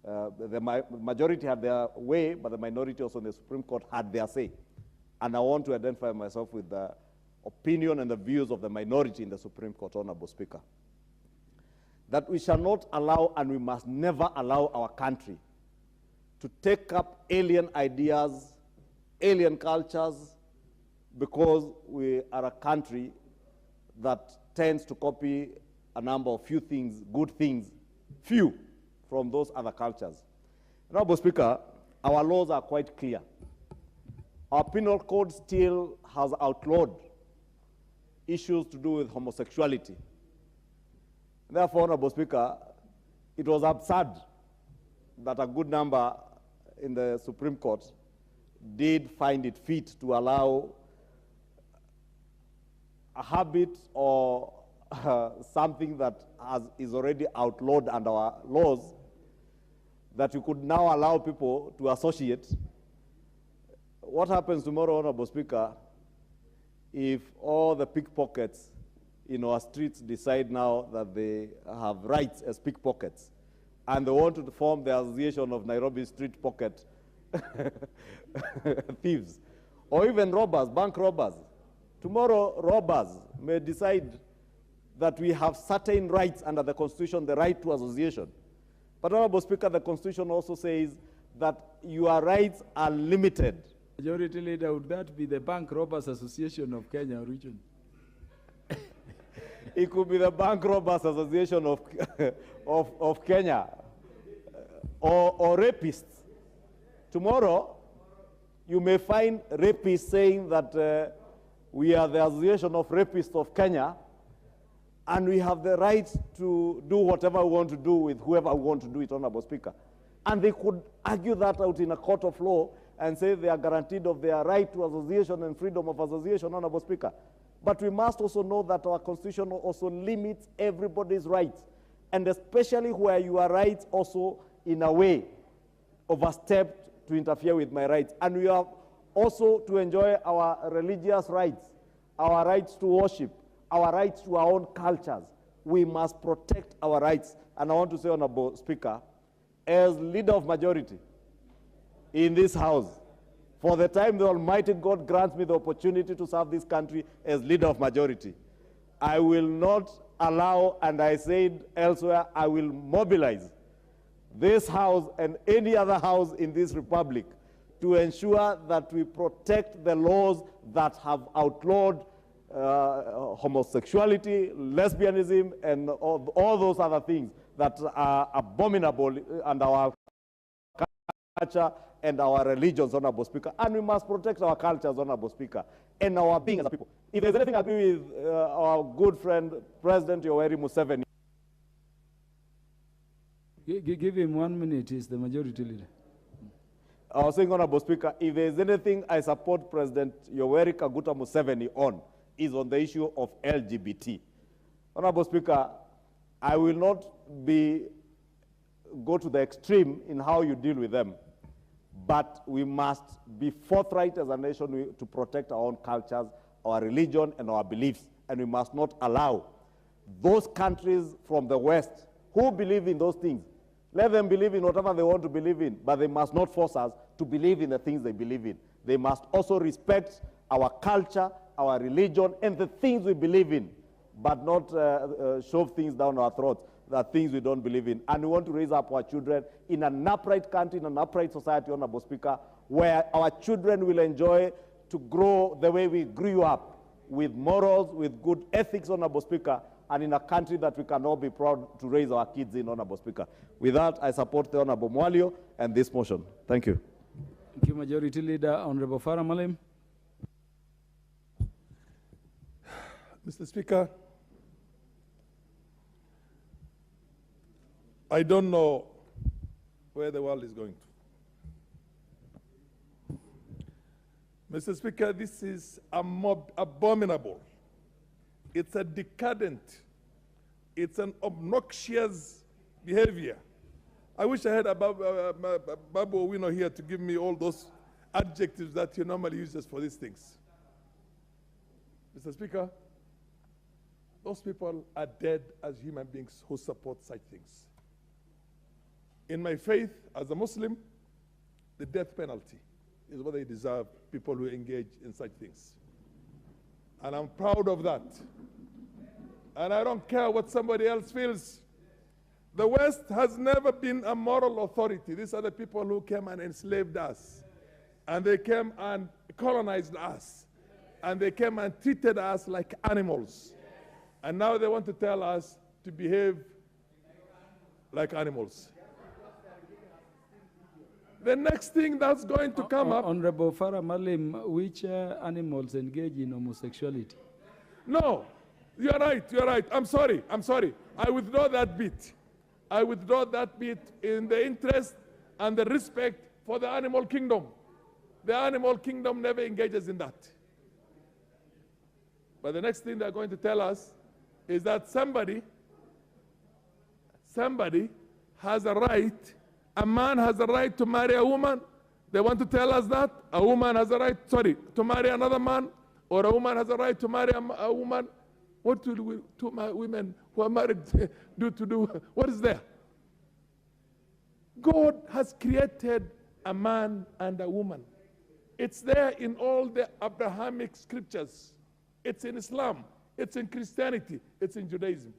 the majority had their way, but the minority also in the Supreme Court had their say. And I want to identify myself with the opinion and the views of the minority in the Supreme Court, Honorable Speaker. That we shall not allow, and we must never allow our country to take up alien ideas, alien cultures, because we are a country that tends to copy a number of few things, good things, few from those other cultures. Honorable Speaker, our laws are quite clear. Our penal code still has outlawed issues to do with homosexuality. Therefore, Honorable Speaker, it was absurd that a good number in the Supreme Court did find it fit to allow a habit or something that is already outlawed under our laws, that you could now allow people to associate. What happens tomorrow, Honorable Speaker, if all the pickpockets in our streets decide now that they have rights as pickpockets and they want to form the Association of Nairobi Street Pocket Thieves, or even robbers, bank robbers? Tomorrow, robbers may decide that we have certain rights under the Constitution, the right to association. But, Honorable Speaker, the Constitution also says that your rights are limited. Majority Leader, would that be the Bank Robbers Association of Kenya region? It could be the Bank Robbers Association of Kenya, or rapists. Tomorrow, you may find rapists saying that we are the Association of Rapists of Kenya, and we have the right to do whatever we want to do with whoever we want to do it, Honorable Speaker. And they could argue that out in a court of law and say they are guaranteed of their right to association and freedom of association, Honorable Speaker. But we must also know that our Constitution also limits everybody's rights, and especially where your rights also, in a way, overstepped to interfere with my rights. And we have also to enjoy our religious rights, our rights to worship, our rights to our own cultures. We must protect our rights. And I want to say, Honorable Speaker, as leader of majority in this House, for the time the Almighty God grants me the opportunity to serve this country as leader of majority, I will not allow, and I said elsewhere, I will mobilize this House and any other House in this Republic to ensure that we protect the laws that have outlawed homosexuality, lesbianism, and all those other things that are abominable under our culture and our religions, Honorable Speaker. And we must protect our cultures, Honorable Speaker, and our being as a people. If there's anything I agree with our good friend, President Yoweri Museveni. Give him 1 minute, he's the majority leader. I was saying, Honorable Speaker, if there's anything I support President Yoweri Kaguta Museveni on, is on the issue of LGBT. Honorable Speaker, I will not go to the extreme in how you deal with them, but we must be forthright as a nation to protect our own cultures, our religion, and our beliefs, and we must not allow those countries from the West who believe in those things. Let them believe in whatever they want to believe in, but they must not force us to believe in the things they believe in. They must also respect our culture, our religion, and the things we believe in, but not shove things down our throats, the things we don't believe in. And we want to raise up our children in an upright country, in an upright society, Honorable Speaker, where our children will enjoy to grow the way we grew up, with morals, with good ethics, Honorable Speaker, and in a country that we can all be proud to raise our kids in, Honorable Speaker. With that, I support the Honorable Mwalio and this motion. Thank you. Thank you, Majority Leader. Honorable Farah Malim. Mr. Speaker, I don't know where the world is going to. Mr. Speaker, this is abominable. It's a decadent, it's an obnoxious behavior. I wish I had Babu Owino here to give me all those adjectives that he normally uses for these things. Mr. Speaker, those people are dead as human beings who support such things. In my faith, as a Muslim, the death penalty is what they deserve, people who engage in such things. And I'm proud of that. And I don't care what somebody else feels. The West has never been a moral authority. These are the people who came and enslaved us. And they came and colonized us. And they came and treated us like animals. And now they want to tell us to behave like animals. The next thing that's going to come up... Honorable Farah Malim, which animals engage in homosexuality? No, you're right, you're right. I'm sorry. I withdraw that bit. I withdraw that bit in the interest and the respect for the animal kingdom. The animal kingdom never engages in that. But the next thing they're going to tell us is that somebody has a right, a man has a right to marry a woman. They want to tell us that a woman has a right, to marry another man, or a woman has a right to marry a woman. What do two women who are married do? What is there? God has created a man and a woman. It's there in all the Abrahamic scriptures. It's in Islam. It's in Christianity. It's in Judaism.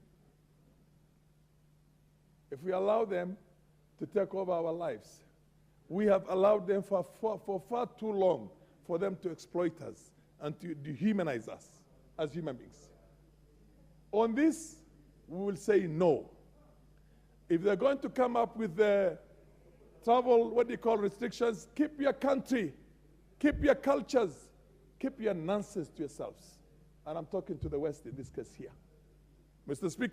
If we allow them to take over our lives, we have allowed them for far too long for them to exploit us and to dehumanize us as human beings. On this, we will say no. If they're going to come up with the travel, restrictions, keep your country, keep your cultures, keep your nonsense to yourselves. And I'm talking to the West in this case here. Mr. Speaker,